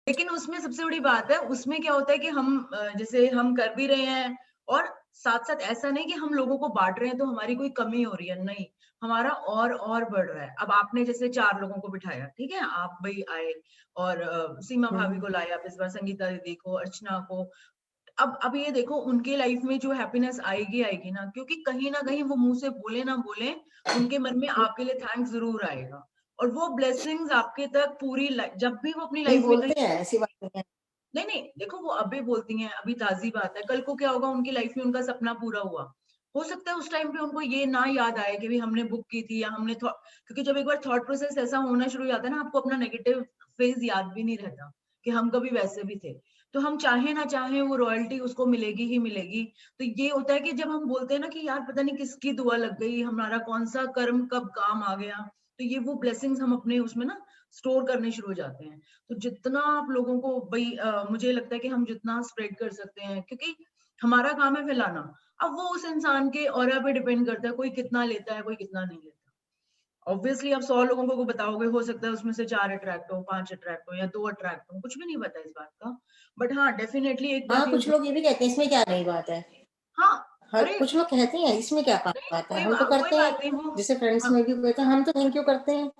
लेकिन उसमें सबसे बड़ी बात है, उसमें क्या होता है कि हम जैसे हम कर भी रहे हैं और साथ-साथ ऐसा नहीं कि हम लोगों को बाँट रहे हैं तो हमारी कोई कमी हो रही है, नहीं। हमारा और बढ़ रहा है। अब आपने जैसे 4 लोगों को बिठाया, ठीक है? आप भई आए और सीमा भाभी हम्म। को लाए आप इस बार, संगीता दीदी को, अर्चना को। अब ये देखो उनके लाइफ में जो हैप्पीनेस आएगी, आएगी ना, क्योंकि कहीं न कहीं वो मुँह से बोले ना बोले, उनके मन में आपके लिए थैंक्स ज़रूर आएगा। और वो ब्लेसिंग्स आपके तक पूरी जब भी वो अपनी नहीं लाइफ में कहीं बोलते हैं, ऐसी बात नहीं है। नहीं, नहीं, देखो वो अभी बोलती हैं, अभी ताज़ी बात है, कल को क्या होगा उनकी लाइफ में उनका सपना पूरा हुआ। हो सकता है उस टाइम पे उनको ये ना याद आए कि भई हमने बुक की थी या हमने थॉ क्योंकि जब एक बार थॉट प्रोसेस ऐसा होना शुरू हो जाता है ना, आपको अपना नेगेटिव फेज़ याद भी नहीं रहता, कि हम कभी वैसे भी थे। तो हम चाहें ना चाहें वो रॉयल्टी उसको मिलेगी ही मिलेगी। तो ये होता है कि जब हम बोलते हैं ना कि यार पता नहीं किसकी दुआ लग गई, हमारा कौन-सा कर्म कब काम आ गया, तो ये वो ब्लेसिंग्स हम अपने उसमें ना स्टोर करने शुरू हो जाते हैं। तो जितना आप लोगों को भई मुझे लगता है कि हम जितना स्प्रेड कर सकते हैं क्योंकि हमारा काम है फैलाना। अब वो उस इंसान के ऑरा पे डिपेंड करता है, कोई कितना लेता है, कोई कितना नहीं लेता। ऑब्वियसली आप 100 लोगों को बताओगे, हो सकता है उसमें से 4 अट्रैक्ट हो, 5 अट्रैक्ट हो या 2 अट्रैक्ट हो, कुछ भी नहीं पता इस बात का। बट हाँ, डेफिनिटली एक हाँ, बात ये कुछ लोग ये भी कहते हैं इसमें क्या नई बात है। हाँ, हर अरे कुछ लोग कहते हैं इसमें क्या नहीं, बात है, कोई हम तो कोई करते हैं। बात नहीं वो जैसे फ्रेंड्स हाँ, में भी कहते हैं हम तो थैंक यू करते हैं,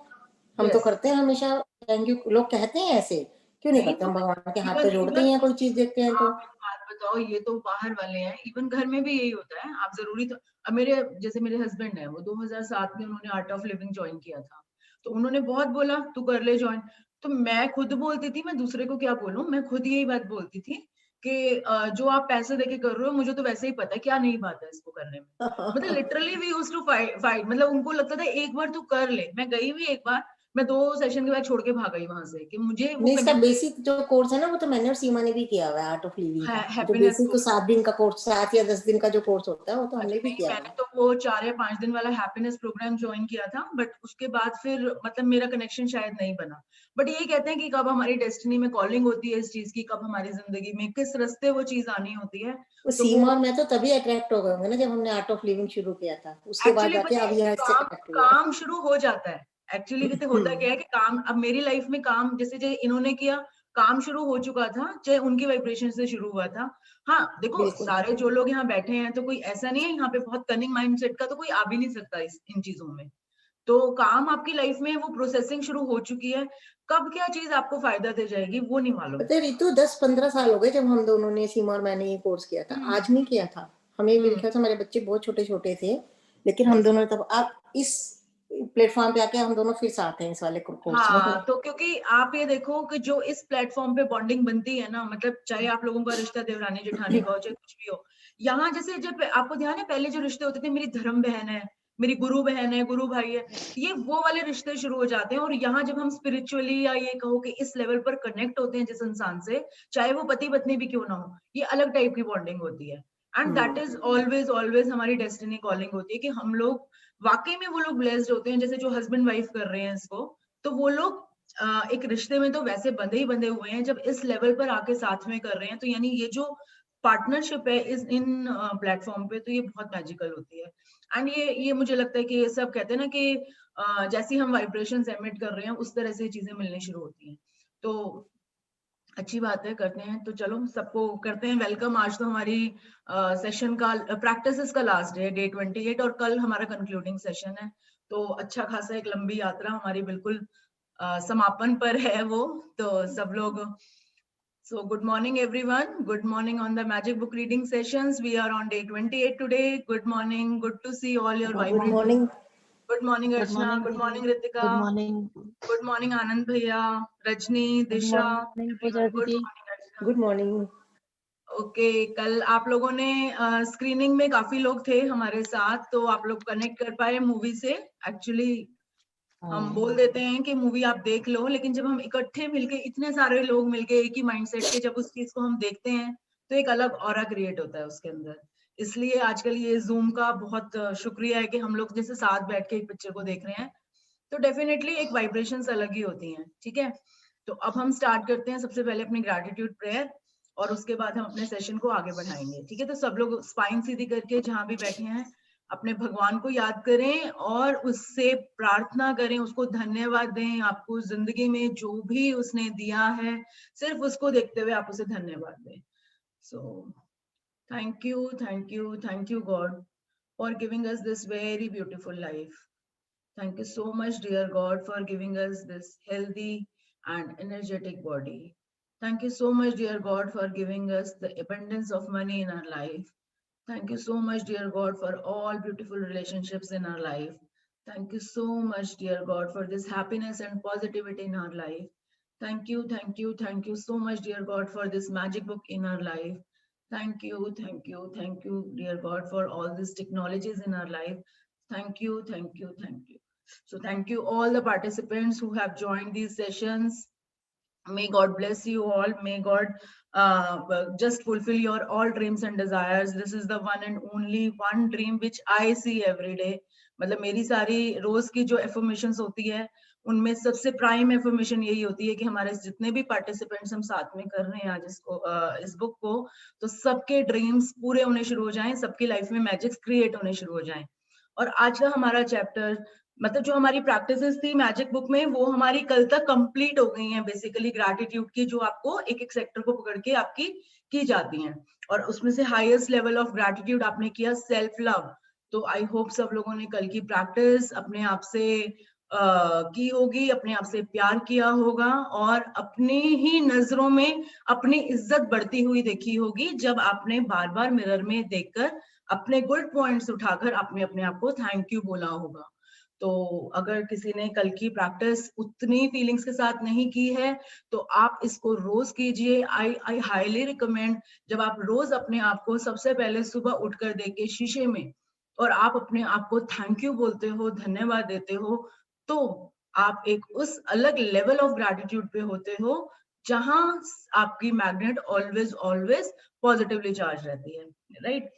हम तो यस। करते हैं हमेशा थैंक यू। लोग कहते हैं ऐसे, क्यों नहीं नहीं करते? तो हम भगवान के हाथ इवन तो जोड़ते इवन ही हैं कोई चीज़ देखते हैं तो। आप एक बात बताओ, ये तो बाहर वाले हैं, इवन घर में भी यही होता है। आप ज़रूरी तो अब मेरे जैसे मेरे हस्बैंड हैं, वो 2007 में उन्होंने आर्ट ऑफ लिविंग जॉइन किया था। तो उन्होंने बहुत बोला, "तू कर ले जॉइन।" तो मैं खुद बोलती थी, मैं दूसरे को क्या बोलूँ? मैं खुद यही बात बोलती थी कि जो आप पैसे देके कर रहे हो, मुझे तो वैसे ही पता है, क्या नई बात है इसको करने में। मतलब literally we used to fight मतलब उनको लगता था, "एक बार तू कर ले।" मैं गई भी एक बार, मैं 2 सेशन के बाद छोड़ के भाग गई वहाँ से कि मुझे वो नहीं, इसका कनेक्ट बेसिक जो कोर्स है ना वो तो मैंने और सीमा ने भी किया हुआ है, आर्ट ऑफ लिविंग है का। जो हैप्पीनेस बेसिक तो कोर्स। 7 दिन का कोर्स, 7 या 10 दिन का जो कोर्स होता है वो तो अच्छा हमने भी नहीं, किया हुआ मैंने है। तो वो 4 या 5 दिन वाला हैप्पीनेस प्रोग्राम जॉइन किया था, बट उसके बाद फिर मतलब मेरा कनेक्शन शायद नहीं बना। बट यही कहते हैं कि कब हमारी डेस्टिनी में कॉलिंग होती है इस चीज़ की, कब हमारी ज़िंदगी में किस रास्ते वो चीज़ आनी होती है, वो तो वो सीमा और मैं तो तभी अट्रैक्ट हो गए होंगे ना जब हमने आर्ट ऑफ लिविंग शुरू किया था। उसके बाद एक्चुअली जाके पता है अब यहाँ इससे काम कनेक्ट हुए। काम शुरू हो जाता है। एक्चुअली कहते होता क्या है कि काम अब मेरी लाइफ में काम जैसे इन्होंने किया, काम शुरू हो चुका था, चाहे उनकी वाइब्रेशन से शुरू हुआ था। हाँ, देखो बिल्कुल। सारे जो लोग यहाँ बैठे हैं तो कोई ऐसा नहीं है यहाँ पे बहुत कनिंग माइंडसेट का तो कोई आ भी नहीं सकता इस इन चीज़ों में। तो काम आपकी लाइफ में वो प्रोसेसिंग शुरू हो चुकी है। कब क्या चीज़ आपको फ़ायदा दे जाएगी वो नहीं मालूम। पता है रितु, 10-15 साल हो गए जब हम दोनों ने, सीमा और मैंने, ये कोर्स किया था। हुँ, आज नहीं किया था। हमें मेरे हुँ, ख्याल से हमारे बच्चे बहुत छोटे-छोटे थे, लेकिन हम यस। दोनों तब अब इस प्लेटफ़ॉर्म पे आके हम दोनों फिर साथ हैं इस वाले कोर्स में। हाँ, तो क्योंकि आप ये देखो कि जो इस प्लेटफ़ॉर्म पे बॉन्डिंग बनती है ना मतलब चाहे आप लोगों का रिश्ता देवरानी-जेठानी का हो, चाहे कुछ भी हो। यहाँ जैसे जब आपको ध्यान है पहले जो रिश्ते होते थे मेरी धर्म बहन है, मेरी गुरु बहन है, गुरु भाई है, ये वो वाले रिश्ते शुरू हो जाते हैं और यहाँ जब हम स्पिरिचुअली या ये कहो कि इस लेवल पर कनेक्ट होते हैं जिस इंसान से, चाहे वो पति-पत्नी भी क्यों ना हो, ये अलग टाइप की बॉन्डिंग होती है। And that hmm. Is always हमारी डेस्टिनी कॉलिंग होती है कि हम लोग वाक़ई में वो लोग ब्लेस्ड होते हैं जैसे जो हस्बैंड वाइफ कर रहे हैं इसको, तो वो लोग एक रिश्ते में तो वैसे बंधे ही बंधे हुए हैं, जब इस लेवल पर आके साथ में कर रहे हैं, तो यानी ये जो पार्टनरशिप है इस इन प्लेटफ़ॉर्म पे, तो ये बहुत मैजिकल होती है। एंड ये मुझे लगता है कि ये सब कहते हैं ना कि जैसी हम वाइब्रेशंस एमिट कर रहे हैं, उस तरह से चीज़ें मिलनी शुरू होती हैं। तो अच्छी बात है, करते हैं। तो चलो सबको करते हैं वेलकम। आज तो हमारी सेशन का प्रैक्टिसेस का लास्ट डे है, डे 28 और कल हमारा कंक्लूडिंग सेशन है। तो अच्छा खासा एक लंबी यात्रा हमारी बिल्कुल समापन पर है वो। तो सब लोग good morning everyone, good morning on the magic book reading sessions. We are on day 28 today. Good morning, good to see all your good vibrant. Morning. Good morning good Archana, morning good दीदी। Morning Ritika, good morning. Good morning Anand भैया, Rajni, good Disha, morning Puja everyone good दीदी। Morning Archana. Good morning. Okay, कल आप लोगों ने screening में काफ़ी लोग थे हमारे साथ, तो आप लोग कनेक्ट कर पाए मूवी से। एक्चुअली हम बोल देते हैं कि मूवी आप देख लो, लेकिन जब हम इकट्ठे मिलके इतने सारे लोग मिलके एक ही माइंडसेट के जब उस चीज़ को हम देखते हैं, तो एक अलग ऑरा क्रिएट होता है उसके अंदर। इसलिए आजकल ये ज़ूम का बहुत शुक्रिया है कि हम लोग जैसे साथ बैठ के एक पिक्चर को देख रहे हैं, तो डेफिनिटली एक वाइब्रेशंस अलग ही होती हैं, ठीक है? तो अब हम स्टार्ट करते हैं सबसे पहले अपनी ग्रैटिट्यूड प्रेयर और उसके बाद हम अपने सेशन को आगे बढ़ाएँगे, ठीक है? तो सब लोग स्पाइन सीधी करके जहाँ भी बैठे हैं, अपने भगवान को याद करें और उससे प्रार्थना करें, उसको धन्यवाद दें। आपको जिंदगी में जो भी उसने दिया है, सिर्फ उसको देखते हुए आप उसे धन्यवाद दें। So thank you God for giving us this very beautiful life. Thank you so much, dear God, for giving us this healthy and energetic body. Thank you so much, dear God, for giving us the abundance of money in our life. Thank you so much, dear God, for all beautiful relationships in our life. Thank you so much, dear God, for this happiness and positivity in our life. Thank you so much, dear God, for this magic book in our life. Thank you, dear God, for all these technologies in our life. Thank you. So thank you all the participants who have joined these sessions. May God bless you all. May God just fulfill your all dreams and desires. This is the one and only one dream which I see every day. मतलब मेरी सारी रोज की जो affirmations होती है, उनमें सबसे prime affirmation यही होती है कि हमारे जितने भी पार्टिसिपेंट्स हम साथ में कर रहे हैं आज इसको इस बुक को, तो सबके ड्रीम्स पूरे होने शुरू हो जाएं, सबकी लाइफ में मैजिक्स क्रिएट होने शुरू हो जाएं। और आज का हमारा चैप्टर, मतलब जो हमारी प्रैक्टिसेस थी मैजिक बुक में, वो हमारी कल तक कंप्लीट हो गई हैं। बेसिकली ग्रैटिट्यूड की जो आपको एक एक सेक्टर को पकड़ के आपकी की जाती हैं, और उसमें से हाईएस्ट लेवल ऑफ ग्रैटिट्यूड आपने किया सेल्फ लव। तो आई होप सब लोगों ने कल की प्रैक्टिस अपने आप से की होगी, अपने आप से प्यार किया होगा, और अपनी ही नजरों में अपनी इज्जत बढ़ती हुई देखी होगी जब आपने बार बार मिरर में देखकर अपने गुड पॉइंट्स उठाकर अपने अपने आप को थैंक यू बोला होगा। तो अगर किसी ने कल की प्रैक्टिस उतनी फीलिंग्स के साथ नहीं की है, तो आप इसको रोज कीजिए। आई हाईली रिकमेंड, जब आप रोज अपने आप को सबसे पहले सुबह उठकर देख के शीशे में और आप अपने आप को थैंक यू बोलते हो, धन्यवाद देते हो, तो आप एक उस अलग लेवल ऑफ ग्रैटिट्यूड पे होते हो जहां आपकी magnet always always positively charge रहती है, राइट?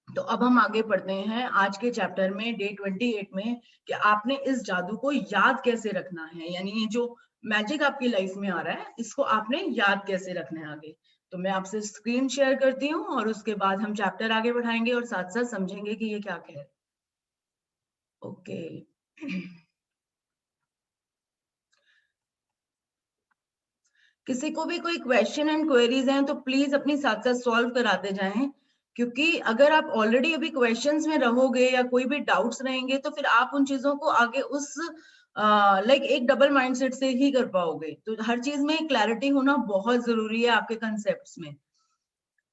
तो अब हम आगे पढ़ते हैं आज के चैप्टर में, डे 28 में, कि आपने इस जादू को याद कैसे रखना है। यानी ये जो मैजिक आपकी लाइफ में आ रहा है, इसको आपने याद कैसे रखना है आगे। तो मैं आपसे स्क्रीन शेयर करती हूँ और उसके बाद हम चैप्टर आगे बढ़ाएंगे और साथ साथ समझेंगे कि ये क्या कह रहे हैं। ओके किसी को भी कोई क्वेश्चन एंड क्वेरीज हैं तो प्लीज अपनी साथ साथ सॉल्व कराते जाएं, क्योंकि अगर आप ऑलरेडी अभी क्वेश्चंस में रहोगे या कोई भी डाउट्स रहेंगे तो फिर आप उन चीजों को आगे उस लाइक एक डबल माइंडसेट से ही कर पाओगे। तो हर चीज में क्लैरिटी होना बहुत जरूरी है आपके कंसेप्ट्स में।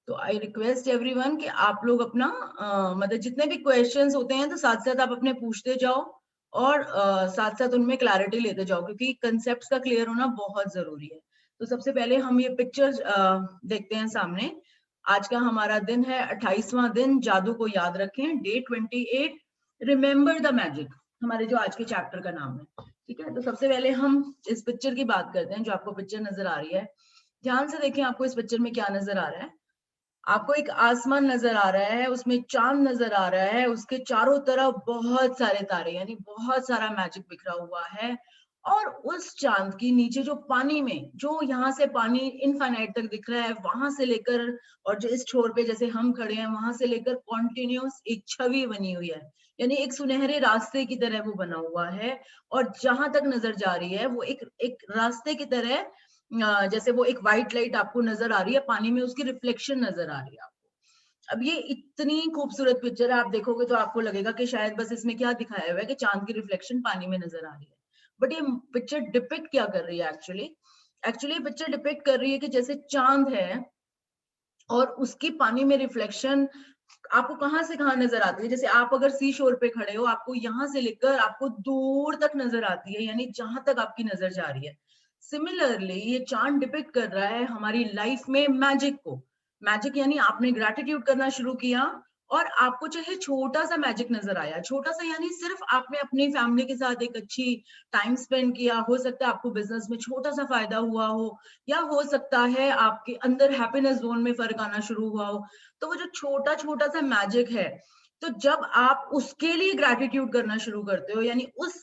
तो आई रिक्वेस्ट एवरीवन कि आप लोग अपना मतलब जितने भी क्वेश्चंस होते हैं तो साथ साथ आप अपने पूछते जाओ और साथ साथ उनमें क्लैरिटी लेते जाओ, क्योंकि कंसेप्ट्स का क्लियर होना बहुत जरूरी है। तो सबसे पहले हम ये पिक्चर देखते हैं सामने। आज का हमारा दिन है 28वां दिन, जादू को याद रखें, डे 28, रिमेम्बर द मैजिक, हमारे जो आज के चैप्टर का नाम है। ठीक है, तो सबसे पहले हम इस पिक्चर की बात करते हैं। जो आपको पिक्चर नजर आ रही है, ध्यान से देखें आपको इस पिक्चर में क्या नजर आ रहा है। आपको एक आसमान नजर आ रहा है, उसमें चांद नजर आ रहा है, उसके चारों तरफ बहुत सारे तारे, यानी बहुत सारा मैजिक बिखरा हुआ है। और उस चांद की नीचे जो पानी में, जो यहाँ से पानी इनफाइनाइट तक दिख रहा है, वहां से लेकर और जो इस छोर पे जैसे हम खड़े हैं वहां से लेकर कॉन्टिन्यूस एक छवि बनी हुई है, यानी एक सुनहरे रास्ते की तरह वो बना हुआ है। और जहां तक नजर जा रही है वो एक एक रास्ते की तरह, जैसे वो एक व्हाइट लाइट आपको नजर आ रही है पानी में, उसकी रिफ्लेक्शन नजर आ रही है आपको। अब ये इतनी खूबसूरत पिक्चर है, आप देखोगे तो आपको लगेगा कि शायद बस इसमें क्या दिखाया हुआ है कि चांद की रिफ्लेक्शन पानी में नजर आ रही है। बट ये पिक्चर डिपिक्ट क्या कर रही है एक्चुअली पिक्चर डिपिक्ट कर रही है कि जैसे चांद है और उसकी पानी में रिफ्लेक्शन आपको कहां से कहां नजर आती है। जैसे आप अगर सी शोर पे खड़े हो, आपको यहां से लेकर आपको दूर तक नजर आती है, यानी जहां तक आपकी नजर जा रही है। सिमिलरली ये चांद डिपिक्ट कर रहा है हमारी लाइफ में मैजिक को। मैजिक यानी आपने ग्रैटिट्यूड करना शुरू किया और आपको चाहे छोटा सा मैजिक नजर आया, छोटा सा यानी सिर्फ आपने अपनी फैमिली के साथ एक अच्छी टाइम स्पेंड किया, हो सकता है आपको बिजनेस में छोटा सा फायदा हुआ हो, या हो सकता है आपके अंदर हैप्पीनेस जोन में फर्क आना शुरू हुआ हो। तो वो जो छोटा छोटा सा मैजिक है, तो जब आप उसके लिए ग्रैटिट्यूड करना शुरू करते हो, यानी उस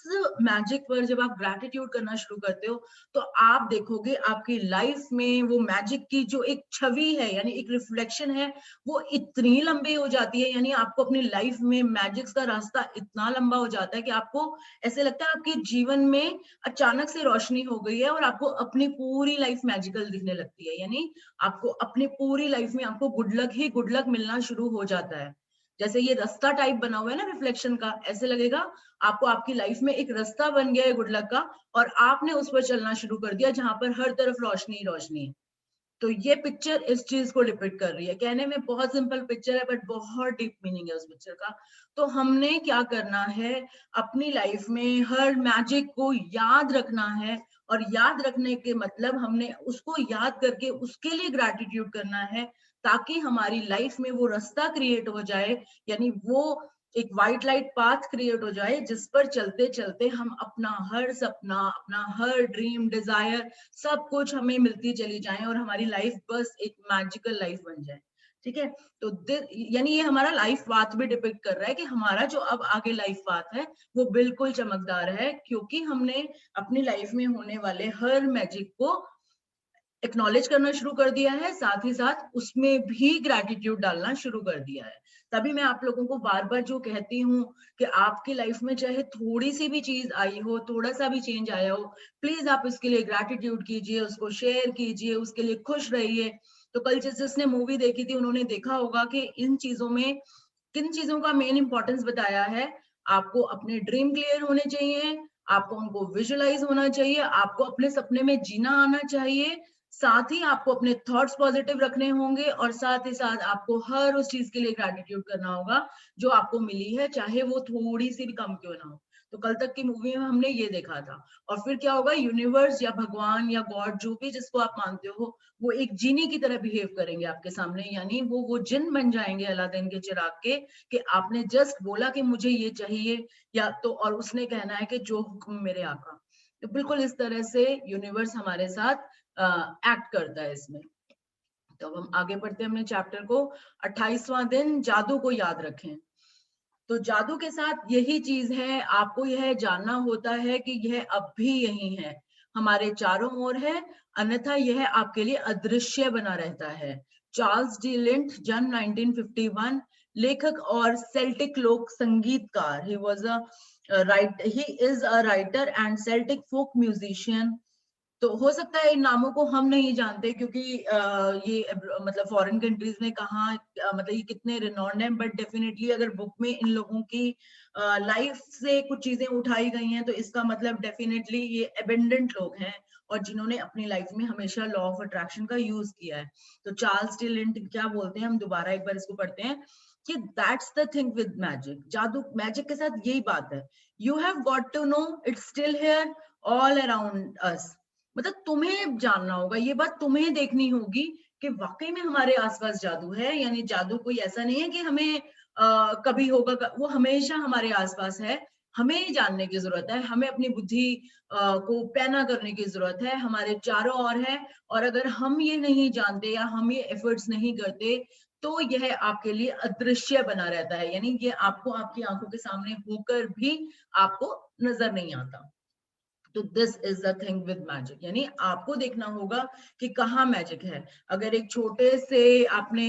मैजिक पर जब आप ग्रैटिट्यूड करना शुरू करते हो, तो आप देखोगे आपकी लाइफ में वो मैजिक की जो एक छवि है, यानी एक रिफ्लेक्शन है, वो इतनी लंबी हो जाती है, यानी आपको अपनी लाइफ में मैजिक्स का रास्ता इतना लंबा हो जाता है कि आपको ऐसे लगता है आपके जीवन में अचानक से रोशनी हो गई है और आपको अपनी पूरी लाइफ मैजिकल दिखने लगती है। यानी आपको अपनी पूरी लाइफ में आपको गुड लक ही गुड लक मिलना शुरू हो जाता है। जैसे ये रास्ता टाइप बना हुआ है ना रिफ्लेक्शन का, ऐसे लगेगा आपको आपकी लाइफ में एक रास्ता बन गया है गुड लक का, और आपने उस पर चलना शुरू कर दिया जहां पर हर तरफ रोशनी ही रोशनी है। तो ये पिक्चर इस चीज को डिपिक्ट कर रही है। कहने में बहुत सिंपल पिक्चर है बट बहुत डीप मीनिंग है उस पिक्चर का। तो हमने क्या करना है, अपनी लाइफ में हर मैजिक को याद रखना है, और याद रखने के मतलब हमने उसको याद करके उसके लिए ग्रैटिट्यूड करना है, ताकि हमारी लाइफ में वो रास्ता क्रिएट हो जाए, यानी वो एक व्हाइट लाइट पाथ क्रिएट हो जाए जिस पर चलते चलते हम अपना हर सपना, अपना हर ड्रीम डिजायर, सब कुछ हमें मिलती चली जाए और हमारी लाइफ बस एक मैजिकल लाइफ बन जाए। ठीक है, तो यानी ये हमारा लाइफ पाथ भी डिपिक्ट कर रहा है कि हमारा जो अब आगे लाइफ पाथ है वो बिल्कुल चमकदार है, क्योंकि हमने अपनी लाइफ में होने वाले हर मैजिक को एक्नॉलेज करना शुरू कर दिया है, साथ ही साथ उसमें भी ग्रैटिट्यूड डालना शुरू कर दिया है। तभी मैं आप लोगों को बार बार जो कहती हूँ कि आपकी लाइफ में चाहे थोड़ी सी भी चीज आई हो, थोड़ा सा भी चेंज आया हो, प्लीज आप उसके लिए ग्रैटिट्यूड कीजिए, उसको शेयर कीजिए, उसके लिए खुश रहिए। तो कल जिसने मूवी देखी थी उन्होंने देखा होगा कि इन चीजों में किन चीजों का मेन इंपॉर्टेंस बताया है। आपको अपने ड्रीम क्लियर होने चाहिए, आपको उनको विजुअलाइज होना चाहिए, आपको अपने सपने में जीना आना चाहिए, साथ ही आपको अपने थॉट्स पॉजिटिव रखने होंगे, और साथ ही साथ आपको हर उस चीज के लिए ग्रैटिट्यूड करना होगा जो आपको मिली है, चाहे वो थोड़ी सी भी कम क्यों ना हो। तो कल तक की मूवी में हमने ये देखा था। और फिर क्या होगा, यूनिवर्स या भगवान या गॉड जो भी जिसको आप मानते हो, वो एक जीनी की तरह बिहेव करेंगे आपके सामने, यानी वो जिन बन जाएंगे अलादीन के चिराग के, कि आपने जस्ट बोला कि मुझे ये चाहिए, या तो और उसने कहना है कि जो हुक्म मेरे आका। तो बिल्कुल इस तरह से यूनिवर्स हमारे साथ एक्ट करता है इसमें। तो अब हम आगे बढ़ते हैं अपने चैप्टर को। 28वां दिन, जादू को याद रखें। तो जादू के साथ यही चीज है, आपको यह जानना होता है कि यह अब भी यही है, हमारे चारों ओर है, अन्यथा यह आपके लिए अदृश्य बना रहता है। चार्ल्स डी लिंट, जन्म 1951, लेखक और सेल्टिक लोक संगीतकार। He is a writer and Celtic folk musician. तो हो सकता है इन नामों को हम नहीं जानते, क्योंकि ये मतलब फॉरेन कंट्रीज में कहाँ मतलब ये कितने रिनॉन्ड हैं, बट डेफिनेटली अगर बुक में इन लोगों की लाइफ से कुछ चीजें उठाई गई हैं, तो इसका मतलब डेफिनेटली ये एबेंडेंट लोग हैं और जिन्होंने अपनी लाइफ में हमेशा लॉ ऑफ अट्रैक्शन का यूज किया है। तो चार्ल्स डी लिंट क्या बोलते हैं, हम दोबारा एक बार इसको पढ़ते हैं कि that's the thing with magic. जादू मैजिक के साथ यही बात है, you have got to know it's still here all around us. मतलब तुम्हें जानना होगा, ये बात तुम्हें देखनी होगी कि वाकई में हमारे आसपास जादू है। यानी जादू कोई ऐसा नहीं है कि हमें कभी होगा, वो हमेशा हमारे आसपास है। हमें ही जानने की जरूरत है, हमें अपनी बुद्धि को पैना करने की जरूरत है, हमारे चारों ओर है। और अगर हम ये नहीं जानते या हम ये एफर्ट्स नहीं करते, तो यह आपके लिए अदृश्य बना रहता है, यानी ये आपको आपकी आंखों के सामने होकर भी आपको नजर नहीं आता। तो this is the thing with magic, यानी आपको देखना होगा कि कहाँ मैजिक है। अगर एक छोटे से आपने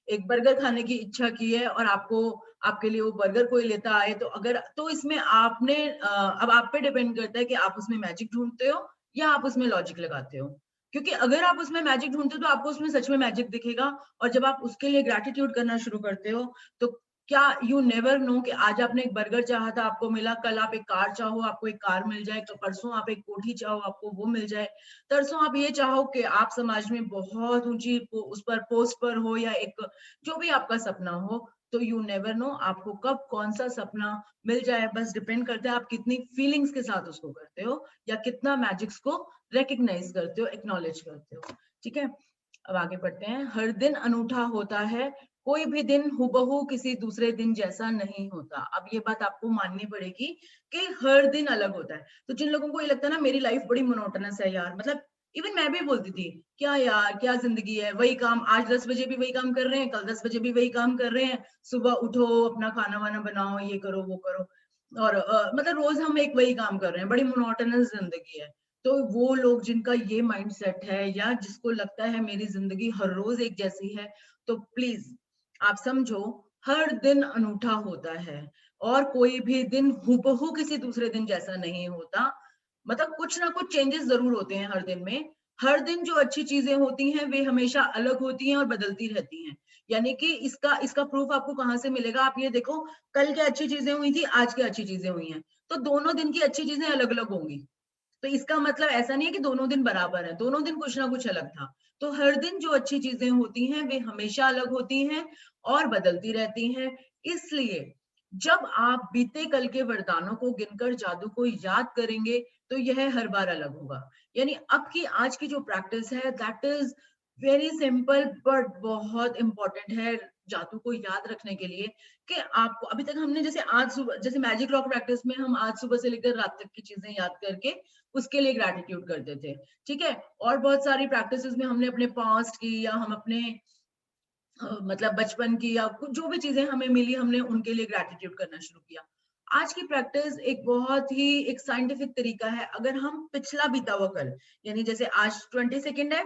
एक बर्गर खाने की इच्छा की है और आपको आपके लिए वो बर्गर कोई लेता आए, तो अगर तो इसमें आपने अब आप पे डिपेंड करता है कि आप उसमें मैजिक ढूंढते हो या आप उसमें लॉजिक लगाते हो। क्योंकि अगर आप उसमें मैजिक ढूंढते हो तो आपको उसमें सच में मैजिक दिखेगा, और जब आप उसके लिए ग्रैटिट्यूड करना शुरू करते हो, तो क्या यू नेवर नो कि आज आपने एक बर्गर चाहा था, आपको मिला, कल आप एक कार चाहो, आपको एक कार मिल जाए, तो परसों आप एक कोठी चाहो, आपको वो मिल जाए, तरसों आप ये चाहो कि आप समाज में बहुत ऊंची उस पर पोस्ट पर हो, या एक जो भी आपका सपना हो। तो यू नेवर नो आपको कब कौन सा सपना मिल जाए, बस डिपेंड करता है आप कितनी फीलिंग्स के साथ उसको करते हो, या कितना मैजिक्स को रिकग्नाइज करते हो, एक्नॉलेज करते हो। ठीक है, अब आगे बढ़ते हैं। हर दिन अनूठा होता है, कोई भी दिन हुबहू किसी दूसरे दिन जैसा नहीं होता। अब ये बात आपको माननी पड़ेगी कि हर दिन अलग होता है। तो जिन लोगों को ये लगता है ना मेरी लाइफ बड़ी मोनोटोनस है यार, मतलब इवन मैं भी बोलती थी, क्या यार क्या जिंदगी है, वही काम, आज 10 बजे भी वही काम कर रहे हैं, कल 10 बजे भी वही काम कर रहे हैं, सुबह उठो अपना खाना वाना बनाओ, ये करो वो करो, और मतलब रोज हम एक वही काम कर रहे हैं, बड़ी मोनोटोनस जिंदगी है। तो वो लोग जिनका ये माइंडसेट है, या जिसको लगता है मेरी जिंदगी हर रोज एक जैसी है, तो प्लीज आप समझो, हर दिन अनूठा होता है, और कोई भी दिन हूबहू किसी दूसरे दिन जैसा नहीं होता। मतलब कुछ ना कुछ चेंजेस जरूर होते हैं हर दिन में। हर दिन जो अच्छी चीजें होती हैं वे हमेशा अलग होती हैं और बदलती रहती हैं। यानी कि इसका प्रूफ आपको कहाँ से मिलेगा, आप ये देखो, कल क्या अच्छी चीजें हुई थी, आज क्या अच्छी चीजें हुई हैं, तो दोनों दिन की अच्छी चीजें अलग अलग होंगी। तो इसका मतलब ऐसा नहीं है कि दोनों दिन बराबर है, दोनों दिन कुछ ना कुछ अलग था। तो हर दिन जो अच्छी चीजें होती हैं वे हमेशा अलग होती हैं और बदलती रहती हैं। इसलिए जब आप बीते कल के वरदानों को गिनकर जादू को याद करेंगे, तो यह हर बार अलग होगा। यानी अब की आज की जो प्रैक्टिस है, that is very simple but बहुत इंपॉर्टेंट है जादू को याद रखने के लिए। कि आपको अभी तक हमने जैसे आज सुबह, जैसे मैजिक लॉक प्रैक्टिस में हम आज सुबह से लेकर रात तक की चीजें याद करके उसके लिए ग्रैटिट्यूड करते थे, ठीक है। और बहुत सारी प्रैक्टिसेस में हमने अपने पास्ट की, या हम अपने मतलब बचपन की, या कुछ जो भी चीजें हमें मिली हमने उनके लिए ग्रैटिट्यूड करना शुरू किया। आज की प्रैक्टिस एक बहुत ही एक साइंटिफिक तरीका है। अगर हम पिछला बीता हुआ कल, यानी जैसे आज 22 है,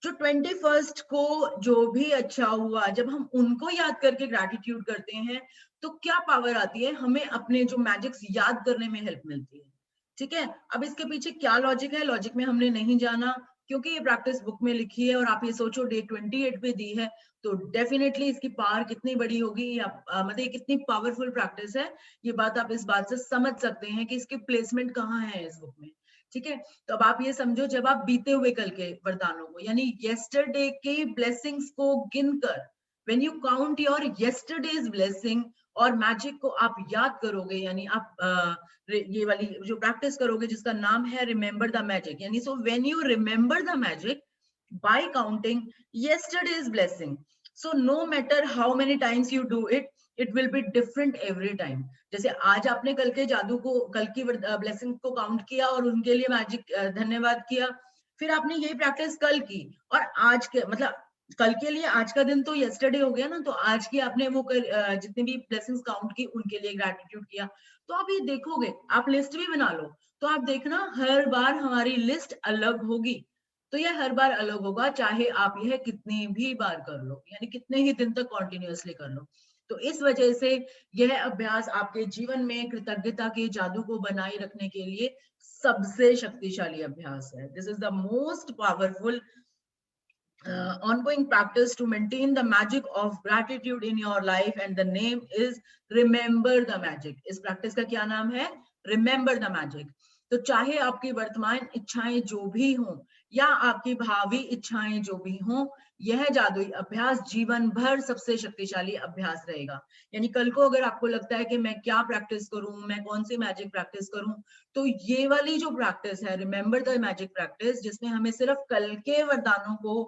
जो 21 को जो भी अच्छा हुआ, जब हम उनको याद करके ग्रैटिट्यूड करते हैं, तो क्या पावर आती है, हमें अपने जो मैजिक्स याद करने में हेल्प मिलती है, ठीक है। अब इसके पीछे क्या लॉजिक है, लॉजिक में हमने नहीं जाना, क्योंकि ये प्रैक्टिस बुक में लिखी है, और आप ये सोचो डे 28 पे दी है, तो डेफिनेटली इसकी पावर कितनी बड़ी होगी, या मतलब ये कितनी पावरफुल प्रैक्टिस है, ये बात आप इस बात से समझ सकते हैं कि इसकी प्लेसमेंट कहाँ है इस बुक में, ठीक है। तो अब आप ये समझो, जब आप बीते हुए कल के वरदानों को, यानी येस्टरडे के ब्लेसिंग्स को गिनकर, when you count your yesterday's blessing और मैजिक को आप याद करोगे, यानी आप ये वाली जो प्रैक्टिस करोगे जिसका नाम है रिमेंबर द मैजिक, यानी so when you remember the magic bye counting yesterday's blessing, so no matter how many times you do it, it will be different every time। जैसे आज आपने कल के जादू को, कल की ब्लेसिंग को काउंट किया और उनके लिए मैजिक धन्यवाद किया, फिर आपने यही प्रैक्टिस कल की, और आज के मतलब कल के लिए आज का दिन तो यस्टरडे हो गया ना, तो आज की आपने वो जितनी भी ब्लेसिंग्स काउंट की उनके लिए ग्रैटिट्यूड किया। तो आप ये देखोगे, आप लिस्ट भी बना लो, तो आप देखना हर बार हमारी लिस्ट अलग होगी। तो यह हर बार अलग होगा, चाहे आप यह कितनी भी बार कर लो, यानी कितने ही दिन तक कॉन्टिन्यूअसली कर लो। तो इस वजह से यह अभ्यास आपके जीवन में कृतज्ञता के जादू को बनाए रखने के लिए सबसे शक्तिशाली अभ्यास है। This is the most powerful ongoing practice to maintain the magic of gratitude in your life, and the name is remember the magic। इस प्रैक्टिस का क्या नाम है, remember the magic। तो चाहे आपकी वर्तमान इच्छाएं जो भी हों, या आपकी भावी इच्छाएं जो भी हों, यह जादुई अभ्यास जीवन भर सबसे शक्तिशाली अभ्यास रहेगा। यानी कल को अगर आपको लगता है कि मैं क्या प्रैक्टिस करूं, मैं कौन सी मैजिक प्रैक्टिस करूं, तो ये वाली जो प्रैक्टिस है रिमेंबर द मैजिक प्रैक्टिस, जिसमें हमें सिर्फ कल के वरदानों को,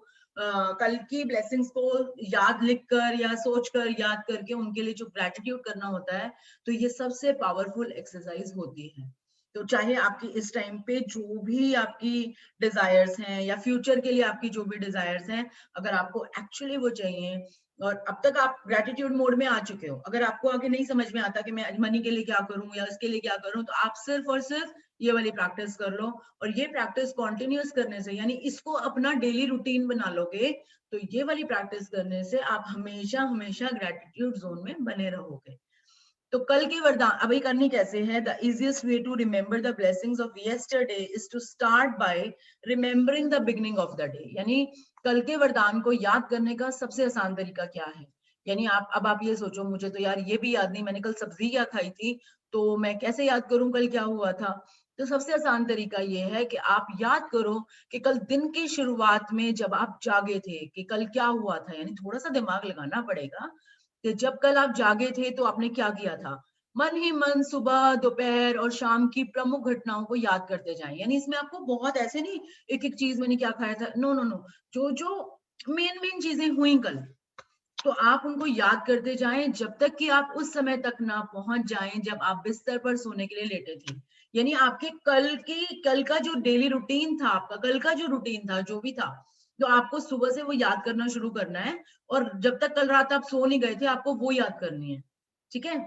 कल की ब्लेसिंग्स को याद लिखकर या सोचकर याद करके उनके लिए जो ग्रेटिट्यूड करना होता है, तो ये सबसे पावरफुल एक्सरसाइज होती है। तो चाहे आपकी इस टाइम पे जो भी आपकी डिजायर्स हैं, या फ्यूचर के लिए आपकी जो भी डिजायर्स हैं, अगर आपको एक्चुअली वो चाहिए, और अब तक आप ग्रेटिट्यूड मोड में आ चुके हो, अगर आपको आगे नहीं समझ में आता कि मैं मनी के लिए क्या करूं या इसके लिए क्या करूं, तो आप सिर्फ और सिर्फ ये वाली प्रैक्टिस कर लो। और ये प्रैक्टिस कॉन्टिन्यूअस करने से, यानी इसको अपना डेली रूटीन बना लोगे, तो ये वाली प्रैक्टिस करने से आप हमेशा हमेशा ग्रेटिट्यूड जोन में बने रहोगे। तो कल की वरदान अभी करनी कैसे है, the easiest way to remember the blessings of yesterday is to start by remembering the beginning of the day. यानी कल के वरदान को याद करने का सबसे आसान तरीका क्या है, यानी आप ये सोचो, मुझे तो यार ये भी याद नहीं, मैंने कल सब्जी क्या खाई थी, तो मैं कैसे याद करूं कल क्या हुआ था। तो सबसे आसान तरीका ये है कि आप याद करो कि कल दिन की शुरुआत में जब आप जागे थे कि कल क्या हुआ था, यानी थोड़ा सा दिमाग लगाना पड़ेगा कि जब कल आप जागे थे तो आपने क्या किया था। मन ही मन सुबह, दोपहर और शाम की प्रमुख घटनाओं को याद करते जाएं। यानी इसमें आपको बहुत ऐसे नहीं एक एक चीज मैंने क्या खाया था, नो नो नो, जो जो मेन मेन चीजें हुई कल, तो आप उनको याद करते जाएं जब तक कि आप उस समय तक ना पहुंच जाएं जब आप बिस्तर पर सोने के लिए लेटे थे। यानी आपके कल का जो डेली रूटीन था, आपका कल का जो रूटीन था, जो भी था, तो आपको सुबह से वो याद करना शुरू करना है, और जब तक कल रात आप सो नहीं गए थे, आपको वो याद करनी है। ठीक है?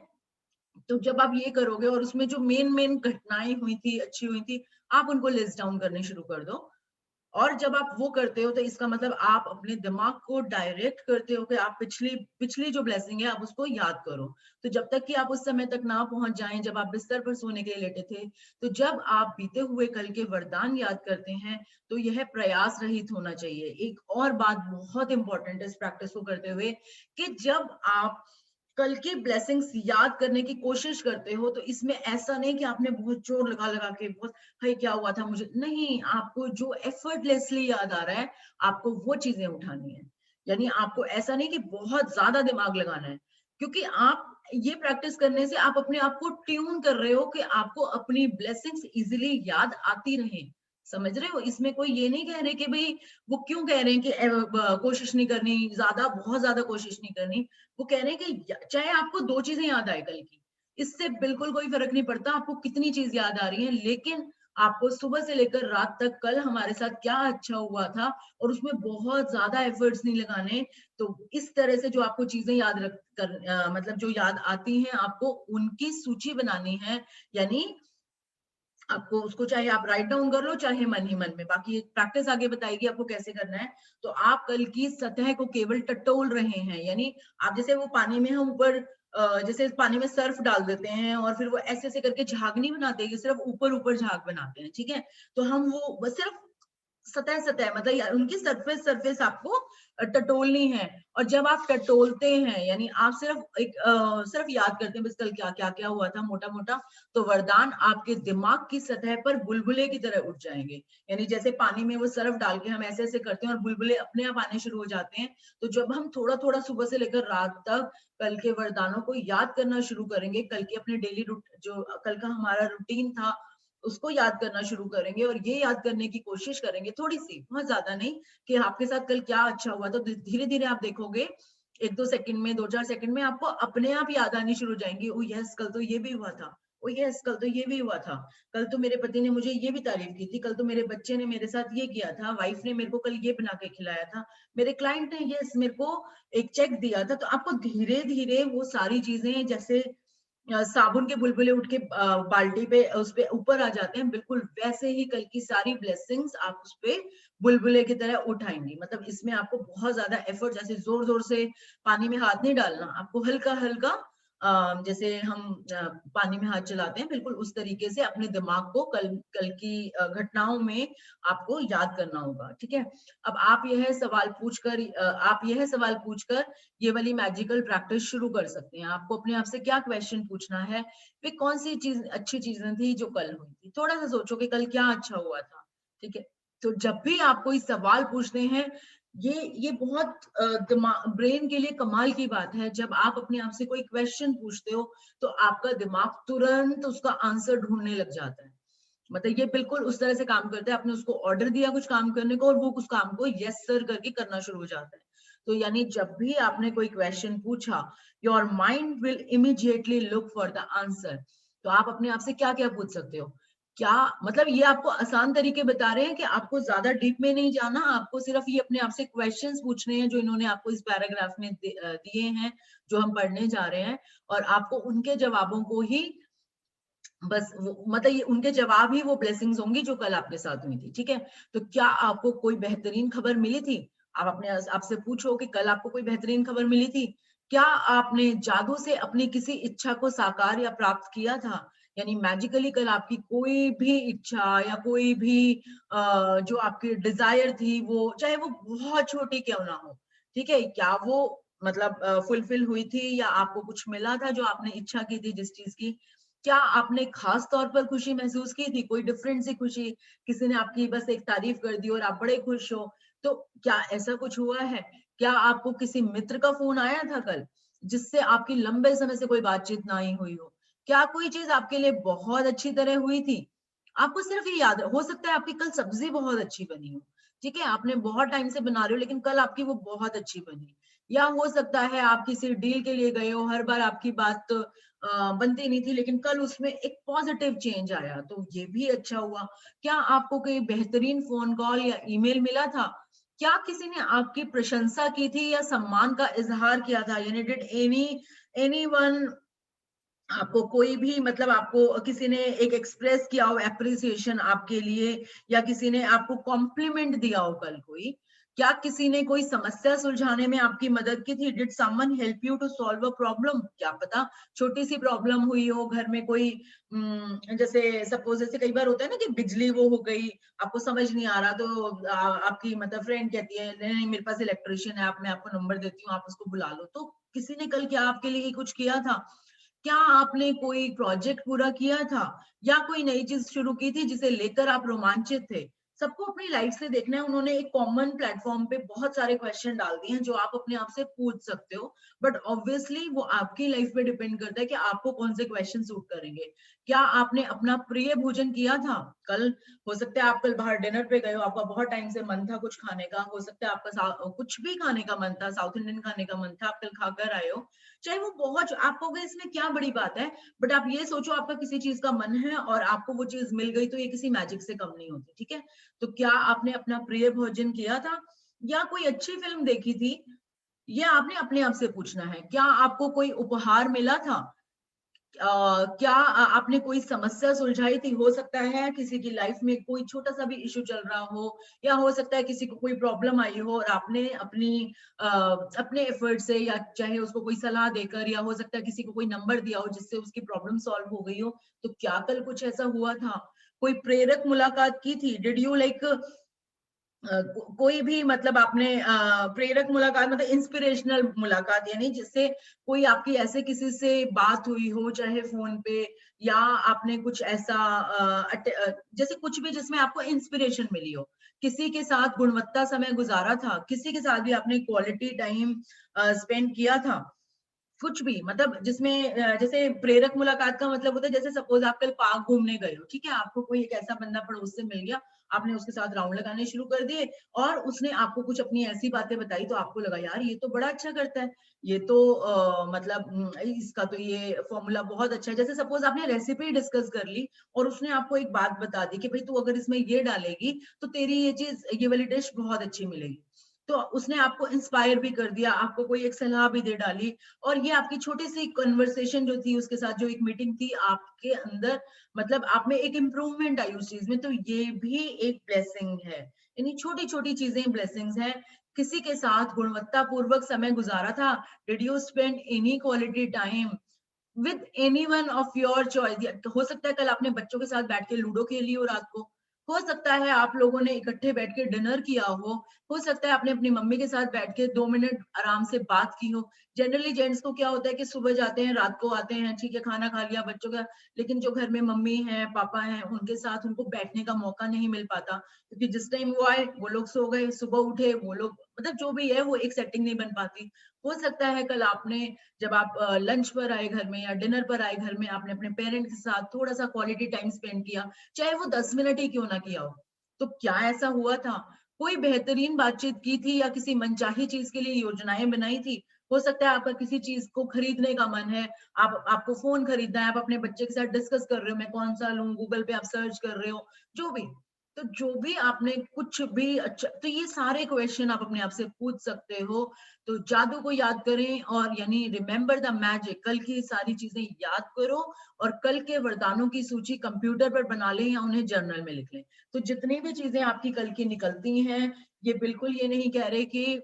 तो जब आप ये करोगे और उसमें जो मेन मेन घटनाएं हुई थी, अच्छी हुई थी, आप उनको लिस्ट डाउन करने शुरू कर दो। और जब आप वो करते हो तो इसका मतलब आप अपने दिमाग को डायरेक्ट करते हो कि आप पिछली पिछली जो ब्लेसिंग है आप उसको याद करो। तो जब तक कि आप उस समय तक ना पहुंच जाएं जब आप बिस्तर पर सोने के लिए लेटे थे, तो जब आप बीते हुए कल के वरदान याद करते हैं, तो यह प्रयास रहित होना चाहिए। एक और बात बहुत इंपॉर्टेंट है इस प्रैक्टिस को करते हुए, कि जब आप कल की ब्लेसिंग्स याद करने की कोशिश करते हो, तो इसमें ऐसा नहीं कि आपने बहुत जोर लगा लगा के बहुत, भाई क्या हुआ था मुझे, नहीं, आपको जो एफर्टलेसली याद आ रहा है, आपको वो चीजें उठानी है। यानी आपको ऐसा नहीं कि बहुत ज्यादा दिमाग लगाना है, क्योंकि आप ये प्रैक्टिस करने से आप अपने आप को ट्यून कर रहे हो कि आपको अपनी ब्लेसिंग्स इजीली याद आती रहें। समझ रहे हो? इसमें कोई ये नहीं कह रहे कि भाई वो क्यों कह रहे हैं कि कोशिश नहीं करनी ज्यादा, बहुत ज्यादा कोशिश नहीं करनी। वो कह रहे हैं कि चाहे आपको 2 चीजें याद आए कल की, इससे बिल्कुल कोई फर्क नहीं पड़ता आपको कितनी चीज याद आ रही है, लेकिन आपको सुबह से लेकर रात तक कल हमारे साथ क्या अच्छा हुआ था, और उसमें बहुत ज्यादा एफर्ट्स नहीं लगाने। तो इस तरह से जो आपको चीजें याद रख कर मतलब जो याद आती हैं, आपको उनकी सूची बनानी है। यानी आपको उसको चाहे आप राइट डाउन कर लो, चाहे मन ही मन में, बाकी प्रैक्टिस आगे बताएगी आपको कैसे करना है। तो आप कल की सतह को केवल टटोल रहे हैं, यानी आप जैसे वो पानी में हम ऊपर जैसे पानी में सर्फ डाल देते हैं और फिर वो ऐसे ऐसे करके झाग नहीं बनाते, ये सिर्फ ऊपर ऊपर झाग बनाते हैं। ठीक है? तो हम वो बस सिर्फ सतह सतह मतलब उनकी सरफेस सरफेस आपको टटोलनी है। और जब आप टटोलते हैं, यानी आप सिर्फ सिर्फ याद करते हैं बस कल क्या क्या क्या हुआ था मोटा मोटा, तो वरदान आपके दिमाग की सतह पर बुलबुले की तरह उठ जाएंगे। यानी जैसे पानी में वो सर्फ डाल के हम ऐसे ऐसे करते हैं और बुलबुले अपने आप आने शुरू हो जाते हैं। तो जब हम थोड़ा थोड़ा सुबह से लेकर रात तक कल के वरदानों को याद करना शुरू करेंगे, कल के अपने डेली जो कल का हमारा रूटीन था उसको याद करना शुरू करेंगे, और ये याद करने की कोशिश करेंगे थोड़ी सी, बहुत ज्यादा नहीं, कि आपके साथ कल क्या अच्छा हुआ। तो धीरे धीरे आप देखोगे 1-2 सेकंड में, 2-4 सेकंड में आपको अपने आप याद आनी शुरू हो जाएंगी। ओ यस, कल तो ये भी हुआ था। ओ यस, कल तो ये भी हुआ था। कल तो मेरे पति ने मुझे ये भी तारीफ की थी। कल तो मेरे बच्चे ने मेरे साथ ये किया था। वाइफ ने मेरे को कल ये बना के खिलाया था। मेरे क्लाइंट ने यस मेरे को एक चेक दिया था। तो आपको धीरे धीरे वो सारी चीजें जैसे साबुन के बुलबुले उठ के बाल्टी पे उस पे ऊपर आ जाते हैं, बिल्कुल वैसे ही कल की सारी ब्लेसिंग्स आप उस पे बुलबुले की तरह उठाएंगी। मतलब इसमें आपको बहुत ज्यादा एफर्ट, जैसे जोर जोर से पानी में हाथ नहीं डालना, आपको हल्का हल्का जैसे हम पानी में हाथ चलाते हैं, बिल्कुल उस तरीके से अपने दिमाग को कल कल की घटनाओं में आपको याद करना होगा। ठीक है? अब आप यह सवाल पूछकर ये वाली मैजिकल प्रैक्टिस शुरू कर सकते हैं। आपको अपने आप से क्या क्वेश्चन पूछना है, वे कौन सी चीज अच्छी चीजें थी जो कल हुई थी, थोड़ा सा सोचो कि कल क्या अच्छा हुआ था। ठीक है? तो जब भी आप कोई सवाल पूछते हैं, ये बहुत दिमाग ब्रेन के लिए कमाल की बात है। जब आप अपने आप से कोई क्वेश्चन पूछते हो, तो आपका दिमाग तुरंत उसका आंसर ढूंढने लग जाता है। मतलब ये बिल्कुल उस तरह से काम करता है, आपने उसको ऑर्डर दिया कुछ काम करने को, और वो उस काम को यस सर करके करना शुरू हो जाता है। तो यानी जब भी आपने कोई क्वेश्चन पूछा, your mind will immediately look for the answer. तो आप अपने आप से क्या क्या पूछ सकते हो, क्या मतलब ये आपको आसान तरीके बता रहे हैं कि आपको ज्यादा डीप में नहीं जाना, आपको सिर्फ ये अपने आप से क्वेश्चंस पूछने हैं जो इन्होंने आपको इस पैराग्राफ में दिए हैं, जो हम पढ़ने जा रहे हैं। और आपको उनके जवाबों को ही बस मतलब ये उनके जवाब ही वो ब्लेसिंग्स होंगी जो कल आपके साथ हुई थी। ठीक है? तो क्या आपको कोई बेहतरीन खबर मिली थी? आप अपने आपसे पूछो कि कल आपको कोई बेहतरीन खबर मिली थी? क्या आपने जादू से अपनी किसी इच्छा को साकार या प्राप्त किया था? यानी मैजिकली कल आपकी कोई भी इच्छा या कोई भी जो आपकी डिजायर थी, वो चाहे वो बहुत छोटी क्यों ना हो, ठीक है, क्या वो मतलब फुलफिल हुई थी, या आपको कुछ मिला था जो आपने इच्छा की थी जिस चीज की? क्या आपने खास तौर पर खुशी महसूस की थी, कोई डिफरेंट सी खुशी, किसी ने आपकी बस एक तारीफ कर दी और आप बड़े खुश हो? तो क्या ऐसा कुछ हुआ है? क्या आपको किसी मित्र का फोन आया था कल, जिससे आपकी लंबे समय से कोई बातचीत ना ही हुई हो? क्या कोई चीज आपके लिए बहुत अच्छी तरह हुई थी? आपको सिर्फ ये याद हो सकता है आपकी कल सब्जी बहुत अच्छी बनी हो, ठीक है, आपने बहुत टाइम से बना रहे हो लेकिन कल आपकी वो बहुत अच्छी बनी। या हो सकता है आप किसी डील के लिए गए हो, हर बार आपकी बात बनती नहीं थी, लेकिन कल उसमें एक पॉजिटिव चेंज आया, तो ये भी अच्छा हुआ। क्या आपको कोई बेहतरीन फोन कॉल या ईमेल मिला था? क्या किसी ने आपकी प्रशंसा की थी या सम्मान का इजहार किया था? यानी डिड एनीवन, आपको कोई भी मतलब आपको किसी ने एक एक्सप्रेस किया हो एप्रिसिएशन आपके लिए, या किसी ने आपको कॉम्प्लीमेंट दिया हो कल कोई? क्या किसी ने कोई समस्या सुलझाने में आपकी मदद की थी? Did someone help you to solve a problem? क्या पता छोटी सी प्रॉब्लम हुई हो घर में, कोई जैसे सपोज जैसे कई बार होता है ना कि बिजली वो हो गई, आपको समझ नहीं आ रहा, तो आपकी मतलब फ्रेंड कहती है नहीं नहीं मेरे पास इलेक्ट्रिशियन है, आप मैं आपको नंबर देती हूँ, आप उसको बुला लो। तो किसी ने कल क्या आपके लिए कुछ किया था? क्या आपने कोई प्रोजेक्ट पूरा किया था या कोई नई चीज शुरू की थी जिसे लेकर आप रोमांचित थे? सबको अपनी लाइफ से देखना है। उन्होंने एक कॉमन प्लेटफॉर्म पे बहुत सारे क्वेश्चन डाल दिए हैं जो आप अपने आप से पूछ सकते हो, बट ऑब्वियसली वो आपकी लाइफ पे डिपेंड करता है कि आपको कौन से क्वेश्चन सूट करेंगे। क्या आपने अपना प्रिय भोजन किया था कल? हो सकता है आप कल बाहर डिनर पे गए हो, आपका बहुत टाइम से मन था कुछ खाने का, हो सकता है आपका कुछ भी खाने का मन था, साउथ इंडियन खाने का मन था, आप कल खाकर आए हो, चाहे वो बहुत, आप कहोगे इसमें क्या बड़ी बात है, बट आप ये सोचो आपका किसी चीज का मन है और आपको वो चीज मिल गई, तो ये किसी मैजिक से कम नहीं होती, ठीक है? तो क्या आपने अपना प्रिय भोजन किया था या कोई अच्छी फिल्म देखी थी? ये आपने अपने आप से पूछना है। क्या आपको कोई उपहार मिला था? क्या आपने कोई समस्या सुलझाई थी? हो सकता है किसी की लाइफ में कोई छोटा सा भी इश्यू चल रहा हो, या हो सकता है किसी को कोई प्रॉब्लम आई हो और आपने अपने एफर्ट से, या चाहे उसको कोई सलाह देकर, या हो सकता है किसी को कोई नंबर दिया हो जिससे उसकी प्रॉब्लम सॉल्व हो गई हो। तो क्या कल कुछ ऐसा हुआ था? कोई प्रेरक मुलाकात की थी? डिड यू लाइक कोई भी मतलब आपने प्रेरक मुलाकात मतलब इंस्पिरेशनल मुलाकात, यानी जिससे कोई आपकी ऐसे किसी से बात हुई हो, चाहे फोन पे, या आपने कुछ ऐसा जैसे कुछ भी जिसमें आपको इंस्पिरेशन मिली हो, किसी के साथ गुणवत्ता समय गुजारा था, किसी के साथ भी आपने क्वालिटी टाइम स्पेंड किया था, कुछ भी मतलब जिसमें जैसे प्रेरक मुलाकात का मतलब होता है जैसे सपोज आप कल पार्क घूमने गए हो, ठीक है, आपको कोई एक ऐसा बंदा पड़ोस से मिल गया, आपने उसके साथ राउंड लगाने शुरू कर दिए और उसने आपको कुछ अपनी ऐसी बातें बताई, तो आपको लगा यार ये तो बड़ा अच्छा करता है, ये तो मतलब इसका तो ये फॉर्मूला बहुत अच्छा है। जैसे सपोज आपने रेसिपी डिस्कस कर ली और उसने आपको एक बात बता दी कि भाई तू अगर इसमें ये डालेगी तो तेरी ये चीज, ये वाली डिश बहुत अच्छी मिलेगी, तो उसने आपको इंस्पायर भी कर दिया, आपको कोई एक सलाह भी दे डाली, और ये आपकी छोटी सी कन्वर्सेशन जो थी उसके साथ, जो एक मीटिंग थी आपके अंदर, मतलब आप में एक इम्प्रूवमेंट आई उस चीज में, तो ये भी एक ब्लेसिंग है। यानी छोटी छोटी चीजें ब्लेसिंग्स हैं। किसी के साथ गुणवत्ता पूर्वक समय गुजारा था? Did you spend any quality time with anyone of your choice? हो सकता है कल आपने बच्चों के साथ बैठ के लूडो खेली हो रात को, हो सकता है आप लोगों ने इकट्ठे बैठ के डिनर किया हो सकता है आपने अपनी मम्मी के साथ बैठ के 2 मिनट आराम से बात की हो। जनरली जेंट्स को क्या होता है कि सुबह जाते हैं रात को आते हैं, ठीक है, खाना खा लिया बच्चों का, लेकिन जो घर में मम्मी है पापा है उनके साथ उनको बैठने का मौका नहीं मिल पाता, क्योंकि जिस टाइम वो आए वो लोग सो गए, सुबह उठे वो लोग, मतलब जो भी है वो एक सेटिंग नहीं बन पाती। हो सकता है कल आपने, जब आप लंच पर आए घर में या डिनर पर आए घर में, आपने अपने पेरेंट्स के साथ थोड़ा सा क्वालिटी टाइम स्पेंड किया, चाहे वो 10 मिनट ही क्यों ना किया हो। तो क्या ऐसा हुआ था? कोई बेहतरीन बातचीत की थी या किसी मनचाही चीज के लिए योजनाएं बनाई थी? हो सकता है आपका किसी चीज को खरीदने का मन है, आपको फोन खरीदना है, आप अपने बच्चे के साथ डिस्कस कर रहे हो मैं कौन सा लूं, गूगल पे आप सर्च कर रहे हो, जो भी, तो जो भी आपने कुछ भी अच्छा, तो ये सारे क्वेश्चन आप अपने आप से पूछ सकते हो। तो जादू को याद करें, और यानी रिमेम्बर द मैजिक, कल की सारी चीजें याद करो और कल के वरदानों की सूची कंप्यूटर पर बना लें या उन्हें जर्नल में लिख लें। तो जितनी भी चीजें आपकी कल की निकलती हैं, ये बिल्कुल ये नहीं कह रहे कि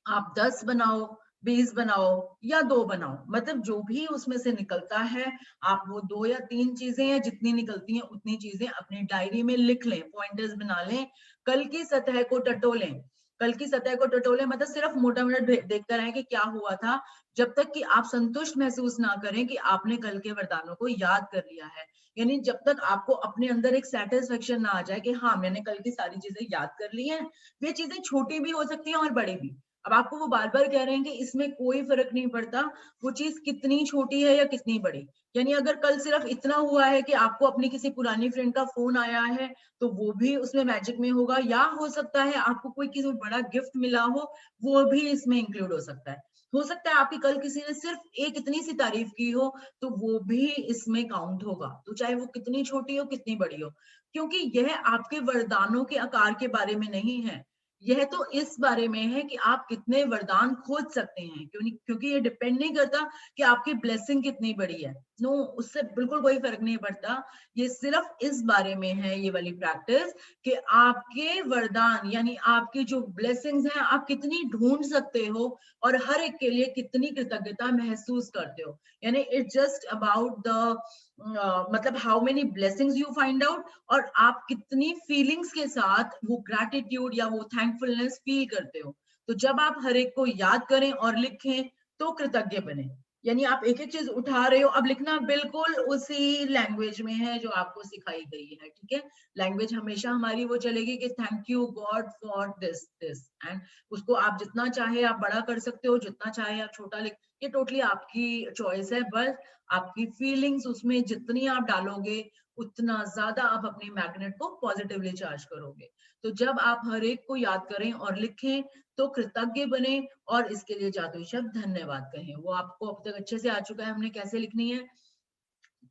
आप 10 बनाओ, 20 बनाओ या 2 बनाओ, मतलब जो भी उसमें से निकलता है, आप वो 2 या 3 चीजें हैं जितनी निकलती हैं उतनी चीजें अपनी डायरी में लिख लें, पॉइंटर्स बना लें, कल की सतह को टटोलें। कल की सतह को टटोलें मतलब सिर्फ मोटा मोटा देखकर आए कि क्या हुआ था, जब तक कि आप संतुष्ट महसूस ना करें कि आपने कल के वरदानों को याद कर लिया है। यानी जब तक आपको अपने अंदर एक सेटिस्फेक्शन ना आ जाए कि हाँ मैंने कल की सारी चीजें याद कर ली हैं, वे चीजें छोटी भी हो सकती हैं और बड़ी भी। अब आपको वो बार बार कह रहे हैं कि इसमें कोई फर्क नहीं पड़ता वो चीज कितनी छोटी है या कितनी बड़ी। यानी अगर कल सिर्फ इतना हुआ है कि आपको अपनी किसी पुरानी फ्रेंड का फोन आया है, तो वो भी उसमें मैजिक में होगा, या हो सकता है आपको कोई किसी बड़ा गिफ्ट मिला हो, वो भी इसमें इंक्लूड हो सकता है। हो सकता है आपकी कल किसी ने सिर्फ एक इतनी सी तारीफ की हो, तो वो भी इसमें काउंट होगा, तो चाहे वो कितनी छोटी हो कितनी बड़ी हो, क्योंकि यह आपके वरदानों के आकार के बारे में नहीं है। यह तो इस बारे में है कि आप कितने वरदान खोज सकते हैं, क्योंकि ये डिपेंड नहीं करता कि आपकी ब्लेसिंग कितनी बड़ी है। नो, उससे बिल्कुल कोई फर्क नहीं पड़ता। ये सिर्फ इस बारे में है ये वाली प्रैक्टिस कि आपके वरदान यानी आपकी जो ब्लेसिंग्स हैं आप कितनी ढूंढ सकते हो और हर एक के लिए कितनी कृतज्ञता महसूस करते हो। यानी इट्स जस्ट अबाउट द मतलब how many blessings you find out, और आप कितनी फीलिंग्स के साथ वो ग्रैटिट्यूड या वो थैंकफुलनेस फील करते हो। तो जब आप हर एक को याद करें और लिखें तो कृतज्ञ बने। यानी आप एक एक चीज उठा रहे हो, अब लिखना बिल्कुल उसी लैंग्वेज में है जो आपको सिखाई गई है, ठीक है। लैंग्वेज हमेशा हमारी वो चलेगी कि thank you God for this this and उसको आप जितना चाहे आप बड़ा कर सकते हो, जितना चाहे आप छोटा लिख, ये टोटली आपकी चॉइस है। बस आपकी फीलिंग्स उसमें जितनी आप डालोगे उतना ज्यादा आप अपनी मैग्नेट को पॉजिटिवली चार्ज करोगे। तो जब आप हर एक को याद करें और लिखें तो कृतज्ञ बने, और इसके लिए जादुई शब्द धन्यवाद कहें। वो आपको अब तक अच्छे से आ चुका है, हमने कैसे लिखनी है।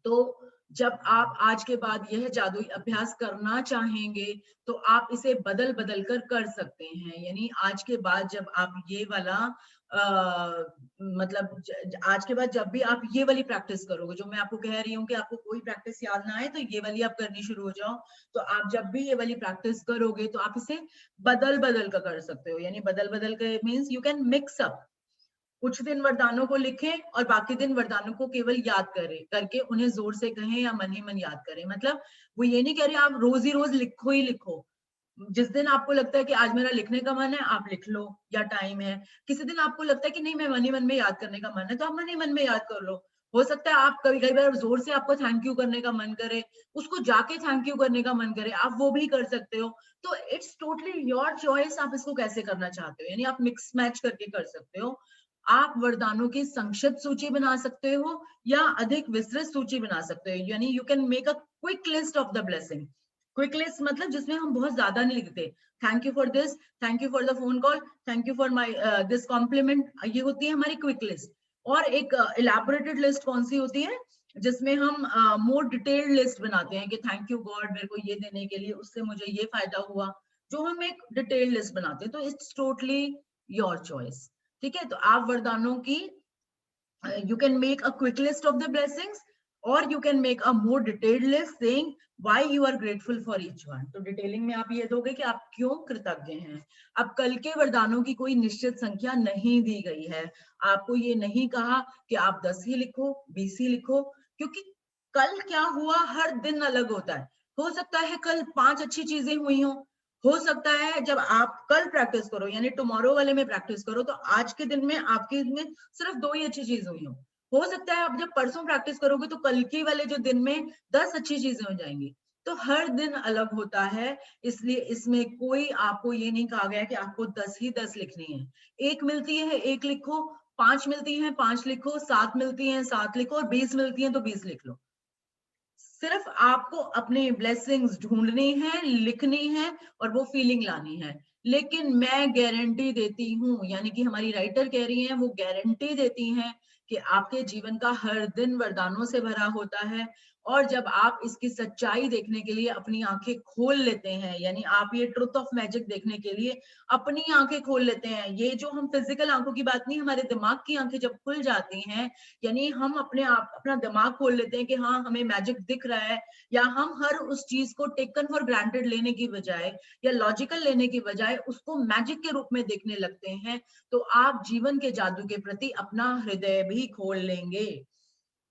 तो जब आप आज के बाद यह जादुई अभ्यास करना चाहेंगे तो आप इसे बदल बदल कर कर सकते हैं। यानी आज के बाद जब आप ये वाला मतलब आज के बाद जब भी आप ये वाली प्रैक्टिस करोगे, जो मैं आपको कह रही हूँ कि आपको कोई प्रैक्टिस याद ना आए तो ये वाली आप करनी शुरू हो जाओ। तो आप जब भी ये वाली प्रैक्टिस करोगे तो आप इसे बदल बदल कर सकते हो। यानी बदल बदल के means you can mix up. कुछ दिन वरदानों को लिखें और बाकी दिन वरदानों को केवल याद करें, करके उन्हें जोर से कहें या मन ही मन याद करें। मतलब वो ये नहीं कह रहे आप रोज ही रोज लिखो ही लिखो। जिस दिन आपको लगता है कि आज मेरा लिखने का मन है आप लिख लो या टाइम है। किसी दिन आपको लगता है कि नहीं मैं मन ही मन में याद करने का मन है तो आप मन ही मन में याद कर लो। हो सकता है आप कभी कई बार जोर से आपको थैंक यू करने का मन करे, उसको जाके थैंक यू करने का मन करे, आप वो भी कर सकते हो। तो इट्स टोटली योर चॉइस, आप इसको कैसे करना चाहते हो। यानी आप मिक्स मैच करके कर सकते हो। आप वरदानों की संक्षिप्त सूची बना सकते हो या अधिक विस्तृत सूची बना सकते हो। यानी you can make a quick list of the blessing. Quick list मतलब जिसमें हम बहुत ज्यादा नहीं लिखते। Thank you for this, thank you for the phone call, thank you for my this complement, ये होती है हमारी क्विक लिस्ट। और एक इलैबोरेटेड लिस्ट कौन सी होती है, जिसमें हम मोर डिटेल्ड लिस्ट बनाते हैं कि थैंक यू गॉड मेरे को ये देने के लिए, उससे मुझे ये फायदा हुआ, जो हम एक डिटेल्ड लिस्ट बनाते हैं। तो इट्स टोटली योर चॉइस। ठीक है, तो आप वरदानों की you can make a quick list of the blessings or you can make a more detailed list saying why you are grateful for each one। तो detailing में आप ये दोगे कि आप क्यों कृतज्ञ हैं। अब कल के वरदानों की कोई निश्चित संख्या नहीं दी गई है। आपको ये नहीं कहा कि आप 10 ही लिखो 20 ही लिखो, क्योंकि कल क्या हुआ हर दिन अलग होता है। हो सकता है कल 5 अच्छी चीजें हुई हो सकता है जब आप कल प्रैक्टिस करो यानी टुमारो वाले में प्रैक्टिस करो तो आज के दिन में आपके में सिर्फ 2 ही अच्छी चीज हुई हो सकता है आप जब परसों प्रैक्टिस करोगे तो कल के वाले जो दिन में 10 अच्छी चीजें हो जाएंगी। तो हर दिन अलग होता है, इसलिए इसमें कोई आपको ये नहीं कहा गया कि आपको 10 ही 10 लिखनी है। एक मिलती है एक लिखो, 5 मिलती है 5 लिखो, 7 मिलती है 7 लिखो, और 20 मिलती है तो 20 लिख लो। सिर्फ आपको अपने ब्लेसिंग्स ढूंढनी है, लिखनी है और वो फीलिंग लानी है। लेकिन मैं गारंटी देती हूँ, यानी कि हमारी राइटर कह रही हैं, वो गारंटी देती हैं कि आपके जीवन का हर दिन वरदानों से भरा होता है। और जब आप इसकी सच्चाई देखने के लिए अपनी आंखें खोल लेते हैं, यानी आप ये ट्रुथ ऑफ मैजिक देखने के लिए अपनी आंखें खोल लेते हैं, ये जो हम फिजिकल आंखों की बात नहीं, हमारे दिमाग की आंखें जब खुल जाती हैं, यानी हम अपने आप अपना दिमाग खोल लेते हैं कि हाँ हमें मैजिक दिख रहा है, या हम हर उस चीज को टेकन फॉर ग्रांटेड लेने की बजाय या लॉजिकल लेने की बजाय उसको मैजिक के रूप में देखने लगते हैं, तो आप जीवन के जादू के प्रति अपना हृदय भी खोल लेंगे।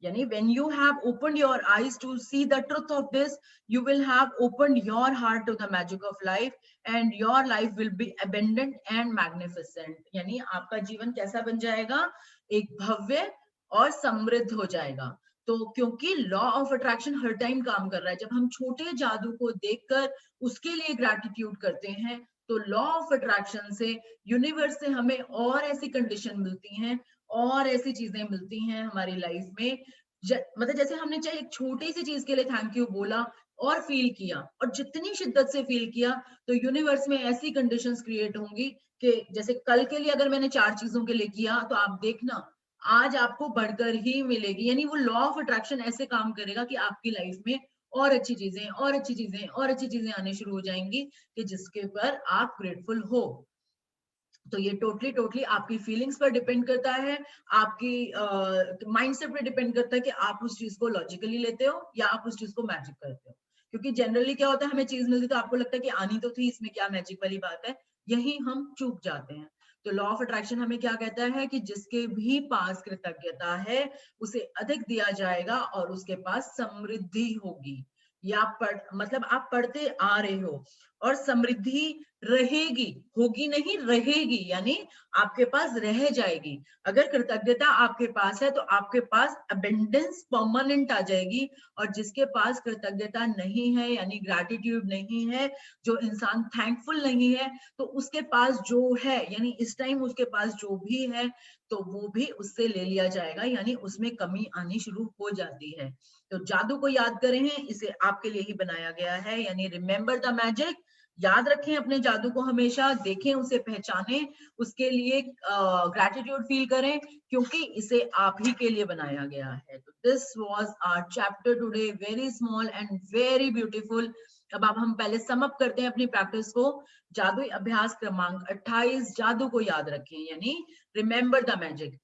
Yani when you have opened your eyes to see the truth of this, you will have opened your heart to the magic of life and your life will be abundant and magnificent। यानी आपका जीवन कैसा बन जाएगा, एक भव्य और समृद्ध हो जाएगा। तो क्योंकि law of attraction her time काम कर रहा है, जब हम छोटे जादू को देखकर उसके लिए ग्रैटिट्यूड करते हैं तो लॉ ऑफ अट्रैक्शन से, यूनिवर्स से हमें और ऐसी कंडीशन मिलती हैं और ऐसी चीजें मिलती हैं हमारी लाइफ में। मतलब जैसे हमने चाहे एक छोटी सी चीज के लिए थैंक यू बोला और फील किया, और जितनी शिद्दत से फील किया, तो यूनिवर्स में ऐसी कंडीशंस क्रिएट होंगी कि जैसे कल के लिए अगर मैंने 4 चीजों के लिए किया तो आप देखना आज आपको बढ़कर ही मिलेगी, यानी वो लॉ ऑफ अट्रैक्शन ऐसे काम करेगा कि आपकी लाइफ में और अच्छी चीजें और अच्छी चीजें और अच्छी चीजें आने शुरू हो जाएंगी कि जिसके ऊपर आप ग्रेटफुल हो। तो ये टोटली टोटली आपकी फीलिंग्स पर डिपेंड करता है, आपकी माइंडसेट पर डिपेंड करता है कि आप उस चीज को लॉजिकली लेते हो या आप उस चीज को मैजिक करते हो। क्योंकि जनरली क्या होता है, हमें चीज मिलती तो आपको लगता है कि आनी तो थी, इसमें क्या मैजिक वाली बात है, यही हम चूक जाते हैं। तो लॉ ऑफ अट्रैक्शन हमें क्या कहता है कि जिसके भी पास कृतज्ञता है उसे अधिक दिया जाएगा और उसके पास समृद्धि होगी। या मतलब आप पढ़ते आ रहे हो और समृद्धि रहेगी, होगी नहीं रहेगी, यानी आपके पास रह जाएगी। अगर कृतज्ञता आपके पास है तो आपके पास अबेंडेंस परमानेंट आ जाएगी। और जिसके पास कृतज्ञता नहीं है यानी ग्रैटिट्यूड नहीं है, जो इंसान थैंकफुल नहीं है, तो उसके पास जो है यानी इस टाइम उसके पास जो भी है तो वो भी उससे ले लिया जाएगा, यानी उसमें कमी आनी शुरू हो जाती है। तो जादू को याद करें, इसे आपके लिए ही बनाया गया है, यानी रिमेंबर द मैजिक। याद रखें अपने जादू को, हमेशा देखें, उसे पहचानें, उसके लिए ग्रैटिट्यूड फील करें क्योंकि इसे आप ही के लिए बनाया गया है। तो this was our chapter today, very small and very beautiful. अब हम पहले सम अप करते हैं अपनी प्रैक्टिस को। जादुई अभ्यास क्रमांक 28, जादू को याद रखें यानी रिमेंबर द मैजिक।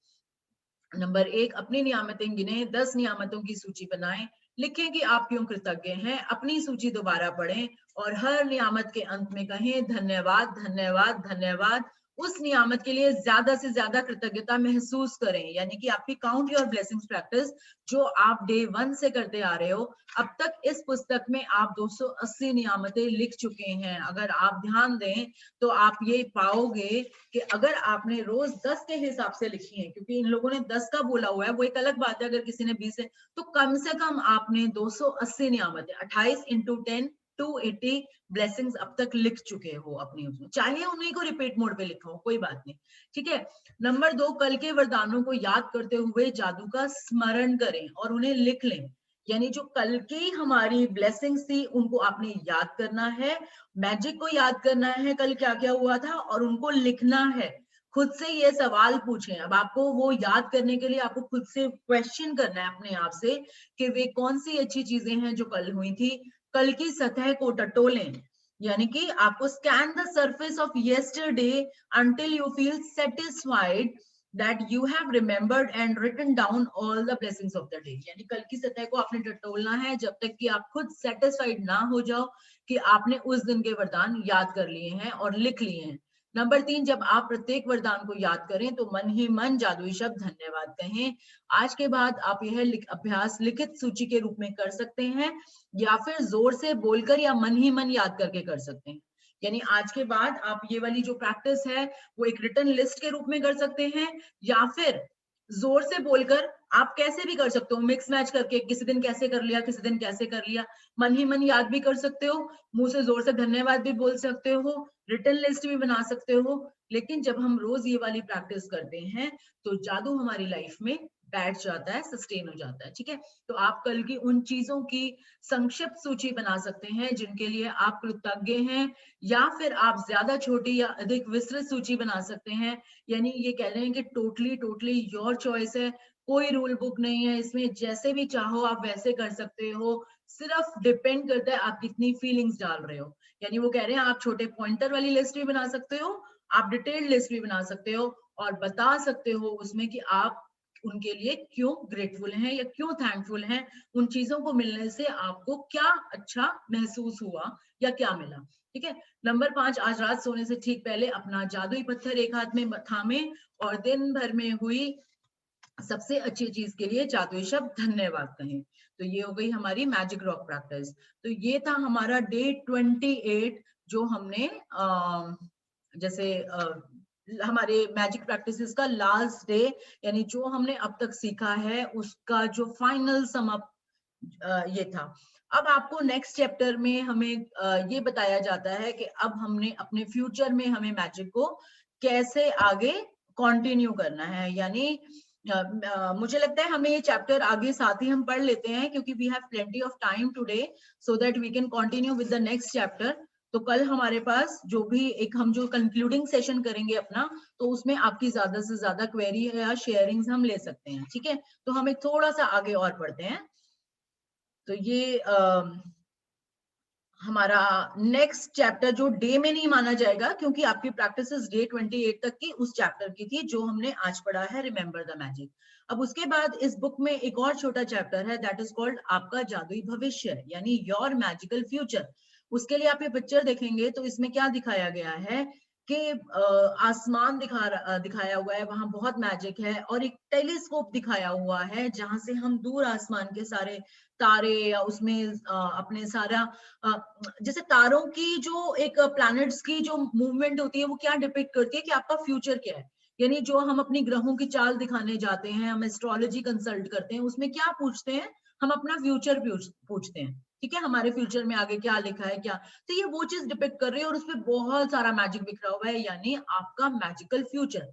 नंबर 1, अपनी नियामतें गिने, 10 नियामतों की सूची बनाएं, लिखें कि आप क्यों कृतज्ञ हैं, अपनी सूची दोबारा पढ़ें और हर नियामत के अंत में कहें धन्यवाद धन्यवाद धन्यवाद। उस नियामत के लिए ज्यादा से ज्यादा कृतज्ञता महसूस करें, यानी कि आपकी काउंट योर ब्लेसिंग्स प्रैक्टिस जो आप डे 1 से करते आ रहे हो, अब तक इस पुस्तक में आप 280 नियामतें लिख चुके हैं। अगर आप ध्यान दें तो आप ये पाओगे कि अगर आपने रोज 10 के हिसाब से लिखी है, क्योंकि इन लोगों ने 10 का बोला हुआ है, वो एक अलग बात है, अगर किसी ने 20 है तो कम से कम आपने 280 नियामतें 28 इंटू 10 280 ब्लेसिंग्स अब तक लिख चुके हो अपनी उसमें, चाहे उन्हीं को रिपीट मोड पे लिखा हो, कोई बात नहीं, ठीक है। नंबर 2, कल के वरदानों को याद करते हुए जादू का स्मरण करें और उन्हें लिख लें, यानी जो कल की हमारी ब्लेसिंग्स थी उनको आपने याद करना है, मैजिक को याद करना है, कल क्या क्या हुआ था और उनको लिखना है। खुद से ये सवाल पूछें, अब आपको वो याद करने के लिए आपको खुद से क्वेश्चन करना है अपने आप से कि वे कौन सी अच्छी चीजें हैं जो कल हुई थी। कल की सतह को टटोलें, यानी कि आपको scan the surface of yesterday until you feel satisfied that you have remembered and written down all the blessings of the day। यानी कल की सतह को आपने टटोलना है जब तक कि आप खुद सेटिस्फाइड ना हो जाओ कि आपने उस दिन के वरदान याद कर लिए हैं और लिख लिए हैं। नंबर 3, जब आप प्रत्येक वरदान को याद करें तो मन ही मन जादुई शब्द धन्यवाद कहें। आज के बाद आप यह अभ्यास लिखित सूची के रूप में कर सकते हैं या फिर जोर से बोलकर या मन ही मन याद करके कर सकते हैं। यानी आज के बाद आप ये वाली जो प्रैक्टिस है वो एक रिटन लिस्ट के रूप में कर सकते हैं या फिर जोर से बोलकर आप कैसे भी कर सकते हो, मिक्स मैच करके, किसी दिन कैसे कर लिया किसी दिन कैसे कर लिया, मन ही मन याद भी कर सकते हो, मुंह से जोर से धन्यवाद भी बोल सकते हो, रिटन लिस्ट भी बना सकते हो। लेकिन जब हम रोज ये वाली प्रैक्टिस करते हैं तो जादू हमारी लाइफ में बैठ जाता है, सस्टेन हो जाता है, ठीक है। तो आप कल की उन चीजों की संक्षिप्त सूची बना सकते हैं जिनके लिए आप कृतज्ञ हैं, या फिर आप ज्यादा छोटी या अधिक विस्तृत सूची बना सकते हैं। यानी ये कह रहे हैं कि टोटली टोटली योर चॉइस है, कोई रूल बुक नहीं है इसमें, जैसे भी चाहो आप वैसे कर सकते हो, सिर्फ डिपेंड करता है आप कितनी फीलिंग्स डाल रहे हो। यानी वो कह रहे हैं आप छोटे पॉइंटर वाली लिस्ट भी बना सकते हो, आप डिटेल्ड लिस्ट भी बना सकते हो और बता सकते हो उसमें कि आप उनके लिए क्यों ग्रेटफुल हैं या क्यों थैंकफुल हैं, उन चीजों को मिलने से आपको क्या अच्छा महसूस हुआ या क्या मिला, ठीक है। नंबर 5, आज रात सोने से ठीक पहले अपना जादुई पत्थर एक हाथ में थामे और दिन भर में हुई सबसे अच्छी चीज के लिए जादुई शब्द धन्यवाद कहें। तो ये हो गई हमारी मैजिक रॉक प्रैक्टिस। तो ये था हमारा डे 28 जो हमने जैसे हमारे मैजिक प्रैक्टिसेस का लास्ट डे, यानी जो हमने अब तक सीखा है उसका जो फाइनल सम अप ये था। अब आपको नेक्स्ट चैप्टर में हमें ये बताया जाता है कि अब हमने अपने फ्यूचर में हमें मैजिक को कैसे आगे कंटिन्यू करना है। यानी मुझे लगता है हमें ये चैप्टर आगे साथ ही हम पढ़ लेते हैं क्योंकि we have plenty of time today so that we can continue with the next chapter. तो कल हमारे पास जो भी एक हम जो कंक्लूडिंग सेशन करेंगे अपना, तो उसमें आपकी ज्यादा से ज्यादा क्वेरी है या शेयरिंग्स हम ले सकते हैं, ठीक है। तो हम एक थोड़ा सा आगे और बढ़ते हैं। तो ये हमारा नेक्स्ट चैप्टर जो डे में नहीं माना जाएगा, क्योंकि आपकी प्रैक्टिस डे 28 तक की उस चैप्टर की थी जो हमने आज पढ़ा है, रिमेंबर द मैजिक। अब उसके बाद इस बुक में एक और छोटा चैप्टर है, दैट इज कॉल्ड आपका जादुई भविष्य, यानी योर मैजिकल फ्यूचर। उसके लिए आप ये पिक्चर देखेंगे तो इसमें क्या दिखाया गया है कि आसमान दिखाया हुआ है, वहां बहुत मैजिक है, और एक टेलीस्कोप दिखाया हुआ है जहां से हम दूर आसमान के सारे तारे या उसमें अपने सारा जैसे तारों की जो एक प्लैनेट्स की जो मूवमेंट होती है वो क्या डिपिक्ट करती है कि आपका फ्यूचर क्या है। यानी जो हम अपनी ग्रहों की चाल दिखाने जाते हैं, हम एस्ट्रोलॉजी कंसल्ट करते हैं, उसमें क्या पूछते हैं, हम अपना फ्यूचर पूछते हैं, ठीक है, हमारे फ्यूचर में आगे क्या लिखा है क्या। तो ये वो चीज डिपिक्ट कर रही है और उसमें बहुत सारा मैजिक बिखरा हुआ है, यानी आपका मैजिकल फ्यूचर।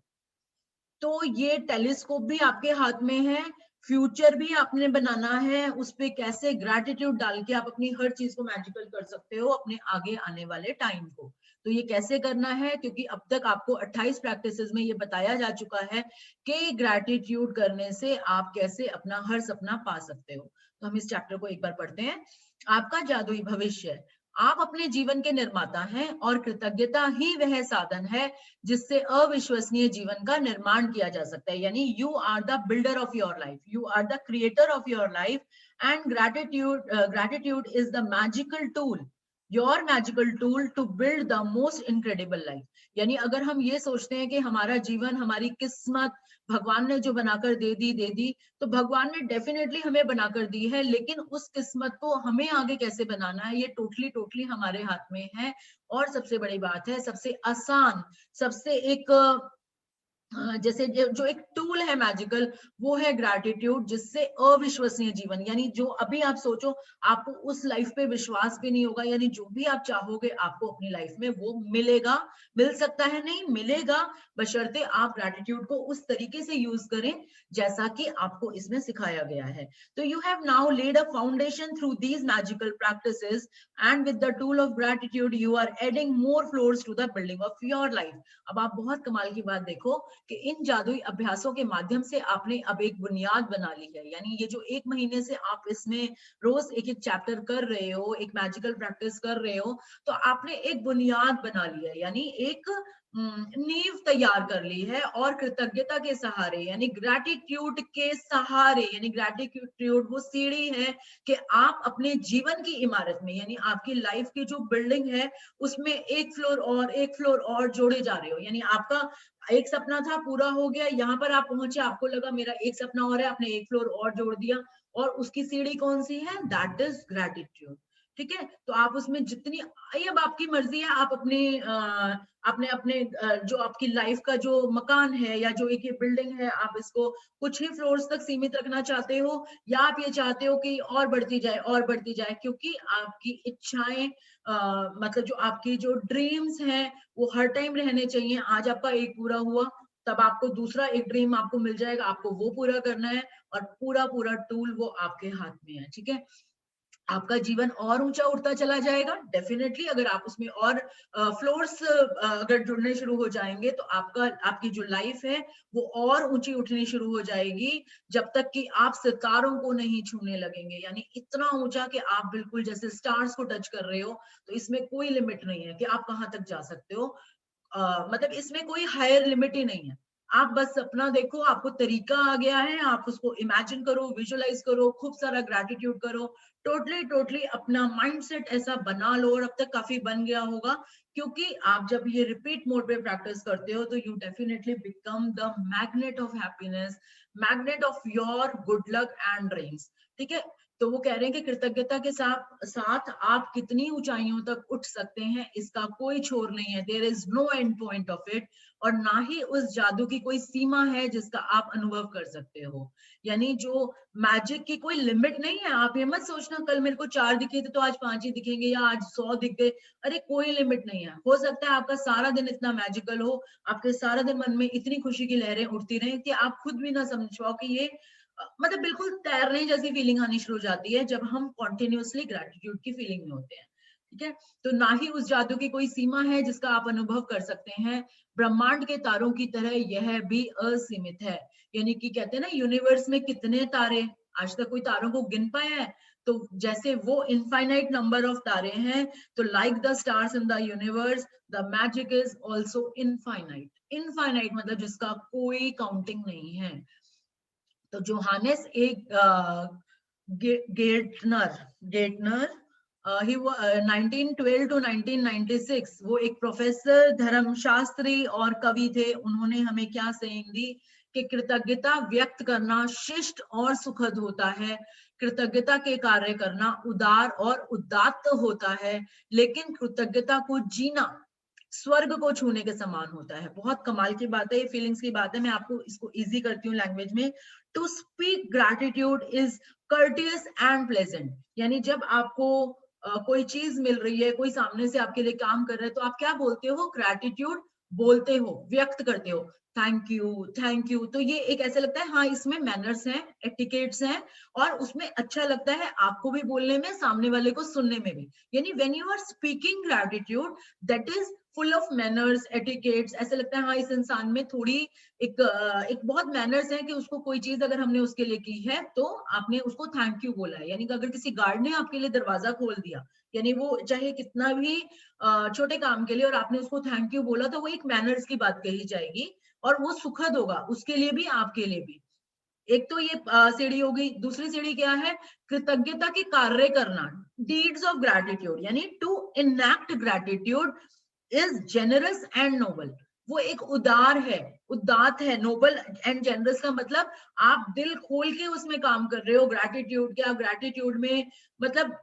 तो ये टेलीस्कोप भी आपके हाथ में है, फ्यूचर भी आपने बनाना है, उस पे कैसे ग्रैटिट्यूड डाल के आप अपनी हर चीज को मैजिकल कर सकते हो अपने आगे आने वाले टाइम को। तो ये कैसे करना है, क्योंकि अब तक आपको 28 प्रैक्टिसेस में ये बताया जा चुका है कि ग्रैटिट्यूड करने से आप कैसे अपना हर सपना पा सकते हो। तो हम इस चैप्टर को एक बार पढ़ते हैं। आपका जादुई भविष्य। आप अपने जीवन के निर्माता हैं और कृतज्ञता ही वह साधन है जिससे अविश्वसनीय जीवन का निर्माण किया जा सकता है। यानी you are the builder of your life, you are the creator of your life, and gratitude is the magical tool, your magical tool to build the most incredible life. यानी अगर हम ये सोचते हैं कि हमारा जीवन, हमारी किस्मत भगवान ने जो बनाकर दे दी, तो भगवान ने डेफिनेटली हमें बनाकर दी है, लेकिन उस किस्मत को हमें आगे कैसे बनाना है ये टोटली हमारे हाथ में है। और सबसे बड़ी बात है, सबसे आसान, सबसे एक जैसे जो एक टूल है मैजिकल, वो है ग्रैटिट्यूड, जिससे अविश्वसनीय जीवन, यानी जो अभी आप सोचो आपको उस लाइफ पे विश्वास भी नहीं होगा, यानी जो भी आप चाहोगे आपको अपनी लाइफ में वो मिलेगा। मिल सकता है नहीं, मिलेगा, बशर्ते आप ग्रैटिट्यूड को उस तरीके से यूज करें जैसा कि आपको इसमें सिखाया गया है। तो you have now laid a foundation through these magical practices, and with the tool of gratitude you are adding more floors to the building of your life. अब आप बहुत कमाल की बात देखो कि इन जादुई अभ्यासों के माध्यम से आपने अब एक बुनियाद बना ली है। यानी ये जो 1 महीने से आप इसमें रोज एक एक चैप्टर कर रहे हो, एक मैजिकल प्रैक्टिस कर रहे हो, तो आपने एक बुनियाद बना ली है, यानी एक नींव तैयार कर ली है। और कृतज्ञता के सहारे, यानी ग्रैटिट्यूड के सहारे, यानी ग्रैटिट्यूड वो सीढ़ी है कि आप अपने जीवन की इमारत में, यानी आपकी लाइफ की जो बिल्डिंग है उसमें एक फ्लोर और जोड़े जा रहे हो। यानी आपका एक सपना था, पूरा हो गया, यहाँ पर आप पहुंचे, आपको लगा मेरा एक सपना और है, आपने एक फ्लोर और जोड़ दिया, और उसकी सीढ़ी कौन सी है, दैट इज ग्रैटिट्यूड। ठीक है, तो आप उसमें जितनी, ये अब आपकी मर्जी है, आप अपने अपने अपने जो आपकी लाइफ का जो मकान है या जो एक ये बिल्डिंग है, आप इसको कुछ ही फ्लोर्स तक सीमित रखना चाहते हो, या आप ये चाहते हो कि और बढ़ती जाए और बढ़ती जाए, क्योंकि आपकी इच्छाएं मतलब जो आपकी जो ड्रीम्स हैं वो हर टाइम रहने चाहिए। आज आपका एक पूरा हुआ, तब आपको दूसरा एक ड्रीम आपको मिल जाएगा, आपको वो पूरा करना है, और पूरा पूरा टूल वो आपके हाथ में है। ठीक है, आपका जीवन और ऊंचा उठता चला जाएगा डेफिनेटली, अगर आप उसमें और फ्लोर्स अगर जुड़ने शुरू हो जाएंगे, तो आपकी जो लाइफ है वो और ऊंची उठनी शुरू हो जाएगी, जब तक कि आप सितारों को नहीं छूने लगेंगे। यानी इतना ऊंचा कि आप बिल्कुल जैसे स्टार्स को टच कर रहे हो, तो इसमें कोई लिमिट नहीं है कि आप कहाँ तक जा सकते हो। मतलब इसमें कोई हायर लिमिट ही नहीं है। आप बस अपना देखो, आपको तरीका आ गया है, आप उसको इमेजिन करो, विजुअलाइज करो, खूब सारा ग्रैटिट्यूड करो, टोटली अपना माइंडसेट ऐसा बना लो, और अब तक काफी बन गया होगा, क्योंकि आप जब ये रिपीट मोड पे प्रैक्टिस करते हो तो you definitely become the magnet of happiness, magnet of your good luck and dreams. ठीक है, तो वो कह रहे हैं कि कृतज्ञता के साथ साथ आप कितनी ऊंचाइयों तक उठ सकते हैं इसका कोई छोर नहीं है, there is no end point of it, और ना ही उस जादू की कोई सीमा है जिसका आप अनुभव कर सकते हो। यानी जो मैजिक की कोई लिमिट नहीं है। आप ये मत सोचना कल मेरे को 4 दिखे थे तो आज 5 ही दिखेंगे, या आज 100 दिख गए, अरे कोई लिमिट नहीं है। हो सकता है आपका सारा दिन इतना मैजिकल हो, आपके सारा दिन मन में इतनी खुशी की लहरें उठती रहे कि आप खुद भी ना समझ पाओ कि ये मतलब बिल्कुल तैरने जैसी फीलिंग आनी शुरू हो जाती है जब हम कॉन्टिन्यूअसली ग्रेटिट्यूड की फीलिंग में होते हैं। ठीक है। तो ना ही उस जादू की कोई सीमा है जिसका आप अनुभव कर सकते हैं। ब्रह्मांड के तारों की तरह यह भी असीमित है। यानी कि कहते हैं ना यूनिवर्स में कितने तारे, आज तक कोई तारों को गिन पाया है? तो जैसे वो इनफाइनाइट नंबर ऑफ तारे हैं, तो like the stars in the universe the magic is also infinite. Infinite मतलब जिसका कोई काउंटिंग नहीं है। तो जोहानेस एक गेटनर गेटनर ही 1912 टू 1996 वो एक प्रोफेसर, धर्मशास्त्री और कवि थे। उन्होंने हमें क्या सेइंग दी कि कृतज्ञता व्यक्त करना शिष्ट और सुखद होता है, कृतज्ञता के कार्य करना उदार और उदात्त होता है, लेकिन कृतज्ञता को जीना स्वर्ग को छूने के समान होता है। बहुत कमाल की बात है, ये फीलिंग्स की बात है। मैं आपको इसको इजी करती हूँ लैंग्वेज में। To speak gratitude is courteous and pleasant. यानी जब आपको कोई चीज मिल रही है, कोई सामने से आपके लिए काम कर रहा है, तो आप क्या बोलते हो? ग्रैटिट्यूड बोलते हो, व्यक्त करते हो, थैंक यू थैंक यू। तो ये एक ऐसा लगता है हाँ इसमें मैनर्स हैं, एटिकेट्स हैं, और उसमें अच्छा लगता है आपको भी बोलने में, सामने वाले को सुनने में भी। यानी when you are speaking gratitude that is full of manners, etiquettes. ऐसा लगता है हाँ इस इंसान में थोड़ी एक बहुत मैनर्स है कि उसको कोई चीज अगर हमने उसके लिए की है तो आपने उसको थैंक यू बोला है। यानी कि अगर किसी गार्ड ने आपके लिए दरवाजा खोल दिया, यानी वो चाहे कितना भी छोटे काम के लिए, और आपने उसको थैंक यू बोला, तो वो एक मैनर्स की बात कही जाएगी और वो सुखद होगा उसके लिए भी, आपके लिए भी। एक तो ये सीढ़ी होगी। दूसरी सीढ़ी क्या है? कृतज्ञता की कार्य करना, डीड्स ऑफ ग्रैटिट्यूड। यानी to enact gratitude is generous and noble. वो एक उदार है, उदात्त है। नोबल एंड जेनरस का मतलब आप दिल खोल के उसमें काम कर रहे हो। ग्रैटिट्यूड क्या, ग्रैटिट्यूड में मतलब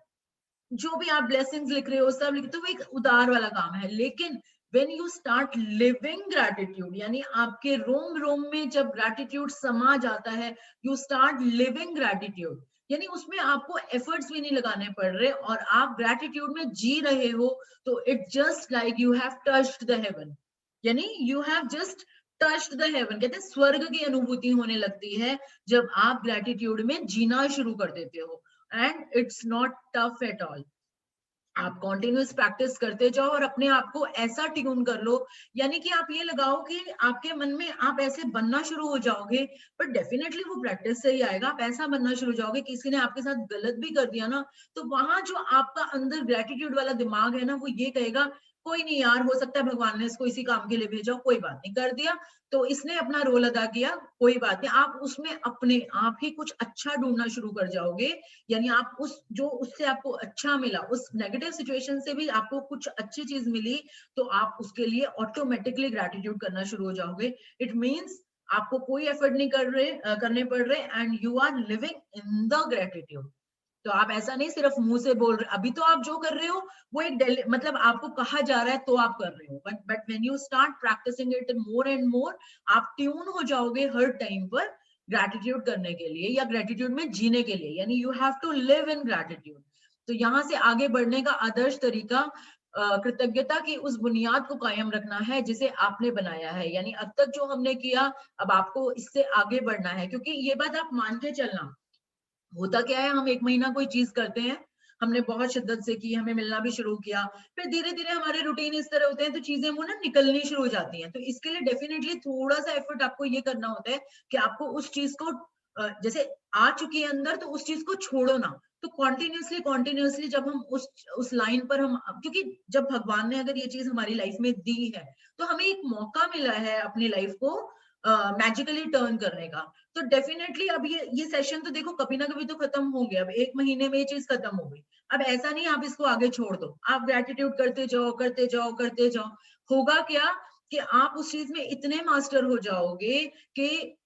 जो भी आप ब्लेसिंग्स लिख रहे हो सब लिख, तो वो एक उदार वाला काम है। लेकिन when you start living gratitude, यानी आपके रोम रोम में जब ग्रैटिट्यूड समा जाता है, you start living gratitude, यानी उसमें आपको एफर्ट्स भी नहीं लगाने पड़ रहे और आप ग्रैटिट्यूड में जी रहे हो, तो it just like you have touched the heaven. यानी you have just touched the heaven. कहते हैं स्वर्ग की अनुभूति होने लगती है जब आप ग्रैटिट्यूड में जीना शुरू कर देते हो। And it's not tough at all. आप कॉन्टिन्यूस प्रैक्टिस करते जाओ और अपने आप को ऐसा ट्यून कर लो, यानी कि आप ये लगाओ कि आपके मन में आप ऐसे बनना शुरू हो जाओगे। पर डेफिनेटली वो प्रैक्टिस से ही आएगा। आप ऐसा बनना शुरू हो जाओगे, किसी ने आपके साथ गलत भी कर दिया ना, तो वहां जो आपका अंदर ग्रेटिट्यूड वाला दिमाग है ना, वो ये कहेगा कोई नहीं यार, हो सकता है भगवान ने इसको इसी काम के लिए भेजा, कोई बात नहीं, कर दिया तो इसने अपना रोल अदा किया, कोई बात नहीं। आप उसमें अपने आप ही कुछ अच्छा ढूंढना शुरू कर जाओगे। यानी आप उस जो उससे आपको अच्छा मिला, उस नेगेटिव सिचुएशन से भी आपको कुछ अच्छी चीज मिली, तो आप उसके लिए ऑटोमेटिकली ग्रैटिट्यूड करना शुरू हो जाओगे। इट मीन्स आपको कोई एफर्ट नहीं करने पड़ रहे, and you are living in the gratitude. तो आप ऐसा नहीं सिर्फ मुंह से बोल रहे, अभी तो आप जो कर रहे हो वो एक मतलब आपको कहा जा रहा है तो आप कर रहे हो, but when you start practicing it more and more, आप ट्यून हो जाओगे हर टाइम पर ग्रैटिट्यूड करने के लिए या ग्रैटिट्यूड में जीने के लिए। यानी you have to live in gratitude. तो यहाँ से आगे बढ़ने का आदर्श तरीका कृतज्ञता की उस बुनियाद को कायम रखना है जिसे आपने बनाया है। यानी अब तक जो हमने किया, अब आपको इससे आगे बढ़ना है। क्योंकि ये बात आप मान के चलना, होता क्या है, हम एक महीना कोई चीज करते हैं, हमने बहुत शिद्दत से की, हमें मिलना भी शुरू किया, फिर धीरे धीरे हमारे रूटीन इस तरह होते हैं तो चीजें वो ना निकलनी शुरू हो जाती हैं। तो इसके लिए डेफिनेटली थोड़ा सा एफर्ट आपको ये करना होता है कि आपको उस चीज को जैसे आ चुकी है अंदर, तो उस चीज को छोड़ो ना। तो कॉन्टिन्यूसली कॉन्टिन्यूसली जब हम उस लाइन पर हम, क्योंकि जब भगवान ने अगर ये चीज हमारी लाइफ में दी है, तो हमें एक मौका मिला है अपनी लाइफ को मैजिकली टर्न करने का। तो डेफिनेटली अब ये सेशन तो देखो कभी ना कभी तो खत्म होंगे। अब एक महीने में ये चीज खत्म हो गई, अब ऐसा नहीं आप इसको आगे छोड़ दो, आप ग्रेटिट्यूड करते जाओ करते जाओ करते जाओ। होगा क्या कि आप उस चीज में इतने मास्टर हो जाओगे कि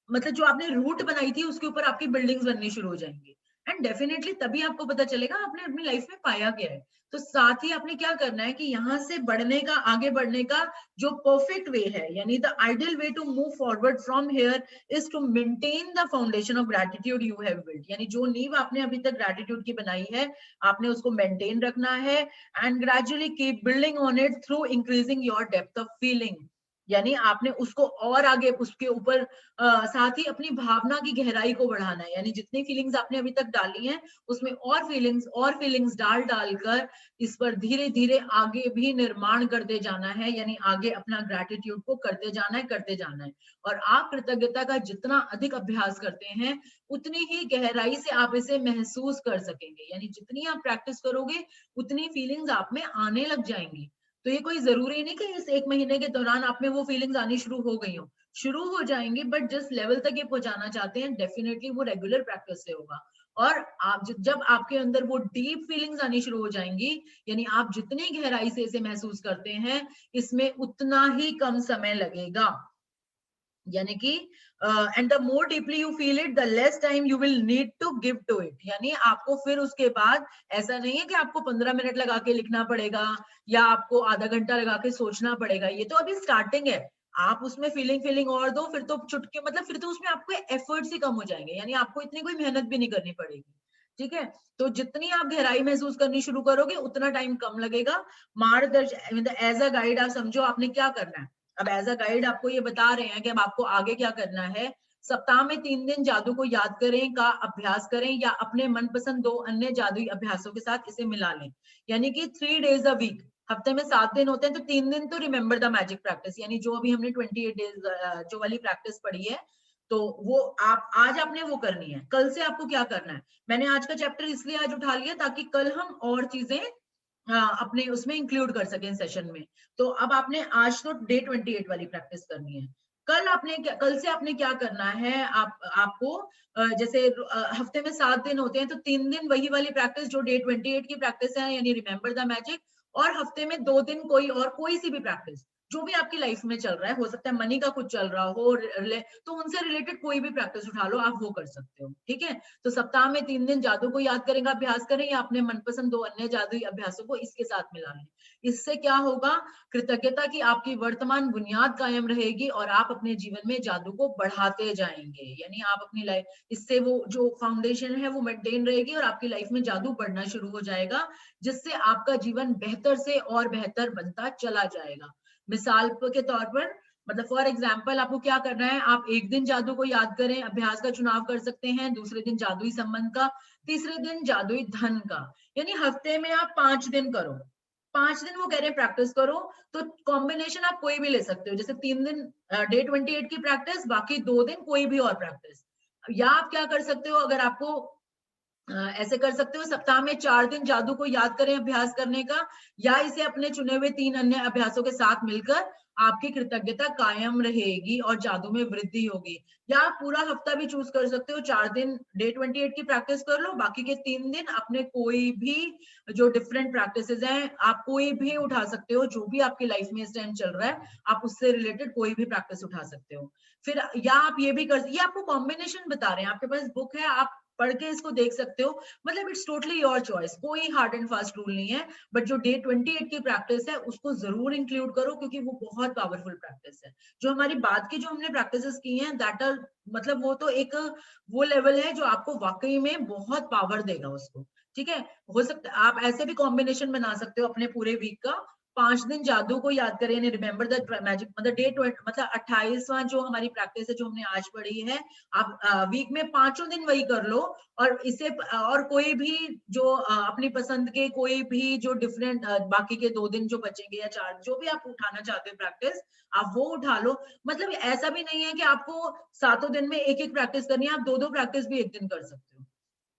मतलब जो आपने रूट बनाई थी उसके ऊपर आपकी बिल्डिंग्स बननी शुरू हो जाएंगी। एंड डेफिनेटली तभी आपको पता चलेगा आपने अपनी लाइफ में पाया क्या है। तो साथ ही आपने क्या करना है कि यहाँ से बढ़ने का, आगे बढ़ने का जो परफेक्ट वे है, यानी the ideal way to move forward from here is to maintain the foundation of gratitude you have built. यानी जो नींव आपने अभी तक ग्रैटिट्यूड की बनाई है, आपने उसको मेंटेन रखना है, and gradually keep building on it through increasing your depth of feeling. यानी आपने उसको और आगे उसके ऊपर साथ ही अपनी भावना की गहराई को बढ़ाना है, यानी जितनी फीलिंग्स आपने अभी तक डाली हैं उसमें और फीलिंग्स डाल डालकर इस पर धीरे धीरे आगे भी निर्माण करते जाना है, यानी आगे अपना ग्रैटिट्यूड को करते जाना है। और आप कृतज्ञता का जितना अधिक अभ्यास करते हैं उतनी ही गहराई से आप इसे महसूस कर सकेंगे, यानी जितनी आप प्रैक्टिस करोगे उतनी फीलिंग्स आप में आने लग जाएंगी। तो ये कोई जरूरी नहीं कि इस 1 महीने के दौरान आप में वो फीलिंग्स आनी शुरू हो गई हो, शुरू हो जाएंगी, बट जिस लेवल तक ये पहुंचाना चाहते हैं डेफिनेटली वो रेगुलर प्रैक्टिस से होगा। और आप जब आपके अंदर वो डीप फीलिंग्स आनी शुरू हो जाएंगी, यानी आप जितनी गहराई से इसे महसूस करते हैं इसमें उतना ही कम समय लगेगा, यानी कि and the more deeply you feel it the less time you will need to give to it, यानी आपको फिर उसके बाद ऐसा नहीं है कि आपको 15 मिनट लगा के लिखना पड़ेगा या आपको आधा घंटा लगा के सोचना पड़ेगा, ये तो अभी स्टार्टिंग है। आप उसमें फीलिंग और दो, फिर तो चुटके मतलब फिर तो उसमें आपको एफर्ट्स ही कम हो जाएंगे, यानी आपको इतनी कोई मेहनत भी नहीं करनी पड़ेगी। ठीक है, तो जितनी आप गहराई महसूस करनी शुरू करोगे उतना टाइम कम लगेगा। मार्गदर्शन एज अ गाइड आप समझो आपने क्या करना है। अब एज अ गाइड आपको ये बता रहे हैं कि अब आपको आगे क्या करना है। सप्ताह में 3 दिन जादू को याद करें का अभ्यास करें या अपने मनपसंद 2 अन्य जादुई अभ्यासों के साथ इसे मिला लें, यानी कि 3 days अ वीक। हफ्ते में 7 दिन होते हैं तो 3 दिन तो रिमेंबर द मैजिक प्रैक्टिस, यानी जो अभी हमने 28 days जो वाली प्रैक्टिस पढ़ी है, तो वो आप आज आपने वो करनी है। कल से आपको क्या करना है, मैंने आज का चैप्टर इसलिए आज उठा लिया ताकि कल हम और चीजें अपने उसमें इंक्लूड कर सकें सेशन में। तो अब आपने आज तो डे 28 वाली प्रैक्टिस करनी है। कल से आपने क्या करना है, आपको जैसे हफ्ते में 7 दिन होते हैं तो 3 दिन वही वाली प्रैक्टिस जो डे 28 की प्रैक्टिस है, यानी रिमेंबर द मैजिक। और हफ्ते में 2 दिन कोई सी भी प्रैक्टिस जो भी आपकी लाइफ में चल रहा है, हो सकता है मनी का कुछ चल रहा हो तो उनसे रिलेटेड कोई भी प्रैक्टिस उठा लो, आप वो कर सकते हो। ठीक है, तो सप्ताह में 3 दिन जादू को याद करेंगे अभ्यास करें या अपने मनपसंद 2 अन्य जादुई अभ्यासों को इसके साथ मिला लें। इससे क्या होगा, कृतज्ञता की आपकी वर्तमान बुनियाद कायम रहेगी और आप अपने जीवन में जादू को बढ़ाते जाएंगे, यानी आप अपनी लाइफ इससे वो जो फाउंडेशन है वो मेंटेन रहेगी और आपकी लाइफ में जादू बढ़ना शुरू हो जाएगा, जिससे आपका जीवन बेहतर से और बेहतर बनता चला जाएगा। मिसाल के तौर पर मतलब फॉर एग्जाम्पल आपको क्या करना है, आप एक दिन जादू को याद करें अभ्यास का चुनाव कर सकते हैं, दूसरे दिन जादुई संबंध का, तीसरे दिन जादुई धन का, यानी हफ्ते में आप 5 दिन करो। 5 दिन वो कह रहे हैं प्रैक्टिस करो, तो कॉम्बिनेशन आप कोई भी ले सकते हो, जैसे 3 दिन डे 28 की प्रैक्टिस, बाकी 2 दिन कोई भी और प्रैक्टिस। या आप क्या कर सकते हो, अगर आपको ऐसे कर सकते हो, सप्ताह में 4 दिन जादू को याद करें अभ्यास करने का, या इसे अपने चुने हुए 3 अन्य अभ्यासों के साथ मिलकर आपकी कृतज्ञता कायम रहेगी और जादू में वृद्धि होगी। या आप पूरा हफ्ता भी चूज कर सकते हो, 4 दिन डे 28 की प्रैक्टिस कर लो, बाकी के 3 दिन अपने कोई भी जो डिफरेंट प्रैक्टिसेस हैं आप कोई भी उठा सकते हो, जो भी आपकी लाइफ में इस टाइम चल रहा है आप उससे रिलेटेड कोई भी प्रैक्टिस उठा सकते हो। फिर या आप ये भी कर, ये आपको कॉम्बिनेशन बता रहे हैं, आपके पास बुक है, आप पढ़ के इसको देख सकते हो, मतलब इट्स टोटली योर चॉइस, कोई हार्ड एंड फास्ट रूल नहीं है। बट जो डे 28 की प्रैक्टिस है उसको जरूर इंक्लूड करो, क्योंकि वो बहुत पावरफुल प्रैक्टिस है। जो हमारी बाद की जो हमने प्रैक्टिसेस की हैं दैट आर मतलब वो तो एक वो लेवल है जो आपको वाकई में बहुत पावर देगा उसको। ठीक है, हो सकता है आप ऐसे भी कॉम्बिनेशन बना सकते हो अपने पूरे वीक का, 5 दिन जादू को याद करें, यानी रिमेंबर द मैजिक, मतलब डे 20 मतलब 28वां जो हमारी प्रैक्टिस है जो हमने आज पढ़ी है, आप वीक में 5 दिन वही कर लो। और इसे और कोई भी जो अपनी पसंद के कोई भी जो डिफरेंट बाकी के 2 दिन जो बचेंगे या 4 जो भी आप उठाना चाहते हो प्रैक्टिस, आप वो उठा लो। मतलब ऐसा भी नहीं है कि आपको 7 दिन में एक एक प्रैक्टिस करनी है, आप 2-2 प्रैक्टिस भी एक दिन कर सकते हो,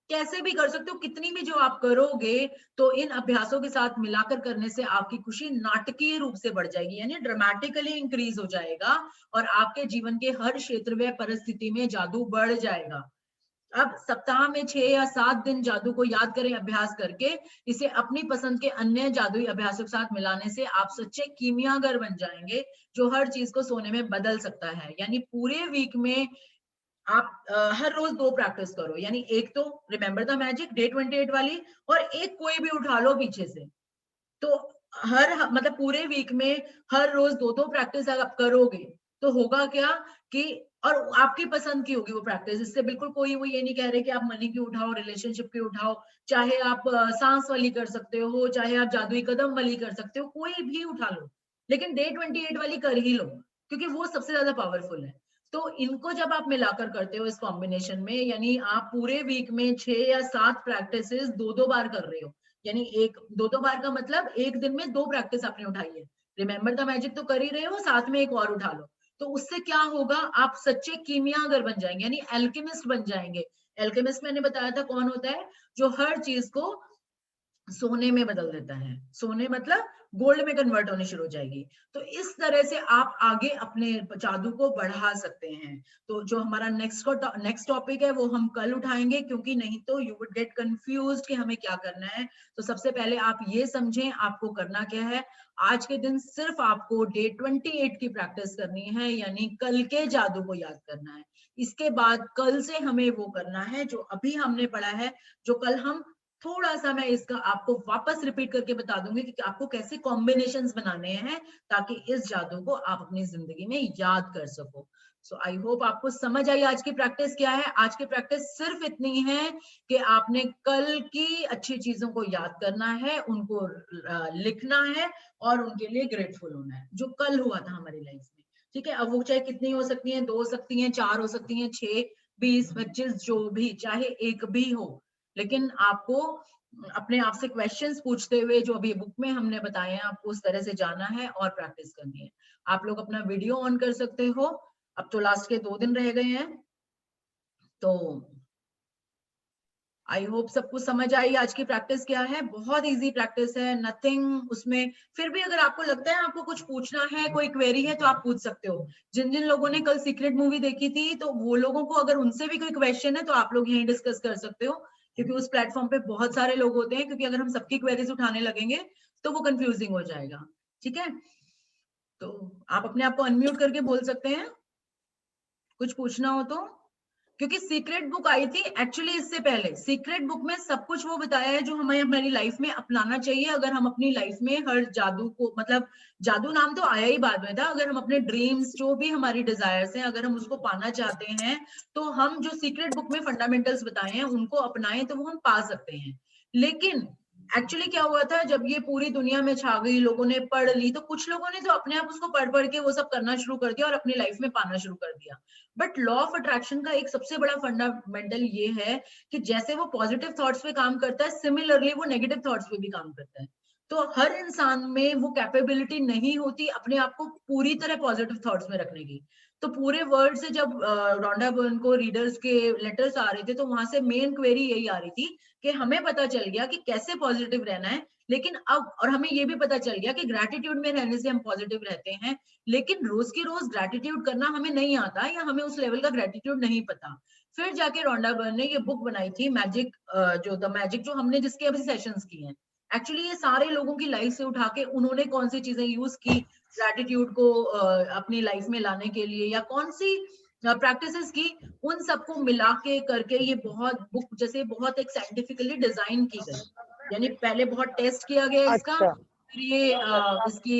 कैसे भी कर सकते हो। कितनी भी जो आप करोगे तो इन अभ्यासों के साथ मिलाकर करने से आपकी खुशी नाटकीय रूप से बढ़ जाएगी, यानी ड्रामेटिकली इंक्रीज हो जाएगा और आपके जीवन के हर क्षेत्र व परिस्थिति में जादू बढ़ जाएगा। अब सप्ताह में 6 या 7 दिन जादू को याद करें अभ्यास करके इसे अपनी पसंद के अन्य जादुई अभ्यासों के साथ मिलाने से आप सच्चे कीमियागर बन जाएंगे, जो हर चीज को सोने में बदल सकता है। यानी पूरे वीक में आप हर रोज 2 प्रैक्टिस करो, यानी एक तो रिमेंबर द मैजिक डे 28 वाली, और एक कोई भी उठा लो पीछे से। तो मतलब पूरे वीक में हर रोज 2-2 प्रैक्टिस अगर आप करोगे तो होगा क्या कि, और आपकी पसंद की होगी वो प्रैक्टिस, इससे बिल्कुल कोई वो ये नहीं कह रहे कि आप मनी की उठाओ, रिलेशनशिप की उठाओ, चाहे आप सांस वाली कर सकते हो, चाहे आप जादुई कदम वाली कर सकते हो, कोई भी उठा लो, लेकिन डे 28 वाली कर ही लो। क्योंकि वो सबसे ज्यादा पावरफुल है। तो इनको जब आप मिलाकर करते हो इस कॉम्बिनेशन में, यानी आप पूरे वीक में 6 या 7 प्रैक्टिसेस 2-2 बार कर रहे हो, यानी एक 2-2 बार का मतलब एक दिन में 2 प्रैक्टिस आपने उठाई है। रिमेंबर द मैजिक तो कर ही रहे हो, साथ में एक और उठा लो। तो उससे क्या होगा, आप सच्चे कीमियागर बन जाएंगे, यानी एल्केमिस्ट बन जाएंगे। एल्केमिस्ट मैंने बताया था कौन होता है, जो हर चीज को सोने में बदल देता है। सोने मतलब गोल्ड में कन्वर्ट होनी शुरू हो जाएगी। तो इस तरह से आप आगे अपने जादू को बढ़ा सकते हैं। तो जो हमारा नेक्स्ट टॉपिक है वो हम कल उठाएंगे, क्योंकि नहीं तो यू वुड गेट कंफ्यूज्ड कि हमें क्या करना है। तो सबसे पहले आप ये समझें आपको करना क्या है। आज के दिन सिर्फ आपको डे 28 की प्रैक्टिस करनी है, यानी कल के जादू को याद करना है। इसके बाद कल से हमें वो करना है जो अभी हमने पढ़ा है, जो कल हम थोड़ा सा मैं इसका आपको वापस रिपीट करके बता दूंगी कि आपको कैसे कॉम्बिनेशंस बनाने हैं, ताकि इस जादू को आप अपनी जिंदगी में याद कर सको। सो आई होप आपको समझ आई आज की प्रैक्टिस क्या है। आज की प्रैक्टिस सिर्फ इतनी है कि आपने कल की अच्छी चीजों को याद करना है, उनको लिखना है और उनके लिए ग्रेटफुल होना है, जो कल हुआ था हमारी लाइफ में। ठीक है, अब वो चाहे कितनी हो सकती है, 2 हो सकती है, 4 हो सकती है, 6, 20, 25, जो भी, चाहे एक भी हो, लेकिन आपको अपने आप से क्वेश्चंस पूछते हुए जो अभी बुक में हमने बताए हैं, आपको उस तरह से जाना है और प्रैक्टिस करनी है। आप लोग अपना वीडियो ऑन कर सकते हो। अब तो लास्ट के 2 दिन रह गए हैं, तो आई होप सबको समझ आई आज की प्रैक्टिस क्या है। बहुत इजी प्रैक्टिस है, नथिंग उसमें। फिर भी अगर आपको लगता है आपको कुछ पूछना है, कोई क्वेरी है, तो आप पूछ सकते हो। जिन जिन लोगों ने कल सीक्रेट मूवी देखी थी, तो वो लोगों को अगर उनसे भी कोई क्वेश्चन है तो आप लोग यहीं डिस्कस कर सकते हो, क्योंकि उस प्लेटफॉर्म पे बहुत सारे लोग होते हैं। क्योंकि अगर हम सबकी क्वेरीज उठाने लगेंगे तो वो कंफ्यूजिंग हो जाएगा। ठीक है, तो आप अपने आप को अनम्यूट करके बोल सकते हैं कुछ पूछना हो तो। क्योंकि सीक्रेट बुक आई थी एक्चुअली इससे पहले, सीक्रेट बुक में सब कुछ वो बताया है जो हमें हमारी लाइफ में अपनाना चाहिए, अगर हम अपनी लाइफ में हर जादू को, मतलब जादू नाम तो आया ही बाद में था, अगर हम अपने ड्रीम्स, जो भी हमारी डिजायर्स हैं, अगर हम उसको पाना चाहते हैं, तो हम जो सीक्रेट बुक में फंडामेंटल्स बताए हैं उनको अपनाएं तो वो हम पा सकते हैं। लेकिन एक्चुअली क्या हुआ था, जब ये पूरी दुनिया में छा गई, लोगों ने पढ़ ली, तो कुछ लोगों ने तो अपने आप उसको पढ़ पढ़ के वो सब करना शुरू कर दिया और अपनी लाइफ में पाना शुरू कर दिया। बट लॉ ऑफ अट्रैक्शन का एक सबसे बड़ा फंडामेंटल ये है कि जैसे वो पॉजिटिव थॉट्स पे काम करता है, सिमिलरली वो नेगेटिव थॉट्स पे भी काम करता है। तो हर इंसान में वो कैपेबिलिटी नहीं होती अपने आप को पूरी तरह पॉजिटिव थॉट्स में रखने की। तो पूरे वर्ल्ड से जब रोंडा बर्न को रीडर्स के लेटर्स आ रहे थे, तो वहां से मेन क्वेरी यही आ रही थी कि हमें पता चल गया कि कैसे पॉजिटिव रहना है, लेकिन अब, और हमें ये भी पता चल गया कि ग्रैटिट्यूड में रहने से हम पॉजिटिव रहते हैं, लेकिन रोज की रोज ग्रैटिट्यूड करना हमें नहीं आता, या हमें उस लेवल का ग्रैटिट्यूड नहीं पता। फिर जाके रोंडा बर्न ने ये बुक बनाई थी मैजिक, जो द मैजिक, जो हमने जिसके अभी सेशंस किए हैं। एक्चुअली ये सारे लोगों की लाइफ से उठा के उन्होंने कौन सी चीजें यूज की ग्रैटिट्यूड को अपनी लाइफ में लाने के लिए, या कौन सी प्रैक्टिसेस की, उन सबको मिला के करके ये बहुत बुक जैसे बहुत एक साइंटिफिकली डिजाइन की गई। यानी पहले बहुत टेस्ट किया गया इसका, अच्छा। फिर ये इसकी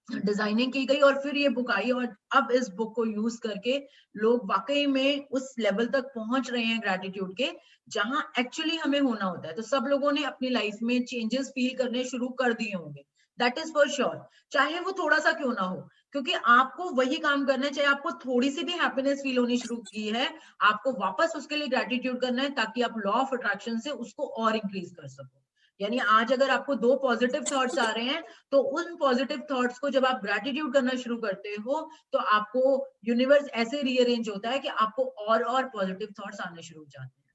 डिजाइनिंग की गई, और फिर ये बुक आई, और अब इस बुक को यूज करके लोग वाकई में उस लेवल तक पहुंच रहे हैं ग्रैटिट्यूड के, जहां एक्चुअली हमें होना होता है। तो सब लोगों ने अपनी लाइफ में चेंजेस फील करने शुरू कर दिए होंगे, दैट इज फॉर श्योर, चाहे वो थोड़ा सा क्यों ना हो। क्योंकि आपको वही काम करना है, चाहे आपको थोड़ी सी भी हैप्पीनेस फील होनी शुरू की है, आपको वापस उसके लिए ग्रैटिट्यूड करना है, ताकि आप लॉ ऑफ अट्रैक्शन से उसको और इंक्रीज कर सको। यानी आज अगर आपको 2 पॉजिटिव थॉट्स आ रहे हैं, तो उन पॉजिटिव थॉट्स को जब आप ग्रैटिट्यूड करना शुरू करते हो, तो आपको यूनिवर्स ऐसे रीअरेंज होता है कि आपको और पॉजिटिव थॉट्स आने शुरू हो जाते हैं।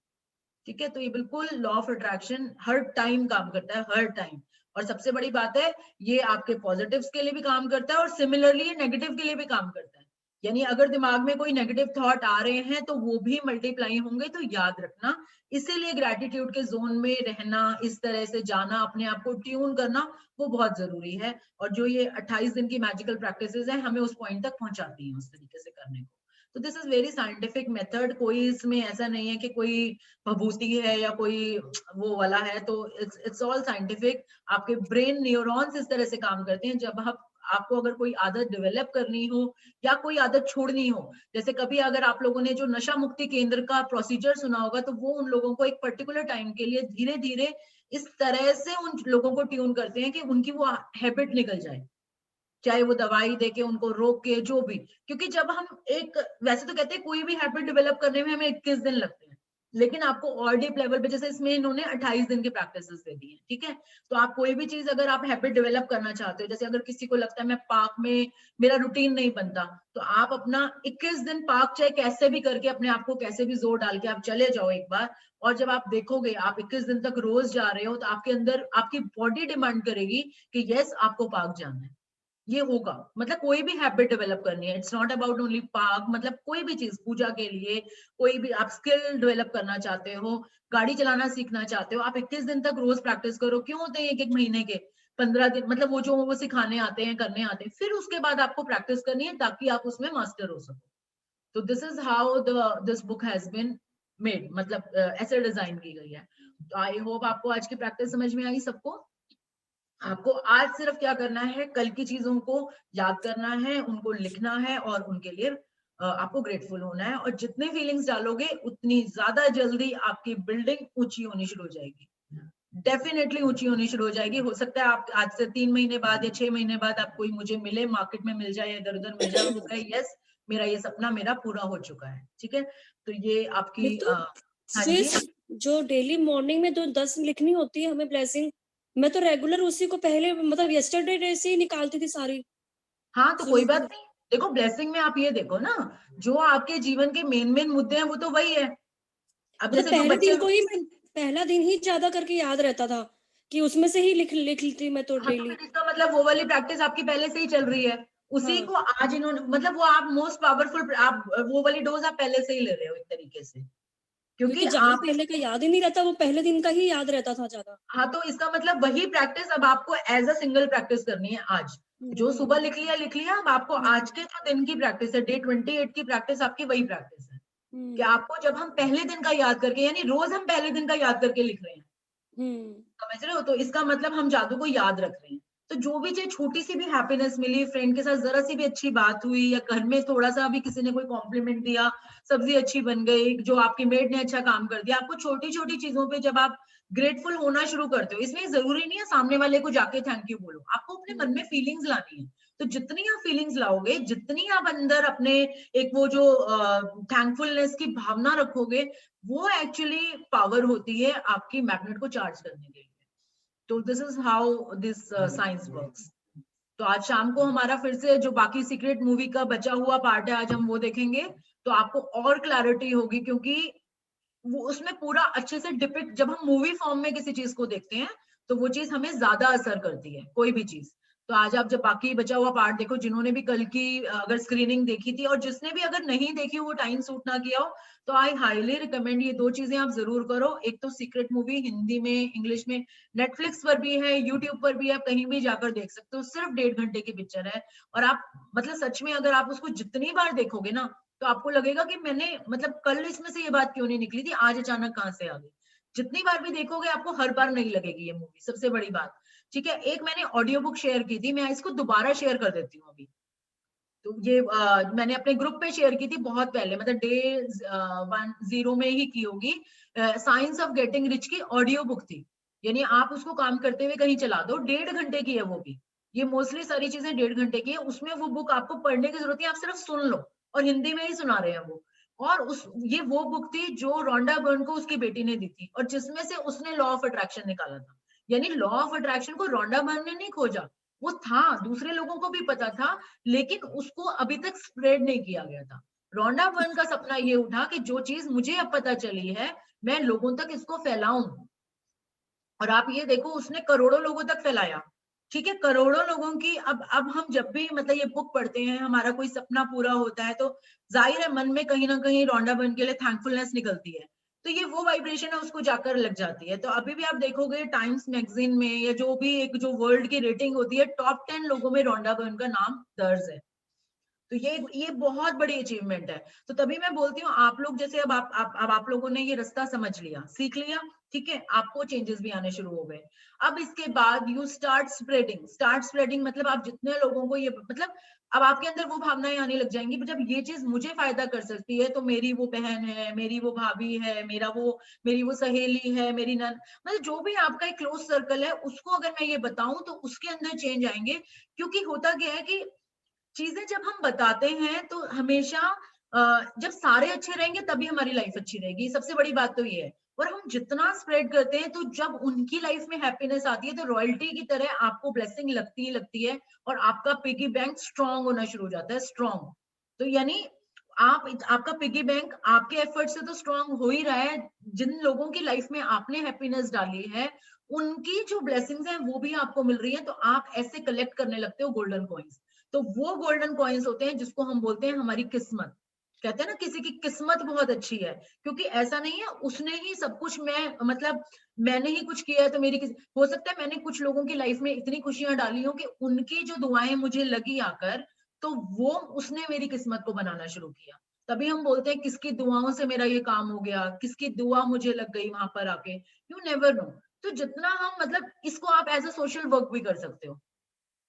ठीक है, तो ये बिल्कुल law of attraction her time काम करता है, हर टाइम। और सबसे बड़ी बात है, ये आपके पॉजिटिव्स के लिए भी काम करता है और सिमिलरली ये नेगेटिव के लिए भी काम करता है। यानी अगर दिमाग में कोई नेगेटिव थॉट आ रहे हैं तो वो भी मल्टीप्लाई होंगे, तो याद रखना। इसीलिए ग्रैटिट्यूड के जोन में रहना, इस तरह से जाना, अपने आप को ट्यून करना, वो बहुत जरूरी है। और जो ये 28 दिन की मैजिकल प्रैक्टिसेस हैं, हमें उस पॉइंट तक पहुंचाती हैं उस तरीके से करने को। तो this is very scientific method, कोई इसमें ऐसा नहीं है कि कोई भभूति है या कोई वो वाला है। तो इट्स ऑल साइंटिफिक। आपके ब्रेन न्यूरॉन्स इस तरह से काम करते हैं, जब आप आपको अगर कोई आदत डेवलप करनी हो या कोई आदत छोड़नी हो, जैसे कभी अगर आप लोगों ने जो नशा मुक्ति केंद्र का प्रोसीजर सुना होगा, तो वो उन लोगों को एक पर्टिकुलर टाइम के लिए धीरे धीरे इस तरह से उन लोगों को ट्यून करते हैं कि उनकी वो हैबिट निकल जाए। चाहे वो दवाई देके उनको रोक के जो भी, क्योंकि जब हम एक, वैसे तो कहते हैं कोई भी हैबिट डेवलप करने में हमें 21 दिन लगते हैं, लेकिन आपको और डीप लेवल पे, जैसे इसमें इन्होंने 28 दिन की प्रैक्टिसेस दे दी है, ठीक है। तो आप कोई भी चीज अगर आप हैबिट डेवलप करना चाहते हो, जैसे अगर किसी को लगता है मैं पार्क में मेरा रूटीन नहीं बनता, तो आप अपना 21 दिन पार्क चाहे कैसे भी करके अपने आप को कैसे भी जोर डाल के आप चले जाओ एक बार, और जब आप देखोगे आप 21 दिन तक रोज जा रहे हो, तो आपके अंदर आपकी बॉडी डिमांड करेगी कि यस आपको पार्क जाना है। ये होगा, मतलब कोई भी हैबिट डेवलप करनी है, it's not about only park, मतलब कोई भी चीज, पूजा के लिए कोई भी आप स्किल डेवलप करना चाहते हो, गाड़ी चलाना सीखना चाहते हो, आप 21 दिन तक रोज प्रैक्टिस करो। क्यों होते हैं एक एक महीने के 15 दिन, मतलब वो जो वो सिखाने आते हैं, करने आते हैं, फिर उसके बाद आपको प्रैक्टिस करनी है ताकि आप उसमें मास्टर हो सको। तो this is how this book has been made, मतलब ऐसे डिजाइन की गई है। तो आई होप आपको आज की प्रैक्टिस समझ में आई सबको। आपको आज सिर्फ क्या करना है, कल की चीजों को याद करना है, उनको लिखना है, और उनके लिए आपको ग्रेटफुल होना है, और जितने फीलिंग्स डालोगे उतनी ज्यादा जल्दी आपकी बिल्डिंग ऊंची होनी शुरू हो जाएगी, डेफिनेटली ऊंची होनी शुरू हो जाएगी। हो सकता है आप आज से 3 महीने बाद या 6 महीने बाद आप कोई मुझे मिले, मार्केट में मिल जाए या इधर उधर मिल जाए, और वो कहे यस मेरा ये सपना मेरा पूरा हो चुका है, ठीक है। तो ये आपकी मित्तु, हाँ जी। सिर्फ जो डेली मॉर्निंग में जो 10 लिखनी होती है हमें ब्लेसिंग, मैं तो रेगुलर उसी को पहले मतलब यस्टरडे डे से ही निकालती थी सारी। हाँ, तो शुरू कोई बात से। नहीं। देखो ब्लेसिंग में आप ये देखो ना, जो आपके जीवन के मेन मेन मुद्दे हैं वो तो वही है। अब मतलब जैसे जो पहले बच्चे, दिन को ही मैं पहला दिन ही ज्यादा करके याद रहता था कि उसमें से ही लिख लेती मैं तो हाँ, तो डेली। फिर इसका मतलब वो वाली प्रैक्टिस आपकी पहले से ही चल रही है, उसी हाँ, को आज इन्होंने, मतलब वो आप मोस्ट पावरफुल, आप वो वाली डोज आप पहले से ही ले रहे हो एक तरीके से, क्योंकि क्योंकि ज्यादा आप, पहले का याद ही नहीं रहता, वो पहले दिन का ही याद रहता था ज्यादा। हाँ, तो इसका मतलब वही प्रैक्टिस अब आपको एज अ सिंगल प्रैक्टिस करनी है आज। जो सुबह लिख लिया लिख लिया, अब आपको आज के जो दिन की प्रैक्टिस है, डे 28 की प्रैक्टिस आपकी वही प्रैक्टिस है, कि आपको जब हम पहले दिन का याद करके, यानी रोज हम पहले दिन का याद करके लिख रहे हैं, समझ रहे हो, तो इसका मतलब हम जादू को याद रख रहे हैं। तो जो भी चाहे छोटी सी भी हैप्पीनेस मिली, फ्रेंड के साथ जरा सी भी अच्छी बात हुई, या घर में थोड़ा सा भी किसी ने कोई कॉम्प्लीमेंट दिया, सब्जी अच्छी बन गई, जो आपकी मेड ने अच्छा काम कर दिया, आपको छोटी छोटी चीजों पे जब आप ग्रेटफुल होना शुरू करते हो, इसमें जरूरी नहीं है सामने वाले को जाके थैंक यू बोलो, आपको अपने मन में फीलिंग्स लानी है। तो जितनी आप फीलिंग्स लाओगे, जितनी आप अंदर अपने एक वो जो थैंकफुलनेस की भावना रखोगे, वो एक्चुअली पावर होती है आपकी मैग्नेट को चार्ज करने के लिए। तो this is how this science works. तो आज शाम को हमारा फिर से जो बाकी सीक्रेट मूवी का बचा हुआ पार्ट है, आज हम वो देखेंगे, तो आपको और क्लैरिटी होगी, क्योंकि वो उसमें पूरा अच्छे से डिपिक्ट, जब हम मूवी फॉर्म में किसी चीज को देखते हैं तो वो चीज हमें ज्यादा असर करती है, कोई भी चीज। तो आज आप जब बाकी बचा हुआ पार्ट देखो, जिन्होंने भी कल की अगर स्क्रीनिंग देखी थी, और जिसने भी अगर नहीं देखी, वो टाइम सूट ना किया हो, तो आई हाईली रिकमेंड ये दो चीजें आप जरूर करो। एक तो सीक्रेट मूवी हिंदी में, इंग्लिश में, नेटफ्लिक्स पर भी है, यूट्यूब पर भी, आप कहीं भी जाकर देख सकते हो, सिर्फ 1.5 घंटे की पिक्चर है। और आप मतलब सच में अगर आप उसको जितनी बार देखोगे ना, तो आपको लगेगा कि मैंने, मतलब कल इसमें से ये बात क्यों नहीं निकली थी, आज अचानक कहाँ से आ गई। जितनी बार भी देखोगे आपको हर बार नहीं लगेगी ये मूवी, सबसे बड़ी बात। ठीक है, एक मैंने ऑडियो बुक शेयर की थी, मैं इसको दोबारा शेयर कर देती हूँ अभी। तो ये मैंने अपने ग्रुप पे शेयर की थी बहुत पहले, मतलब डे 10 में ही की होगी। साइंस ऑफ गेटिंग रिच की ऑडियो बुक थी, यानी आप उसको काम करते हुए कहीं चला दो, 1.5 घंटे की है वो भी। ये मोस्टली सारी चीजें 1.5 घंटे की है, उसमें वो बुक आपको पढ़ने की जरूरत है, आप सिर्फ सुन लो, और हिंदी में ही सुना रहे हैं वो। और उस ये वो बुक थी जो रोंडा बर्न को उसकी बेटी ने दी थी, और जिसमें से उसने लॉ ऑफ अट्रैक्शन निकाला था। यानी लॉ ऑफ अट्रैक्शन को रोंडा बर्न ने नहीं खोजा, वो था, दूसरे लोगों को भी पता था, लेकिन उसको अभी तक स्प्रेड नहीं किया गया था। रोंडा बर्न का सपना ये उठा कि जो चीज मुझे अब पता चली है, मैं लोगों तक इसको फैलाऊं। और आप ये देखो, उसने करोड़ों लोगों तक फैलाया। ठीक है, करोड़ों लोगों की, अब हम जब भी मतलब ये बुक पढ़ते हैं, हमारा कोई सपना पूरा होता है, तो जाहिर है मन में कहीं ना कहीं रोंडा बर्न के लिए थैंकफुलनेस निकलती है। तो ये वो वाइब्रेशन है, उसको जाकर लग जाती है। तो अभी भी आप देखोगे टाइम्स मैगजीन में, या जो भी एक जो वर्ल्ड की रेटिंग होती है, टॉप 10 लोगों में रोंडा बर्न का नाम दर्ज है। तो तो ये बहुत बड़ी अचीवमेंट है। तो तभी मैं बोलती हूँ आप लोग जैसे अब आप लोगों ने ये रास्ता समझ लिया, सीख लिया, ठीक है, आपको चेंजेस भी आने शुरू हो गए। अब इसके बाद यू स्टार्ट स्प्रेडिंग मतलब आप जितने लोगों को ये मतलब अब आपके अंदर वो भावनाएं आने लग जाएंगी, जब ये चीज मुझे फायदा कर सकती है तो मेरी वो बहन है, मेरी वो भाभी है, मेरी वो सहेली है, मेरी नन, मतलब जो भी आपका एक क्लोज सर्कल है उसको अगर मैं ये बताऊं तो उसके अंदर चेंज आएंगे। क्योंकि होता क्या है कि चीजें जब हम बताते हैं तो हमेशा जब सारे अच्छे रहेंगे तभी हमारी लाइफ अच्छी रहेगी, सबसे बड़ी बात तो ये है। और हम जितना स्प्रेड करते हैं तो जब उनकी लाइफ में हैप्पीनेस आती है तो रॉयल्टी की तरह आपको ब्लेसिंग लगती ही लगती है, और आपका पिगी बैंक स्ट्रांग होना शुरू हो जाता है, स्ट्रांग। तो यानी आपका पिगी बैंक आपके एफर्ट से तो स्ट्रांग हो ही रहा है, जिन लोगों की लाइफ में आपने हैप्पीनेस डाली है उनकी जो ब्लेसिंग्स हैं वो भी आपको मिल रही है, तो आप ऐसे कलेक्ट करने लगते हो गोल्डन कॉइन्स। तो वो गोल्डन कॉइन्स होते हैं जिसको हम बोलते हैं हमारी किस्मत। कहते हैं ना किसी की किस्मत बहुत अच्छी है, क्योंकि ऐसा नहीं है उसने ही सब कुछ, मतलब मैंने ही कुछ किया है तो हो सकता है मैंने कुछ लोगों की लाइफ में इतनी खुशियां डाली हो कि उनकी जो दुआएं मुझे लगी आकर, तो वो उसने मेरी किस्मत को बनाना शुरू किया। तभी हम बोलते हैं किसकी दुआओं से मेरा ये काम हो गया, किसकी दुआ मुझे लग गई वहां पर आके, यू नेवर नो। तो जितना हम मतलब इसको आप एज अ सोशल वर्क भी कर सकते हो।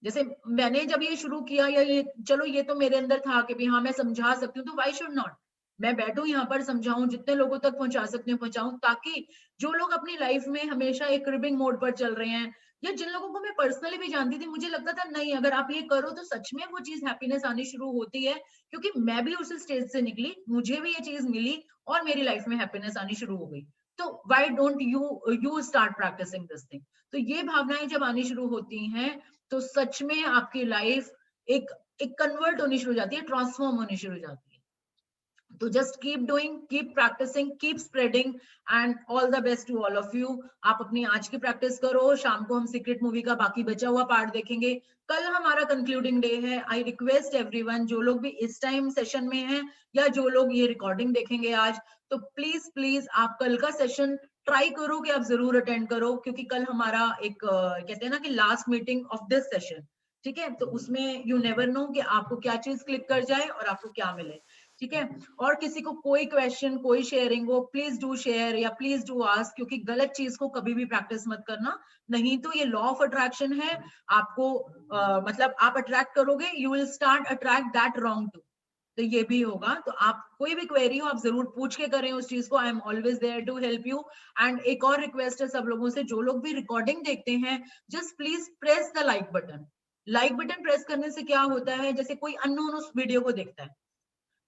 जैसे मैंने जब ये शुरू किया, या ये चलो ये तो मेरे अंदर था कि भी हाँ मैं समझा सकती हूँ, तो वाई शुड नॉट, मैं बैठूं यहाँ पर समझाऊं, जितने लोगों तक पहुंचा सकती हूँ पहुंचाऊं, ताकि जो लोग अपनी लाइफ में हमेशा एक क्रिबिंग मोड पर चल रहे हैं, या जिन लोगों को मैं पर्सनली भी जानती थी, मुझे लगता था नहीं अगर आप ये करो तो सच में वो चीज हैप्पीनेस आनी शुरू होती है, क्योंकि मैं भी उस स्टेज से निकली, मुझे भी ये चीज मिली और मेरी लाइफ में हैप्पीनेस आनी शुरू हो गई। तो why don't you start practicing this thing. तो ये भावनाएं जब आनी शुरू होती हैं तो सच में आपकी लाइफ एक एक कन्वर्ट होनी शुरू हो जाती है, ट्रांसफॉर्म होनी शुरू हो जाती है। तो just keep doing, keep practicing, keep spreading, and all the best to all of you. आप अपनी आज की प्रैक्टिस करो, शाम को हम सीक्रेट मूवी का बाकी बचा हुआ पार्ट देखेंगे। कल हमारा कंक्लूडिंग डे है। आई रिक्वेस्ट एवरीवन, जो लोग भी इस टाइम सेशन में हैं या जो लोग ये रिकॉर्डिंग देखेंगे आज, तो प्लीज प्लीज आप कल का सेशन ट्राई करो कि आप जरूर अटेंड करो, क्योंकि कल हमारा एक कहते हैं ना कि last meeting of this session, ठीक है। तो उसमें यू नेवर नो कि आपको क्या चीज क्लिक कर जाए और आपको क्या मिले, ठीक है। और किसी को कोई क्वेश्चन, कोई शेयरिंग हो, प्लीज डू शेयर या प्लीज डू आस्क, क्योंकि गलत चीज को कभी भी प्रैक्टिस मत करना, नहीं तो ये लॉ ऑफ अट्रैक्शन है। आपको मतलब आप अट्रैक्ट करोगे, you will start attract that wrong too. तो ये भी होगा। तो आप कोई भी क्वेरी हो आप जरूर पूछ के करें उस चीज को, I am always there to help you. And एक और रिक्वेस्ट है सब लोगों से, जो लोग भी रिकॉर्डिंग देखते हैं, just please press the like button. Like button press करने से क्या होता है, जैसे कोई अननोन उस वीडियो को देखता है,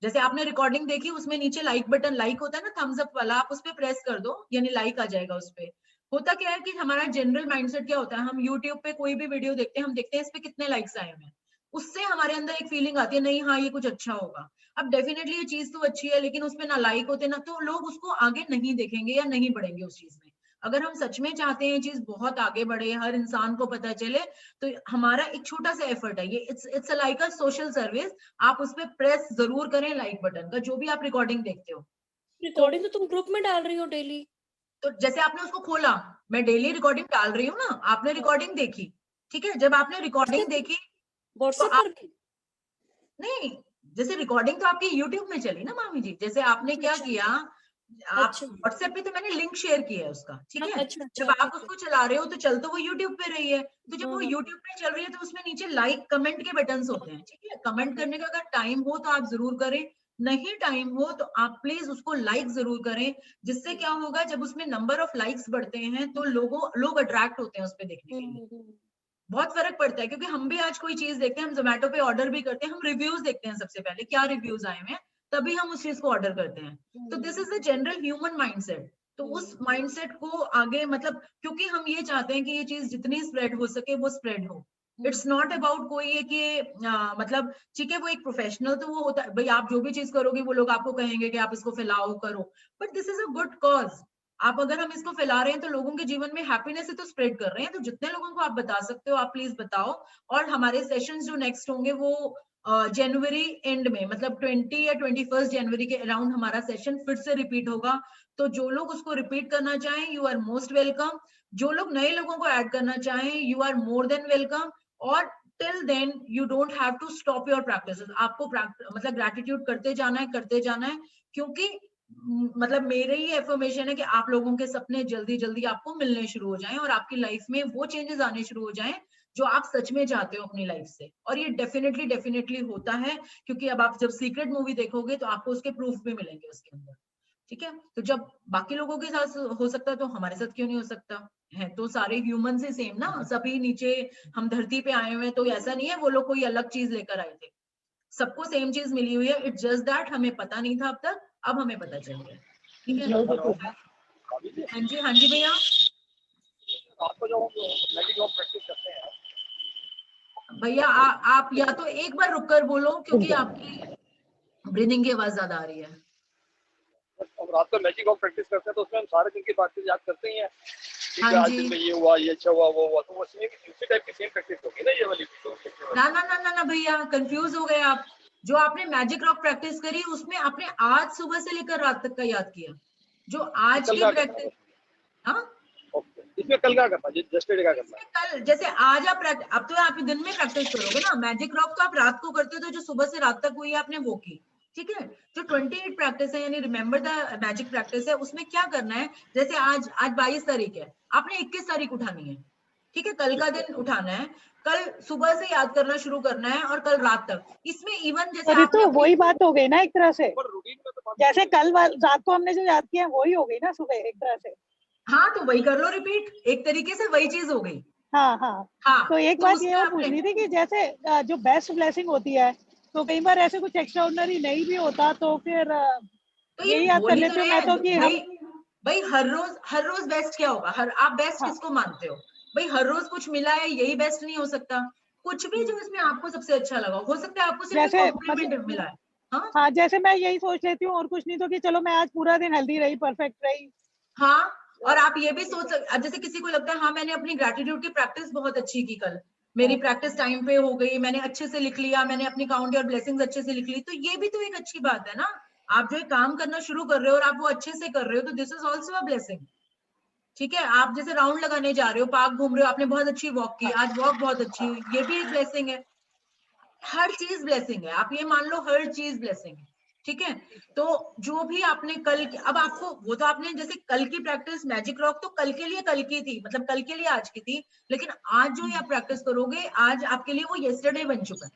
जैसे आपने रिकॉर्डिंग देखी, उसमें नीचे लाइक बटन, लाइक होता है ना थम्स अप वाला, आप उस पर प्रेस कर दो, यानी लाइक आ जाएगा उस पे। होता क्या है कि हमारा जनरल माइंडसेट क्या होता है, हम यूट्यूब पे कोई भी वीडियो देखते हैं, हम देखते हैं इस पे कितने लाइक्स आए हैं, उससे हमारे अंदर एक फीलिंग आती है नहीं हाँ ये कुछ अच्छा होगा। अब डेफिनेटली ये चीज तो अच्छी है, लेकिन उसमें ना लाइक होते ना, तो लोग उसको आगे नहीं देखेंगे या नहीं बढ़ेंगे उस चीज में। अगर हम सच में चाहते हैं चीज बहुत आगे बढ़े, हर इंसान को पता चले, तो हमारा एक छोटा सा एफर्ट है ये, it's like a social service. आप उस पर प्रेस जरूर करें लाइक बटन का, जो भी आप रिकॉर्डिंग देखते हो। रिकॉर्डिंग तो तुम ग्रुप में डाल रही हो डेली। तो जैसे आपने उसको खोला, मैं डेली रिकॉर्डिंग डाल रही हूँ ना, आपने रिकॉर्डिंग देखी, ठीक है, जब आपने रिकॉर्डिंग देखी तो व्हाट्सएप आप, पर भी। नहीं, जैसे रिकॉर्डिंग तो आपकी यूट्यूब में चली ना मामी जी, जैसे आपने क्या अच्छा किया, आप अच्छा व्हाट्सएप पे तो मैंने लिंक शेयर किया है उसका, ठीक हाँ, है। अच्छा जब अच्छा आप ठीक है। उसको चला रहे हो तो चल तो वो यूट्यूब पे रही है, तो जब हाँ वो हाँ यूट्यूब पे चल रही है तो उसमें नीचे लाइक कमेंट के बटन्स होते हैं, ठीक है। हाँ कमेंट हाँ करने का अगर टाइम हो तो आप जरूर करें, नहीं टाइम हो तो आप प्लीज उसको लाइक जरूर करें। जिससे क्या होगा, जब उसमें नंबर ऑफ लाइक्स बढ़ते हैं तो लोग अट्रैक्ट होते हैं उस पर देखने के लिए, हम्म। बहुत फर्क पड़ता है। क्योंकि हम भी आज कोई चीज देखते हैं, हम जोमेटो पे ऑर्डर भी करते हैं, हम रिव्यूज देखते हैं सबसे पहले, क्या रिव्यूज आए हैं, तभी हम उस चीज को ऑर्डर करते हैं। तो this is the general human mindset. तो उस माइंडसेट को आगे मतलब, क्योंकि हम ये चाहते हैं कि ये चीज जितनी स्प्रेड हो सके वो स्प्रेड हो। इट्स नॉट अबाउट कोई है कि मतलब ठीक है वो एक प्रोफेशनल तो वो होता है भाई, आप जो भी चीज करोगे वो लोग आपको कहेंगे कि आप इसको फैलाओ करो, but this is a good cause. आप अगर हम इसको फैला रहे हैं तो लोगों के जीवन में हैप्पीनेस है तो स्प्रेड कर रहे हैं, तो जितने लोगों को आप बता सकते हो आप प्लीज बताओ। और हमारे सेशंस जो नेक्स्ट होंगे वो जनवरी एंड में, मतलब 20 या 21 जनवरी के अराउंड हमारा सेशन फिर से रिपीट होगा। तो जो लोग उसको रिपीट करना चाहें यू आर मोस्ट वेलकम, जो लोग नए लोगों को ऐड करना चाहें you are more than welcome. और till then you don't have to stop your practice. आपको मतलब ग्रैटिट्यूड करते जाना है, क्योंकि मतलब मेरे ही एफर्मेशन है कि आप लोगों के सपने जल्दी जल्दी आपको मिलने शुरू हो जाएं और आपकी लाइफ में वो चेंजेस आने शुरू हो जाएं जो आप सच में चाहते हो अपनी लाइफ से। और ये डेफिनेटली होता है, क्योंकि अब आप जब सीक्रेट मूवी देखोगे तो आपको उसके प्रूफ भी मिलेंगे उसके अंदर। ठीक है, तो जब बाकी लोगों के साथ हो सकता है तो हमारे साथ क्यों नहीं हो सकता है? तो सारे ह्यूमन से सेम ना, सभी नीचे हम धरती पे आए हुए हैं, तो ऐसा नहीं है वो लोग कोई अलग चीज लेकर आए थे, सबको सेम चीज मिली हुई है। इट्स जस्ट दैट हमें पता नहीं था अब तक, अब हमें पता चल गया। ठीक है, हाँ जी भैया। आपको जो मैजिक ऑफ प्रैक्टिस करते हैं भैया आप या तो एक बार रुक कर बोलो, क्योंकि आपकी ब्रीदिंग की आवाज ज्यादा आ रही है। हम रात को मैजिक ऑफ प्रैक्टिस करते हैं तो उसमें हम सारे दिन की बातें याद करते ही हैं कि हाँ आज जी। दिन में ये हुआ, ये अच्छा हुआ, वो हुआ, तो वो सेम उसी टाइप की सेम प्रैक्टिस होगी ना ये वाली। ना ना ना ना ना भैया, कंफ्यूज हो गए आप। जो आपने मैजिक रॉक प्रैक्टिस करी उसमें आपने आज सुबह से लेकर रात तक का याद किया। जो आज की प्रैक्टिस, हाँ इसमें कल क्या करना, जस्ट डे क्या करना है? कल जैसे आज आप अब तो आप दिन में प्रैक्टिस करोगे ना, मैजिक रॉक तो आप रात को करते हो, तो जो सुबह से रात तक हुई आपने वो की। ठीक है, जो 28 प्रैक्टिस है यानी रिमेंबर द मैजिक प्रैक्टिस है, उसमें क्या करना है, जैसे आज 22 तारीख है, आपने 21 तारीख उठानी है। ठीक है, कल का दिन उठाना है, कल सुबह से याद करना शुरू करना है और कल रात तक। इसमें इवन जैसे आपने तो वही बात हो गई ना एक तरह से, जैसे कल रात को हमने जो याद किया वही हो गई ना सुबह एक तरह से। हाँ, तो वही कर लो रिपीट, एक तरीके से वही चीज हो गई। हाँ, तो एक बात ये पूछनी थी कि जैसे जो बेस्ट ब्लेसिंग होती है तो कई बार ऐसे कुछ एक्स्ट्राऑर्डिनरी नहीं भी होता, तो फिर तो यही याद कर लेती हूँ मैं तो कि भाई हर रोज बेस्ट क्या होगा, आप बेस्ट किसको मानते हो? भाई हर रोज कुछ मिला है यही बेस्ट नहीं हो सकता। कुछ भी जो इसमें आपको सबसे अच्छा लगा, हो सकता है आपको सिर्फ कॉम्प्लीमेंट मिला है। हाँ, जैसे मैं यही सोच लेती हूँ और कुछ नहीं, तो कि चलो मैं आज पूरा दिन हेल्दी रही, परफेक्ट रही। हाँ, और आप ये भी सोच सकते, जैसे किसी को लगता है हाँ मैंने अपनी ग्रेटिट्यूड की प्रैक्टिस बहुत अच्छी की, कल मेरी प्रैक्टिस टाइम पे हो गई, मैंने अच्छे से लिख लिया, मैंने अपनी काउंट और ब्लेसिंग्स अच्छे से लिख ली, तो ये भी तो एक अच्छी बात है ना। आप जो काम करना शुरू कर रहे हो और आप वो अच्छे से कर रहे हो, तो this is also a blessing. ठीक है, आप जैसे राउंड लगाने जा रहे हो, पार्क घूम रहे हो, आपने बहुत अच्छी वॉक की, आज वॉक बहुत अच्छी हुई, ये भी एक ब्लेसिंग है। हर चीज ब्लेसिंग है, आप ये मान लो हर चीज ब्लेसिंग है। ठीक है, तो जो भी आपने कल, अब आपको वो तो आपने जैसे कल की प्रैक्टिस मैजिक रॉक तो कल के लिए कल की थी, मतलब कल के लिए आज की थी, लेकिन आज जो आप प्रैक्टिस करोगे आज आपके लिए वो येस्टरडे बन चुका है।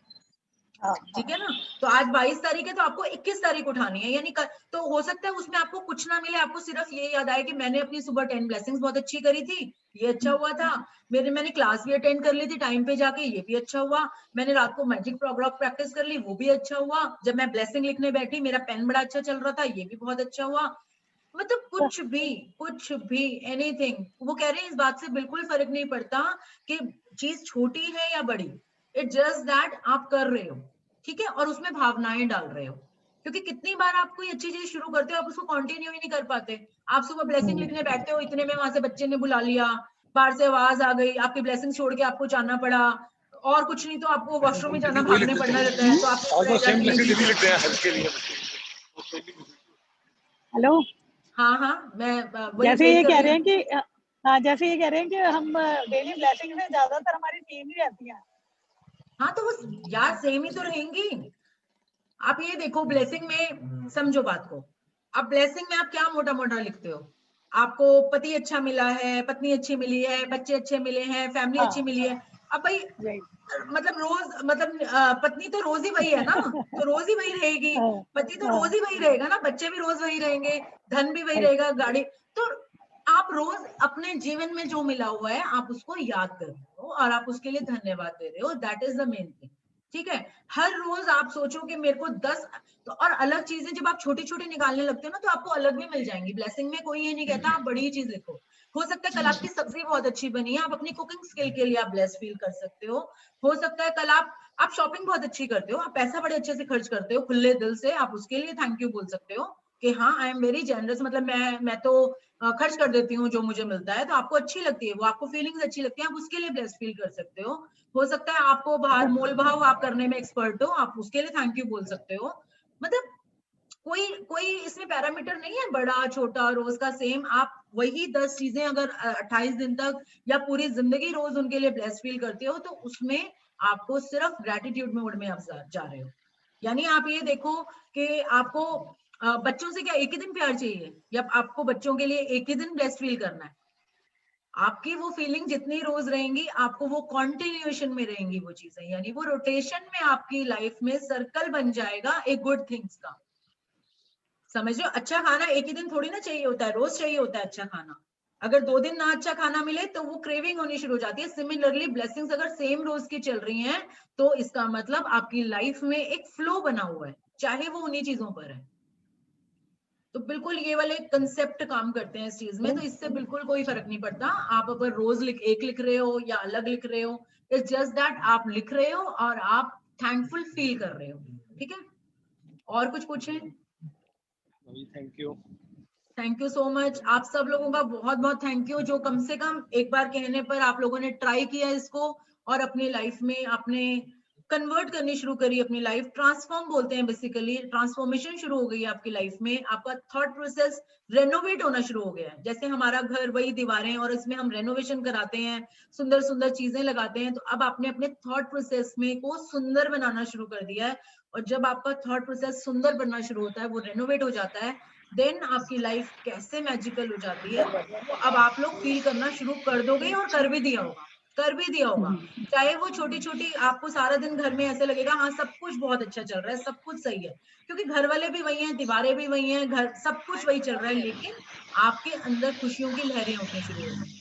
ठीक है ना, तो आज 22 तारीख है तो आपको 21 तारीख उठानी है, यानी तो हो सकता है उसमें आपको कुछ ना मिले, आपको सिर्फ ये याद आए कि मैंने अपनी सुबह 10 ब्लेसिंग्स बहुत अच्छी करी थी, ये अच्छा हुआ था, मैंने क्लास भी अटेंड कर ली थी टाइम पे जाके, ये भी अच्छा हुआ, मैंने रात को मैजिक रॉक प्रैक्टिस कर ली, वो भी अच्छा हुआ, जब मैं ब्लेसिंग लिखने बैठी मेरा पेन बड़ा अच्छा चल रहा था, ये भी बहुत अच्छा हुआ। मतलब कुछ भी एनीथिंग, वो कह रहे हैं इस बात से बिल्कुल फर्क नहीं पड़ता कि चीज छोटी है या बड़ी, इट जस्ट दैट आप कर रहे हो। ठीक है, और उसमें भावनाएं डाल रहे हो, क्योंकि कितनी बार आप कोई अच्छी चीज शुरू करते हो आप उसको कंटिन्यू ही नहीं कर पाते। आप सुबह ब्लेसिंग लिखने बैठते हो, इतने में वहां से बच्चे ने बुला लिया, बाहर से आवाज आ गई, आपकी ब्लेसिंग छोड़ के आपको जाना पड़ा, और कुछ नहीं तो आपको वॉशरूम में जाना भागने पड़ना रहता है, तो हेलो, हाँ मैं जैसे ये कह रहे हैं कि जैसे ये कह रहे हैं कि हम डेली ब्लेसिंग में ज्यादातर हमारी सेम ही रहती है। हाँ, तो वो यार सेम ही तो रहेंगी। आप ये देखो ब्लेसिंग में समझो बात को, अब ब्लेसिंग में आप क्या मोटा मोटा लिखते हो, आपको पति अच्छा मिला है, पत्नी अच्छी मिली है, बच्चे अच्छे मिले हैं, फैमिली अच्छी मिली है। अब भाई मतलब रोज, मतलब पत्नी तो रोज ही वही है ना, तो रोज ही वही रहेगी, पति तो रोज ही वही रहेगा ना, बच्चे भी रोज वही रहेंगे, धन भी वही रहेगा, गाड़ी। तो आप रोज अपने जीवन में जो मिला हुआ है आप उसको याद कर रहे हो और आप उसके लिए धन्यवाद दे रहे हो, that is the main thing. ठीक है, हर रोज आप सोचो कि मेरे को 10, तो और अलग चीजें जब आप छोटी छोटी निकालने लगते हो ना तो आपको अलग भी मिल जाएंगी। ब्लेसिंग में कोई ये नहीं कहता आप बड़ी चीज लिखो, हो सकता है कल आपकी सब्जी बहुत अच्छी बनी है, आप अपनी कुकिंग स्किल के लिए आप ब्लेस फील कर सकते हो सकता है कल आप शॉपिंग बहुत अच्छी करते हो, आप पैसा बड़े अच्छे से खर्च करते हो खुले दिल से, आप उसके लिए थैंक यू बोल सकते हो कि हाँ आई एम वेरी जेनरस, मतलब मैं तो खर्च कर देती हूँ जो मुझे मिलता है, तो आपको अच्छी लगती है वो, आपको फीलिंग्स अच्छी लगती है, आप उसके लिए ब्लेस फील कर सकते हो सकता है आपको बाहर मोल भाव आप करने में एक्सपर्ट हो, आप उसके लिए थैंक यू बोल सकते हो। मतलब कोई कोई इसमें पैरामीटर नहीं है बड़ा छोटा रोज का सेम, आप वही 10 चीजें अगर 28 दिन तक या पूरी जिंदगी रोज उनके लिए ब्लेस फील करते हो तो उसमें आपको सिर्फ ग्रेटिट्यूड मोड में आप जा रहे हो। यानी आप ये देखो कि आपको बच्चों से क्या एक ही दिन प्यार चाहिए, या आपको बच्चों के लिए एक ही दिन ब्लेस्ड फील करना है? आपकी वो फीलिंग जितनी रोज रहेंगी, आपको वो कॉन्टिन्यूएशन में रहेंगी वो चीजें, यानी वो रोटेशन में आपकी लाइफ में सर्कल बन जाएगा एक गुड थिंग्स का। समझ रहे हो? अच्छा खाना एक ही दिन थोड़ी ना चाहिए होता है, रोज चाहिए होता है अच्छा खाना। अगर 2 दिन ना अच्छा खाना मिले तो वो क्रेविंग होनी शुरू हो जाती है। सिमिलरली ब्लेसिंग्स अगर सेम रोज की चल रही हैं, तो इसका मतलब आपकी लाइफ में एक फ्लो बना हुआ है, चाहे वो उन्हीं चीजों पर है। तो बिल्कुल ये वाले कंसेप्ट काम करते हैं इस चीज में, तो इससे बिल्कुल कोई फर्क नहीं पड़ता आप अगर रोज एक लिख रहे हो या अलग लिख रहे हो। इट्स जस्ट दैट आप लिख रहे हो और आप थैंकफुल फील कर रहे हो। ठीक है, और कुछ पूछें? Thank you. Thank you so much. आप सब लोगों का बहुत बहुत थैंक यू, जो कम से कम एक बार कहने पर आप लोगों ने ट्राई किया इसको और अपनी लाइफ में आपने कन्वर्ट करनी शुरू करी। अपनी लाइफ ट्रांसफॉर्म बोलते हैं बेसिकली, ट्रांसफॉर्मेशन शुरू हो गई है आपकी लाइफ में। आपका थॉट प्रोसेस रेनोवेट होना शुरू हो गया है। जैसे हमारा घर वही दीवारें और इसमें हम रेनोवेशन कराते हैं, सुंदर सुंदर चीजें लगाते हैं, तो अब आपने अपने थॉट प्रोसेस में को सुंदर बनाना शुरू कर दिया है। और जब आपका थॉट प्रोसेस सुंदर बनना शुरू होता है, वो रेनोवेट हो जाता है, देन आपकी लाइफ कैसे मैजिकल हो जाती है वो अब आप लोग फील करना शुरू कर दोगे, और कर भी दिया होगा, कर भी दिया होगा। चाहे वो छोटी छोटी, आपको सारा दिन घर में ऐसे लगेगा हाँ सब कुछ बहुत अच्छा चल रहा है, सब कुछ सही है, क्योंकि घर वाले भी वही हैं, दीवारें भी वही हैं, घर सब कुछ वही चल रहा है, लेकिन आपके अंदर खुशियों की लहरें उठनी शुरू हो गई।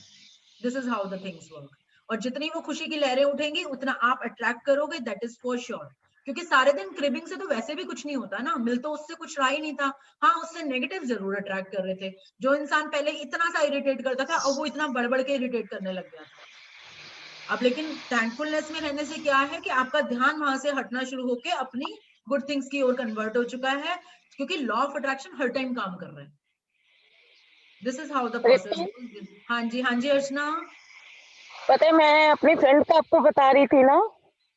This is how the things work. और जितनी वो खुशी की लहरें उठेंगी उतना आप अट्रैक्ट करोगे, दैट इज फॉर श्योर। क्योंकि सारे दिन क्रिबिंग से तो वैसे भी कुछ नहीं होता ना, मिल तो उससे कुछ रहा ही नहीं था। हाँ, उससे नेगेटिव जरूर अट्रैक्ट कर रहे थे। जो इंसान पहले इतना सा इरिटेट करता था, अब वो इतना बढ़ के इरिटेट करने लग गया था। अब लेकिन थैंकफुलनेस में रहने से क्या है कि आपका ध्यान वहां से हटना शुरू होके अपनी गुड थिंग्स की ओर कन्वर्ट हो चुका है, क्योंकि law of attraction her time काम कर रहा है। This is how the process. हाँ जी, हाँ जी अर्चना। पता है मैं अपनी फ्रेंड को आपको बता रही थी ना,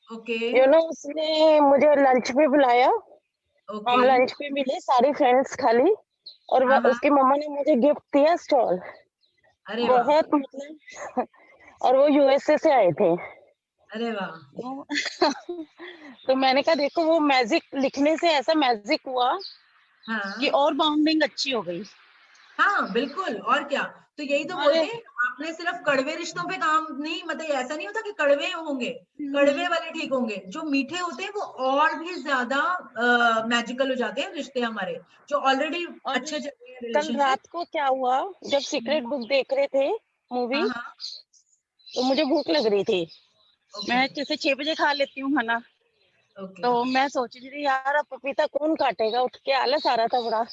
ओके उसने मुझे लंच पे बुलाया। ओके। हम लंच पे मिले सारी फ्रेंड्स खाली, और हाँ हाँ, उसकी मम्मा ने मुझे गिफ्ट दिया स्टॉल। अरे वाह, बहुत मतलब और वो यूएसए से आए थे। अरे वाह, तो, तो मैंने कहा देखो वो मैजिक लिखने से ऐसा मैजिक हुआ कि हाँ और बाउंडिंग अच्छी हो गई। हाँ बिल्कुल, और क्या। तो यही तो और बोलते हैं, आपने सिर्फ कड़वे रिश्तों पे काम नहीं, मतलब ऐसा नहीं होता कि कड़वे होंगे, कड़वे वाले ठीक होंगे, जो मीठे होते हैं वो और भी ज्यादा मैजिकल हो जाते हैं रिश्ते हमारे, जो ऑलरेडी और अच्छे चल रहे हैं कल रिलेशनशिप। रात को क्या हुआ, जब सीक्रेट बुक देख रहे थे मूवी, हाँ हाँ, तो मुझे भूख लग रही थी। ओके मैं जैसे 6 बजे खा लेती हूँ खाना। ओके। तो मैं सोच रही थी यार अब पपीता कौन काटेगा, उठ के आलस आ रहा था बड़ा।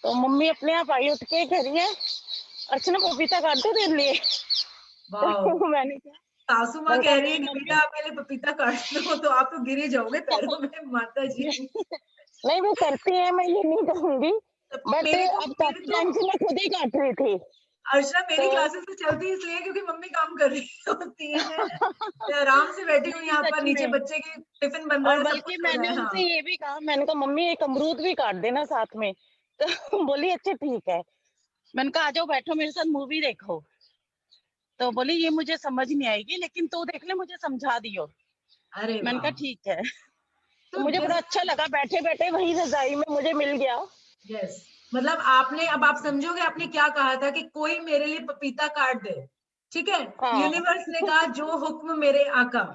तो मम्मी अपने आप आई उठ के, कह रही है अर्चना पपीता काट दो तेरे लिए। वाह, तो मैंने कहा, सासू माँ मैंने कहा कह रही है नहीं कि बेटा मम्मी। आप पहले पपीता काट दो, तो आप तो गिर ही जाओगे पैरों में, माता जी। नहीं वो करती है, मैं ये नहीं कहूंगी, बट अब मेरी काफी तो टाइम से मैं खुद ही काट रही थी। अर्चना, मेरी तो क्लासेस तो चलती इसलिए क्योंकि मम्मी काम कर रही होती है, मैं आराम से बैठी हूँ नहीं यहाँ पर, सच नीचे में, बच्चे की टिफिन बन रहा और है, सब कुछ बल्कि चल रहा मैंने है। उनसे हाँ ये भी कहा, मैंने कहा मम्मी एक अमरूद भी काट देना साथ में। तो बोली अच्छा ठीक है। मैंने कहा आ जाओ बैठो मेरे साथ मूवी देखो। तो बोली ये मुझे समझ नहीं आएगी, लेकिन तू देख ले मुझे समझा दियो। अरे मैंने वाह। कहा ठीक है। तो तो मुझे बड़ा दिस, अच्छा लगा, बैठे बैठे वही रजाई में मुझे मिल गया। यस, मतलब आपने, अब आप समझोगे आपने क्या कहा था कि कोई मेरे लिए पपीता काट दे। ठीक है, हाँ यूनिवर्स ने कहा जो हुक्म मेरे आका,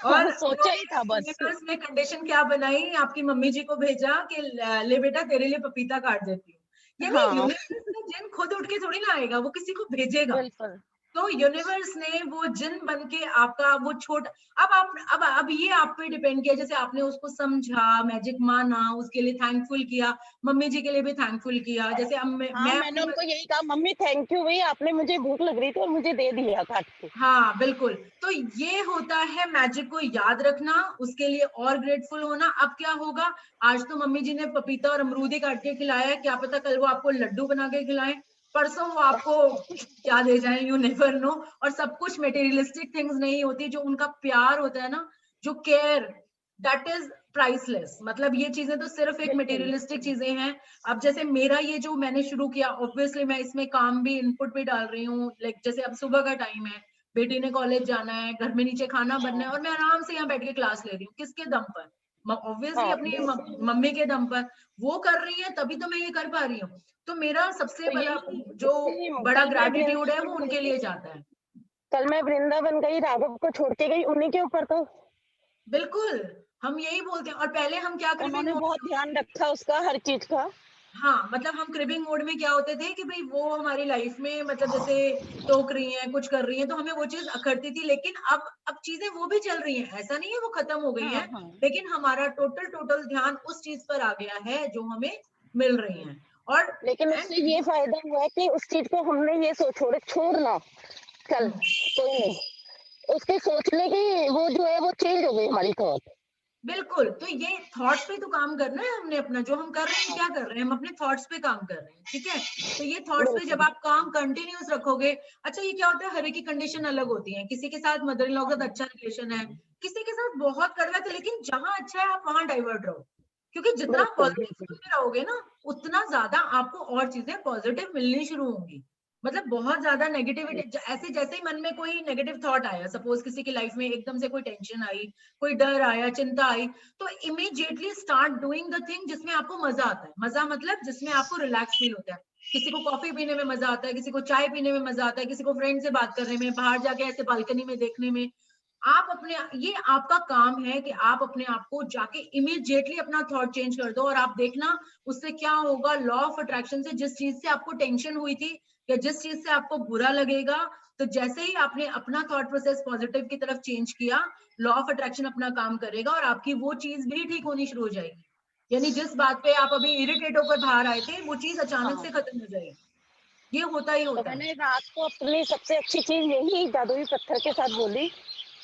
और सोचा ही उन्होंने था बस। यूनिवर्स ने कंडीशन क्या बनाई, आपकी मम्मी जी को भेजा कि ले बेटा तेरे लिए पपीता काट देती हूँ। यानी हाँ यूनिवर्स का जिन खुद उठ के थोड़ी ना आएगा, वो किसी को भेजेगा। बिल्कुल। तो यूनिवर्स ने वो जिन बन के आपका वो छोटा, अब आप, अब ये आप पे डिपेंड किया, जैसे आपने उसको समझा, मैजिक माना, उसके लिए थैंकफुल किया, मम्मी जी के लिए भी थैंकफुल किया, जैसे अब हाँ मैं मैंने अपनी, उनको यही कहा, मम्मी थैंक यू भाई, आपने मुझे भूख लग रही थी और मुझे दे दिया काट के। हाँ बिल्कुल। तो ये होता है मैजिक को याद रखना, उसके लिए और ग्रेटफुल होना। अब क्या होगा, आज तो मम्मी जी ने पपीता और अमरूद ही काट के खिलाया है, क्या पता कल वो आपको लड्डू बना के खिलाएं, परसों वो आपको क्या दे जाए, यू नेवर नो। और सब कुछ मटेरियलिस्टिक थिंग्स नहीं होती, जो उनका प्यार होता है ना, जो केयर, दैट इज प्राइसलेस। मतलब ये चीजें तो सिर्फ एक बिल्कुल मटेरियलिस्टिक चीजें हैं। अब जैसे मेरा ये जो मैंने शुरू किया, ऑब्वियसली मैं इसमें काम भी इनपुट भी डाल रही हूँ, लाइक जैसे अब सुबह का टाइम है, बेटी ने कॉलेज जाना है, घर में नीचे खाना बनना है और मैं आराम से यहाँ बैठ के क्लास ले रही हूँ। किसके दम पर? ऑब्वियसली हाँ, अपनी मम्मी के दम पर। वो कर रही है तभी तो मैं ये कर पा रही हूँ। तो मेरा सबसे तो बड़ा यही जो सेम बड़ा कल मैं ग्रैटिट्यूड है वो वृंदावन उनके गई, लिए जाता है। कल मैं वृंदावन गई, राघव को छोड़ के गई, उन्हीं के ऊपर तो बिल्कुल, हम यही बोलते हैं। और पहले हम क्या क्रिबिंग उन्होंने बहुत ध्यान रखा उसका, हर चीज का। हाँ, मतलब हम क्रिबिंग मोड में क्या होते थे कि भाई वो हमारी लाइफ में मतलब जैसे टोक रही हैं, कुछ कर रही हैं, तो हमें वो चीज अखरती थी। लेकिन अब चीजें वो भी चल रही हैं, ऐसा नहीं है वो खत्म हो गई हाँ हैं, हाँ, लेकिन हमारा टोटल ध्यान उस चीज पर आ गया है जो हमें मिल रही हैं। और लेकिन एंड उससे ये फायदा हुआ कि उस चीज को हमने ये छोड़ना, चल कोई नहीं, उसके सोचने की वो जो है वो चेंज हो गई हमारी थॉट। बिल्कुल, तो ये थॉट्स पे तो काम करना है हमने अपना। जो हम कर रहे हैं, क्या कर रहे हैं, हम अपने थॉट्स पे काम कर रहे हैं, ठीक है। तो ये थॉट्स पे जब बिल्कुल, आप काम कंटिन्यूस रखोगे, अच्छा ये क्या होता है, हर एक की कंडीशन अलग होती है। किसी के साथ मदर इन लॉ के साथ अच्छा रिलेशन है, किसी के साथ बहुत कड़वा है, तो लेकिन जहां अच्छा है आप वहां डाइवर्ट रहो। क्योंकि जितना बिल्कुल, पॉजिटिव बिल्कुल। में रहोगे ना, उतना ज्यादा आपको और चीजें पॉजिटिव मिलनी शुरू होंगी। मतलब बहुत ज्यादा नेगेटिविटी, ऐसे जैसे ही मन में कोई नेगेटिव थॉट आया, सपोज किसी की लाइफ में एकदम से कोई टेंशन आई, कोई डर आया, चिंता आई, तो immediately start doing the thing जिसमें आपको मजा आता है। मजा मतलब जिसमें आपको रिलैक्स फील होता है। किसी को कॉफी पीने में मजा आता है, किसी को चाय पीने में मजा आता है, किसी को फ्रेंड से बात करने में, बाहर जाके ऐसे बालकनी में देखने में। आप अपने, ये आपका काम है कि आप अपने आप को जाके इमीडिएटली अपना थॉट चेंज कर दो। और आप देखना उससे क्या होगा। लॉ ऑफ अट्रैक्शन से जिस चीज से आपको टेंशन हुई थी या जिस चीज से आपको बुरा लगेगा, तो जैसे ही आपने अपना थॉट प्रोसेस पॉजिटिव की तरफ चेंज किया, लॉ ऑफ अट्रैक्शन अपना काम करेगा और आपकी वो चीज भी ठीक होनी शुरू हो जाएगी। यानी जिस बात पे आप अभी इरिटेट होकर बाहर आए थे, वो चीज अचानक हाँ, से खत्म हो जाएगी। ये होता ही तो होता है। मैंने रात को अपनी सबसे अच्छी चीज यही जादुई पत्थर के साथ बोली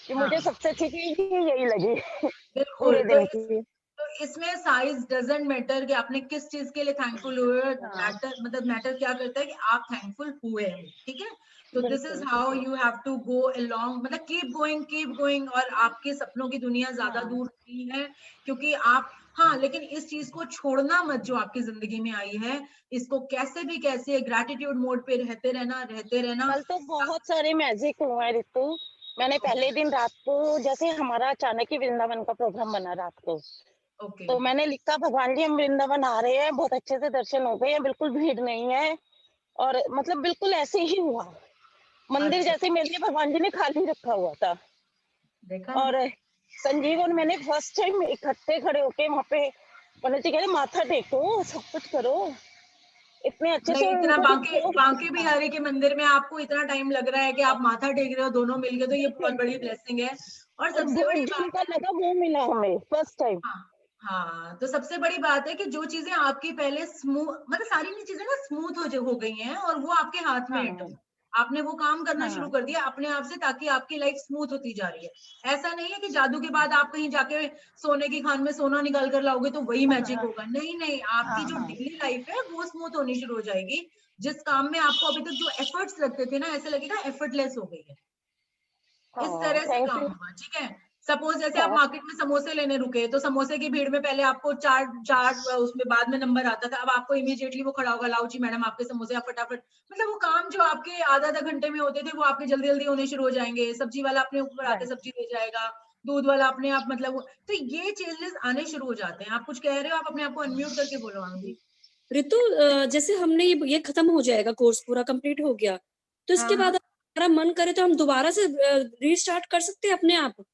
कि मुझे हाँ, सबसे अच्छी चीज ही यही लगी बिल्कुल। पूरे दिन की। तो इसमें साइज डजंट मैटर कि आपने किस चीज के लिए थैंकफुल हुए। हाँ, मैटर मतलब मैटर क्या करता है कि आप थैंकफुल हुए हैं, ठीक है। तो दिस इज बिल्कुल। How you have to go along, मतलब कीप गोइंग। और आपके सपनों की दुनिया ज्यादा हाँ, दूर नहीं है, क्योंकि आप, हाँ, लेकिन इस चीज को छोड़ना मत जो आपकी जिंदगी में आई है। इसको कैसे भी कैसे ग्रैटिट्यूड मोड पे रहते रहना। कल तो बहुत सारे मैजिक हुए हैं ऋतु। मैंने पहले दिन रात को, जैसे हमारा अचानक ही वृंदावन का प्रोग्राम बना रात को, ओके, तो मैंने लिखा भगवान जी हम वृंदावन आ रहे हैं, बहुत अच्छे से दर्शन हो गए हैं, बिल्कुल भीड़ नहीं है। और मतलब बिल्कुल ऐसे ही हुआ, मंदिर अच्छा, जैसे मेरे लिए भगवान जी ने खाली रखा हुआ था। देखा। और संजीव और मैंने फर्स्ट टाइम इकट्ठे खड़े होके वहां पे पंडित जी कह रहे माथा टेको, सब कुछ करो, इतने अच्छे नहीं, से इतना उनको जो बांके जोश बांके था। बिहारी के मंदिर में आपको इतना टाइम लग रहा है कि आप माथा टेक रहे हो दोनों मिलके, तो ये बहुत बिल्कुल, बड़ी ब्लेसिंग है। और और सबसे वो बड़ी जो बात उनका है, लगा वो मिला हमें फर्स्ट टाइम। हाँ, हाँ, तो सबसे बड़ी बात है कि जो चीजें आपकी पहले स्मूथ, मतलब सारी चीजें ना स्मूथ हो गई हैं और वो आपके हाथ में है हाँ, टूल। आपने वो काम करना शुरू हाँ, कर दिया अपने आप से, ताकि आपकी लाइफ स्मूथ होती जा रही है। ऐसा नहीं है कि जादू के बाद आप कहीं जाके सोने की खान में सोना निकाल कर लाओगे तो वही मैजिक हाँ, होगा। नहीं नहीं, आपकी हाँ, जो हाँ, डेली लाइफ है वो स्मूथ होनी शुरू हो जाएगी। जिस काम में आपको अभी तक जो एफर्ट्स लगते थे ना, ऐसे लगेगा एफर्टलेस हो गई है। इस हाँ, तरह से थैंक काम यू। होगा, ठीक है। सपोज जैसे आप हाँ, मार्केट में समोसे लेने रुके, तो समोसे की भीड़ में पहले आपको चार चार उसमें बाद में नंबर आता था। अब आपको इमीडिएटली वो खड़ा होगा, लाओ जी मैडम आपके समोसे, आप फटाफट, मतलब वो काम जो आपके आधा आधा घंटे में होते थे वो आपके जल्दी जल्दी होने शुरू हो जाएंगे। सब्जी वाला अपने ऊपर आके राइट। सब्जी दे जाएगा, दूध वाला अपने आप, मतलब तो ये चेंजेस आने शुरू हो जाते हैं। आप कुछ कह रहे हो, आप अपने आप को अनम्यूट करके बोलो आंधी। ऋतु, जैसे हमने ये खत्म हो जाएगा, कोर्स पूरा कंप्लीट हो गया, तो हाँ, इसके बाद हाँ, हमारा मन करे तो हम दोबारा से रीस्टार्ट कर सकते हैं अपने आप,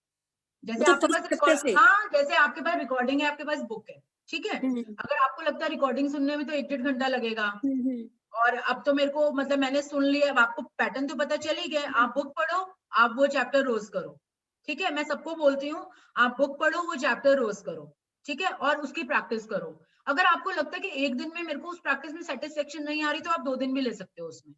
जैसे मतलब आपके फर्स्ट पास चैप्टर रिकॉर्ड, से। हाँ, जैसे आपके पास रिकॉर्डिंग है, आपके पास बुक है, ठीक है। हम्म अगर आपको लगता है रिकॉर्डिंग सुनने में तो 1-1.5 घंटा लगेगा, हम्म और अब तो मेरे को मतलब मैंने सुन लिया, अब आपको पैटर्न तो पता चल ही गया। हम्म, आप बुक पढ़ो, आप वो चैप्टर रोज करो, ठीक है। मैं सबको बोलती हूँ, आप बुक पढ़ो, वो चैप्टर रोज करो, ठीक है, और उसकी प्रैक्टिस करो। अगर आपको लगता है कि एक दिन में मेरे को उस प्रैक्टिस में सेटिस्फेक्शन नहीं आ रही, तो आप 2 दिन भी ले सकते हो उसमें।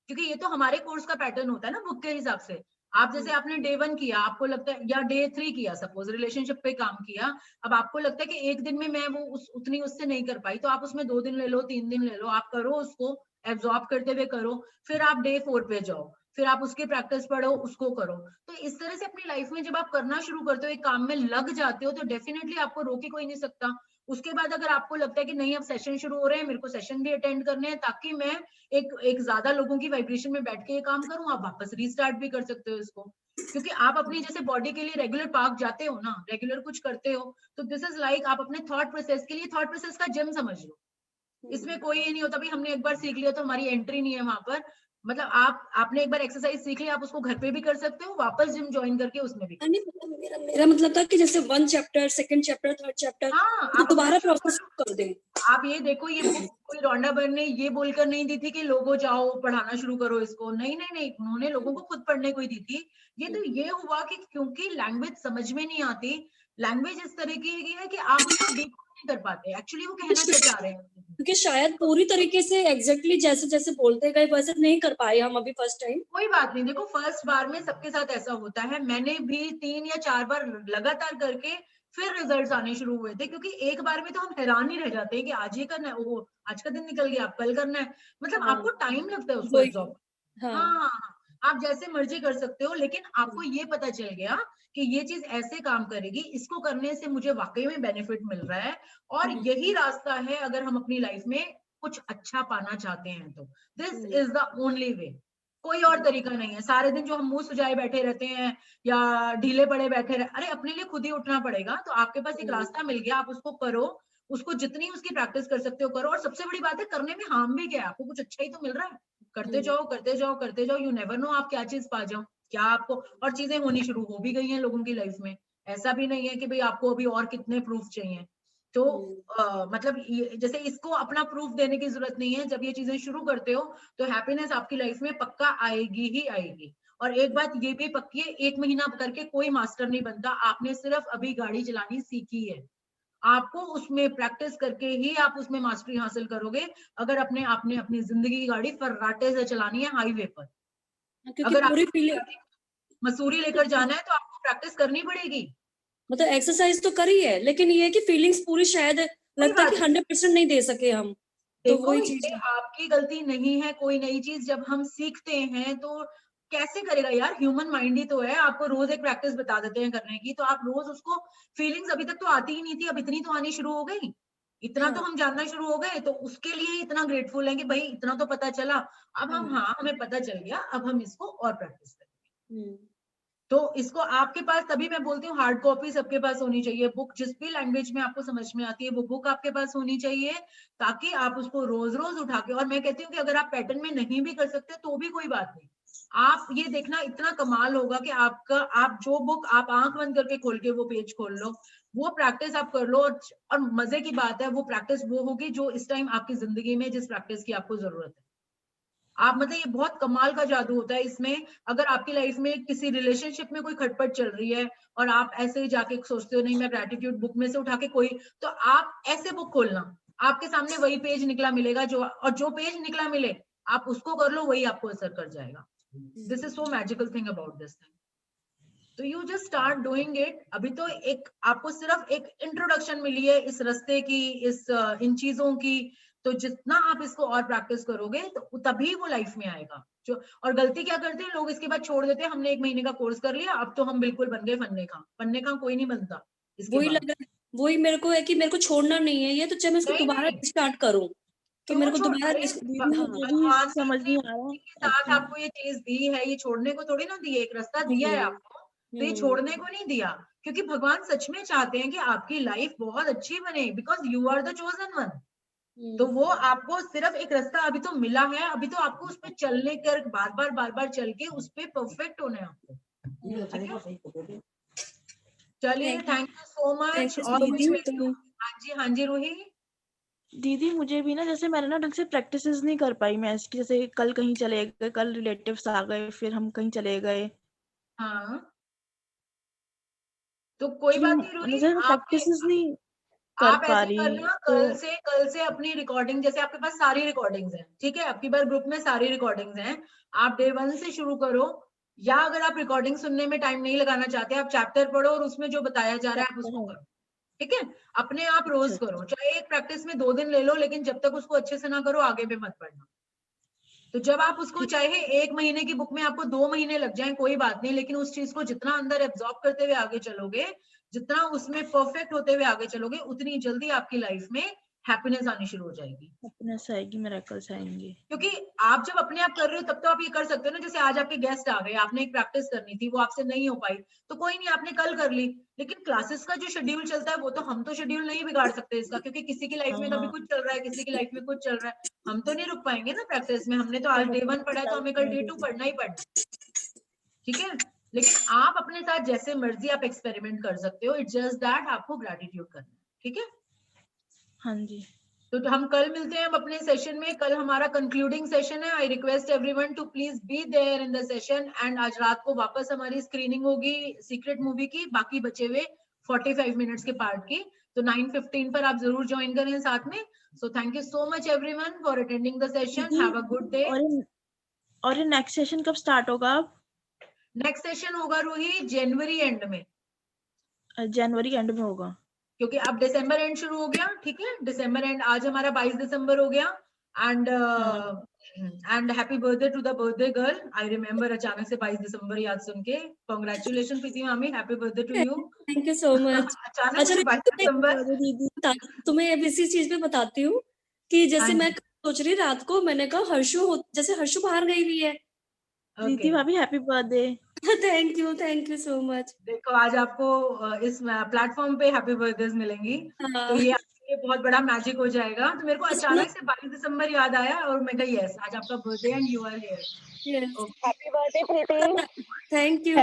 क्योंकि ये तो हमारे कोर्स का पैटर्न होता है ना बुक के हिसाब से। आप जैसे आपने डे 1 किया, आपको लगता है, या डे 3 किया, सपोज रिलेशनशिप पे काम किया, अब आपको लगता है कि एक दिन में मैं वो उतनी उससे नहीं कर पाई, तो आप उसमें 2 दिन ले लो, 3 दिन ले लो, आप करो उसको, एब्जॉर्ब करते हुए करो। फिर आप डे 4 पे जाओ, फिर आप उसकी प्रैक्टिस पढ़ो, उसको करो। तो इस तरह से अपनी लाइफ में जब आप करना शुरू करते हो, एक काम में लग जाते हो, तो डेफिनेटली आपको रोक ही कोई नहीं सकता। उसके बाद अगर आपको लगता है कि नहीं अब सेशन शुरू हो रहे हैं, मेरे को सेशन भी अटेंड करने हैं ताकि मैं एक ज्यादा लोगों की वाइब्रेशन में बैठ के ये काम करूं, आप वापस रीस्टार्ट भी कर सकते हो इसको। क्योंकि आप अपनी जैसे बॉडी के लिए रेगुलर पार्क जाते हो ना, रेगुलर कुछ करते हो, तो दिस इज लाइक आप अपने थॉट प्रोसेस के लिए थॉट प्रोसेस का जिम समझ लो। इसमें कोई ये नहीं होता भाई हमने एक बार सीख लिया तो हमारी एंट्री नहीं है वहां पर। मतलब आपने एक बार एक्सरसाइज सीख ली, आप उसको घर पे भी कर सकते हो, वापस जिम ज्वाइन करके उसमें भी। नहीं, मतलब मेरा मतलब था कि जैसे 1 chapter, 2nd chapter, 3rd chapter हाँ, तो आप अपना दोबारा शुरू प्रोसेस करो। कर दें। आप ये देखो, ये बुक कोई रोंडा बर्न ने ये बोलकर नहीं दी थी कि लोगों जाओ पढ़ाना शुरू करो इसको, नहीं नहीं नहीं, उन्होंने लोगों को खुद पढ़ने को ही दी थी। ये तो ये हुआ कि क्योंकि लैंग्वेज समझ में नहीं आती, लैंग्वेज इस तरह की है कि आप उसको डिकोड नहीं कर पाते एक्चुअली वो कहना क्या चाह रहे हैं। क्योंकि शायद पूरी तरीके से एग्जैक्टली जैसे जैसे बोलते गए वैसे नहीं कर पाए हम अभी फर्स्ट टाइम। कोई बात नहीं, देखो फर्स्ट बार में सबके साथ ऐसा होता है, मैंने भी 3 या 4 बार लगातार करके फिर रिजल्ट्स आने शुरू हुए थे, क्योंकि एक बार में तो हम हैरान ही रह जाते हैं कि आज ये करना है, ओहो आज का दिन निकल गया, अब कल करना है। मतलब हाँ, आपको टाइम लगता है उसको वही, एब्जॉर्ब। हाँ, हाँ, आप जैसे मर्जी कर सकते हो, लेकिन आपको ये पता चल गया कि ये चीज ऐसे काम करेगी, इसको करने से मुझे वाकई में बेनिफिट मिल रहा है, और यही रास्ता है अगर हम अपनी लाइफ में कुछ अच्छा पाना चाहते हैं तो। This is the only way, कोई और तरीका नहीं है। सारे दिन जो हम मुंह सुजाए बैठे रहते हैं या ढीले पड़े बैठे रहे, अरे अपने लिए खुद ही उठना पड़ेगा। तो आपके पास एक रास्ता मिल गया, आप उसको करो, उसको जितनी उसकी प्रैक्टिस कर सकते हो करो। और सबसे बड़ी बात है, करने में हार्म भी क्या है, आपको कुछ अच्छा ही तो मिल रहा है। करते जाओ करते जाओ करते जाओ, यू नेवर नो आप क्या चीज पा जाओ, क्या आपको और चीजें होनी शुरू हो भी गई हैं लोगों की लाइफ में। ऐसा भी नहीं है कि भाई आपको अभी और कितने प्रूफ चाहिए। तो मतलब जैसे इसको अपना प्रूफ देने की जरूरत नहीं है, जब ये चीजें शुरू करते हो तो हैप्पीनेस आपकी लाइफ में पक्का आएगी ही आएगी। और एक बात ये भी पक्की है, 1 महीना करके कोई मास्टर नहीं बनता, आपने सिर्फ अभी गाड़ी चलानी सीखी है, आपको उसमें प्रैक्टिस करके ही आप उसमें मास्टरी हासिल करोगे। अगर आपने अपनी जिंदगी की गाड़ी फर्राटे से चलानी है हाईवे पर, क्योंकि अगर पूरी आपको फीलिंग मसूरी लेकर जाना है तो आपको प्रैक्टिस करनी पड़ेगी। मतलब एक्सरसाइज तो करी है, लेकिन ये है कि फीलिंग्स पूरी शायद कोई लगता है बात कि नहीं, 100% नहीं दे सके हम, तो देखो वही चीज ये है। आपकी गलती नहीं है। कोई नई चीज जब हम सीखते हैं तो कैसे करेगा यार, ह्यूमन माइंड ही तो है। आपको रोज एक प्रैक्टिस बता देते हैं करने की, तो आप रोज उसको, फीलिंग्स अभी तक तो आती ही नहीं थी, अब इतनी तो आनी शुरू हो गई, इतना तो हाँ, हम जानना शुरू हो गए, तो उसके लिए ही इतना ग्रेटफुल है कि भाई इतना तो पता चला। अब हम, हाँ हमें पता चल गया, अब हम इसको और प्रैक्टिस करेंगे। तो इसको आपके पास, तभी मैं बोलती हूँ हार्ड कॉपी सबके पास होनी चाहिए, बुक जिस भी लैंग्वेज में आपको समझ में आती है वो बुक आपके पास होनी चाहिए, ताकि आप उसको रोज रोज उठा के, और मैं कहती हूँ कि अगर आप पैटर्न में नहीं भी कर सकते तो भी कोई बात नहीं, आप ये देखना इतना कमाल होगा कि आप जो बुक आप आंख बंद करके खोल के वो पेज खोल लो, वो प्रैक्टिस आप कर लो। और मजे की बात है, वो प्रैक्टिस वो होगी जो इस टाइम आपकी जिंदगी में जिस प्रैक्टिस की आपको जरूरत है। आप मतलब ये बहुत कमाल का जादू होता है इसमें। अगर आपकी लाइफ में किसी रिलेशनशिप में कोई खटपट चल रही है और आप ऐसे ही जाके सोचते हो नहीं मैं ग्रेटिट्यूड बुक में से उठा के कोई, तो आप ऐसे बुक खोलना, आपके सामने वही पेज निकला मिलेगा, जो पेज निकला मिले आप उसको कर लो, वही आपको असर कर जाएगा। This is so magical thing about this thing. तो you just start doing it. अभी तो एक आपको सिर्फ एक इंट्रोडक्शन मिली है इस रास्ते की, इन चीजों की। तो जितना आप इसको और प्रैक्टिस करोगे तो तभी वो लाइफ में आएगा। जो और गलती क्या करते हैं लोग, इसके बाद छोड़ देते हैं, हमने 1 महीने का कोर्स कर लिया अब तो हम बिल्कुल बन गए फन्ने का कोई नहीं बनता इसके वही बाद। लग रहा है, वही मेरे को है कि मेरे को छोड़ना नहीं है ये, तो चाहे मैं इसको नहीं दोबारा नहीं, स्टार्ट करूं तो क्यों मेरे को छोड़, दोबारा अरे दीदी हाँ, मुझे भी भगवान ने समझ अपनी नहीं आ मर्जी के रहा साथ एक्चुअली। आपको ये चीज दी है, ये छोड़ने को थोड़ी ना दी है, एक रास्ता दिया है आपको, तो ये छोड़ने को नहीं दिया। क्योंकि भगवान सच में चाहते हैं कि आपकी लाइफ बहुत अच्छी बने, because you are the chosen one. तो वो आपको सिर्फ एक रास्ता अभी तो मिला है, अभी तो आपको उस पर चलने कर बार बार चल के उस पर परफेक्ट होना है आपको। ठीक है, चलिए thank thank you so much. You और सो कुछ मच। दीदी हाँ जी रूही। दीदी मुझे भी ना, जैसे मैंने ना ढंग से प्रैक्टिस नहीं कर पाई मैं इसकी, जैसे कल कहीं चले गए, कल रिलेटिव्स आ गए, फिर हम कहीं चले गए, हाँ, तो कोई बात नहीं रूही, जैसे प्रैक्टिस नहीं कर आप पा ऐसे रही करना, तो। कल से अपनी रिकॉर्डिंग, जैसे आपके पास सारी रिकॉर्डिंग्स हैं, ठीक है, आपकी बार ग्रुप में सारी रिकॉर्डिंग्स हैं, आप डे 1 से शुरू करो। या अगर आप रिकॉर्डिंग सुनने में टाइम नहीं लगाना चाहते, आप चैप्टर पढ़ो और उसमें जो बताया जा रहा है आप चैप्टर उसको है। करो। ठीक है, अपने आप अच्छा रोज अच्छा। करो, चाहे एक प्रैक्टिस में 2 दिन ले लो, लेकिन जब तक उसको अच्छे से ना करो आगे भी मत बढ़ना। तो जब आप उसको चाहे 1 महीने की बुक में आपको 2 महीने लग जाए कोई बात नहीं, लेकिन उस चीज को जितना अंदर एब्जॉर्ब करते हुए आगे चलोगे, जितना उसमें परफेक्ट होते हुए आगे चलोगे, उतनी जल्दी आपकी लाइफ में हैप्पीनेस आनी शुरू हो जाएगी। हैप्पीनेस आएगी, मिरेकल्स आएंगे। क्योंकि आप जब अपने आप कर रहे हो तब तो आप ये कर सकते हो ना, जैसे आज आपके गेस्ट आ गए, आपने एक प्रैक्टिस करनी थी, वो आपसे नहीं हो पाई, तो कोई नहीं, आपने कल कर ली। लेकिन क्लासेस का जो शेड्यूल चलता है वो तो हम तो शेड्यूल नहीं बिगाड़ सकते इसका, क्योंकि किसी की लाइफ में कभी कुछ चल रहा है, किसी की लाइफ में कुछ चल रहा है, हम तो नहीं रुक पाएंगे ना प्रैक्टिस में। हमने तो आज डे 1 पढ़ा है तो हमें कल डे 2 पढ़ना ही पड़ना, ठीक है। लेकिन आप अपने साथ जैसे मर्जी आप एक्सपेरिमेंट कर सकते हो, इट्स जस्ट दैट आपको ग्रेटिट्यूड करना है, ठीक है। हाँ जी। तो हम कल मिलते हैं अपने सेशन में। कल हमारा कंक्लूडिंग सेशन है। I request everyone to please be there in the session. And आज रात को वापस हमारी स्क्रीनिंग होगी सीक्रेट मूवी की, बाकी बचे हुए 45 मिनट्स के पार्ट की। तो 9:15 पर आप जरूर ज्वाइन करें साथ में। So thank you so much everyone for attending the session. Have a good day. और ये नेक्स्ट सेशन कब स्टार्ट होगा अब? नेक्स्ट सेशन होगा रूही जनवरी एंड में। जनवरी एंड में होगा, क्योंकि अब दिसंबर एंड शुरू हो गया, ठीक है। दिसंबर एंड, आज हमारा 22 दिसंबर हो गया। And happy birthday to the birthday girl. I remember अचानक से 22 दिसंबर याद सुन के। कांग्रेचुलेशन प्रीति मामी, happy birthday to you. Thank you so much. अचानक से 22 दिसंबर। तुम्हें अब इसी चीज पे बताती हूँ कि जैसे हाँ मैं सोच रही रात को, मैंने कहा जैसे हर्षु बाहर गई हुई है। प्रीति भाभी happy birthday. Thank you so much. देखो आज आपको इस प्लेटफॉर्म पे हैप्पी बर्थडेज मिलेंगी, तो ये आपके लिए बहुत बड़ा मैजिक हो जाएगा। तो मेरे को अचानक से 22 दिसंबर याद आया और मैं कहा यस, आज आपका birthday and you are here. Happy birthday Preeti. Thank you.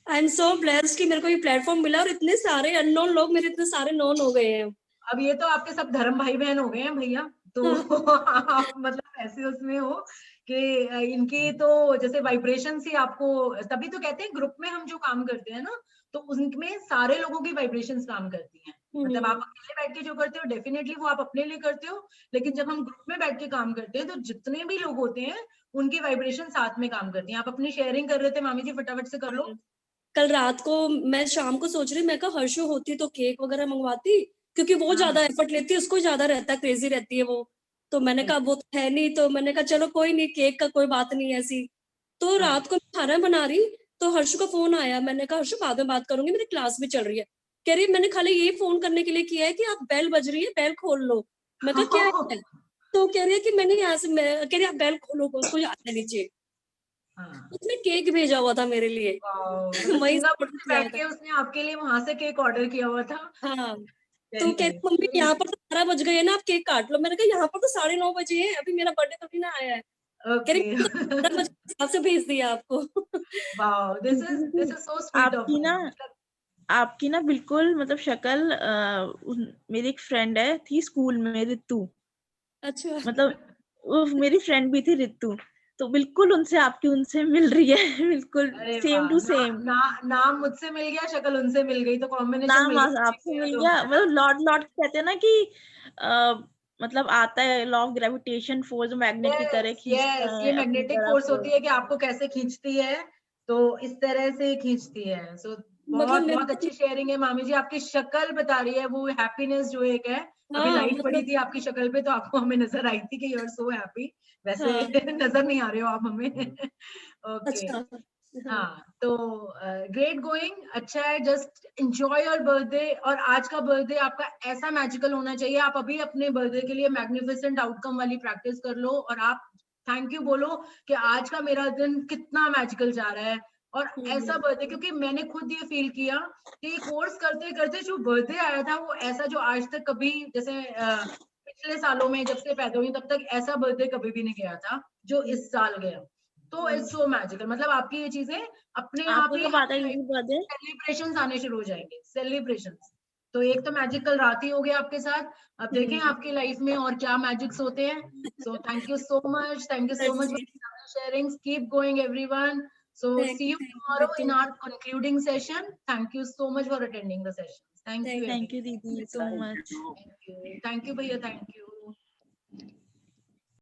I am so blessed कि मेरे को ये प्लेटफॉर्म मिला और इतने सारे अननोन लोग मेरे इतने सारे नोन हो गए हैं। अब ये तो आपके सब धर्म भाई बहन हो गए हैं भैया। तो आप मतलब ऐसे उसमें हो कि इनकी तो जैसे वाइब्रेशन ही आपको, तभी तो कहते हैं ग्रुप में हम जो काम करते हैं ना, तो उनमें सारे लोगों की वाइब्रेशंस काम करती हैं। मतलब आप अकेले बैठ के जो करते हो डेफिनेटली वो आप अपने लिए करते हो, लेकिन जब हम ग्रुप में बैठ के काम करते हैं तो जितने भी लोग होते हैं उनकी वाइब्रेशन साथ में काम करती है। आप अपनी शेयरिंग कर रहे थे मामी जी, फटाफट से कर लो। कल रात को मैं शाम को सोच रही, मैं कहा हर्षु होती तो केक वगैरह मंगवाती, क्योंकि वो ज्यादा एफर्ट लेती है, उसको ज्यादा रहता है, क्रेजी रहती है वो। तो मैंने कहा वो तो है नहीं, तो मैंने कहा चलो कोई नहीं, केक का कोई बात नहीं ऐसी। तो रात को खाना बना रही तो हर्षु का फोन आया। मैंने कहा हर्षु बाद में बात करूंगी, मेरी क्लास भी चल रही है। कह रही मैंने खाली ये फोन करने के लिए किया है कि आप बेल बज रही है, बेल खोल लो। मैं कहा क्या है? तो कह रही है कि मैंने यहाँ से, कह रही आप बेल खोलो, कोई आता है नीचे। उसने केक भेजा हुआ था मेरे लिए। वहीं बैठ के उसने आपके लिए वहां से केक ऑर्डर किया हुआ था। हाँ। तो कह रही मम्मी यहाँ पर तो 12 बज गए ना, आप केक काट लो। मैंने कहा यहाँ पर तो 9:30 बजे है, अभी मेरा बर्थडे तो भी ना आया है। कह रही हिसाब से भेज दिया आपको। This is so sweet of you. आपकी ना बिल्कुल मतलब शक्ल, मेरी एक फ्रेंड है थी स्कूल में, रितु। अच्छा। मतलब वो मेरी फ्रेंड भी थी रितु, तो बिल्कुल उनसे मिल रही है, बिल्कुल सेम टू सेम। नाम मुझसे मिल गया, शक्ल उनसे मिल गई, तो कॉम्बिनेशन नाम आपसे मिल गया। मतलब लॉर्ड कहते हैं ना कि मतलब आता है law of gravitation force, magnet की तरह खींचता है। ये मैग्नेटिक फोर्स होती है कि आपको कैसे खींचती है, तो इस तरह से खींचती है। सो बहुत अच्छी शेयरिंग है मामी जी। आपकी शक्ल बता रही है वो हैप्पीनेस जो एक है। अभी लाइट पड़ी थी आपकी शक्ल पे तो आपको हमें नजर आई थी कि यू आर सो हैप्पी। वैसे नजर नहीं आ रहे हो आप हमें। ओके। हाँ, तो ग्रेट गोइंग, अच्छा है। Just enjoy your birthday. और आज का बर्थडे आपका ऐसा मैजिकल होना चाहिए, आप अभी अपने बर्थडे के लिए मैग्निफिसेंट आउटकम वाली प्रैक्टिस कर लो और आप थैंक यू बोलो कि आज का मेरा दिन कितना मैजिकल जा रहा है। और ऐसा बर्थडे, क्योंकि मैंने खुद ये फील किया कि कोर्स करते करते जो बर्थडे आया था वो ऐसा जो आज तक कभी, जैसे पिछले सालों में जब से पैदा हुई तब तक ऐसा बर्थडे कभी भी नहीं गया था जो इस साल गया। तो इट्स सो मैजिकल। मतलब आपकी ये चीजें अपने आप ही सेलिब्रेशंस आने शुरू हो जाएंगे, सेलिब्रेशंस। तो एक तो मैजिकल रात ही हो गया आपके साथ। अब देखें आपकी लाइफ में और क्या मैजिक्स होते हैं। So thank you so much sharing. Keep going everyone. So see you tomorrow in our concluding session. Thank you so much for attending the session. Thank you. Thank you, Didi, so much. Thank you, Bhaiya. Thank you.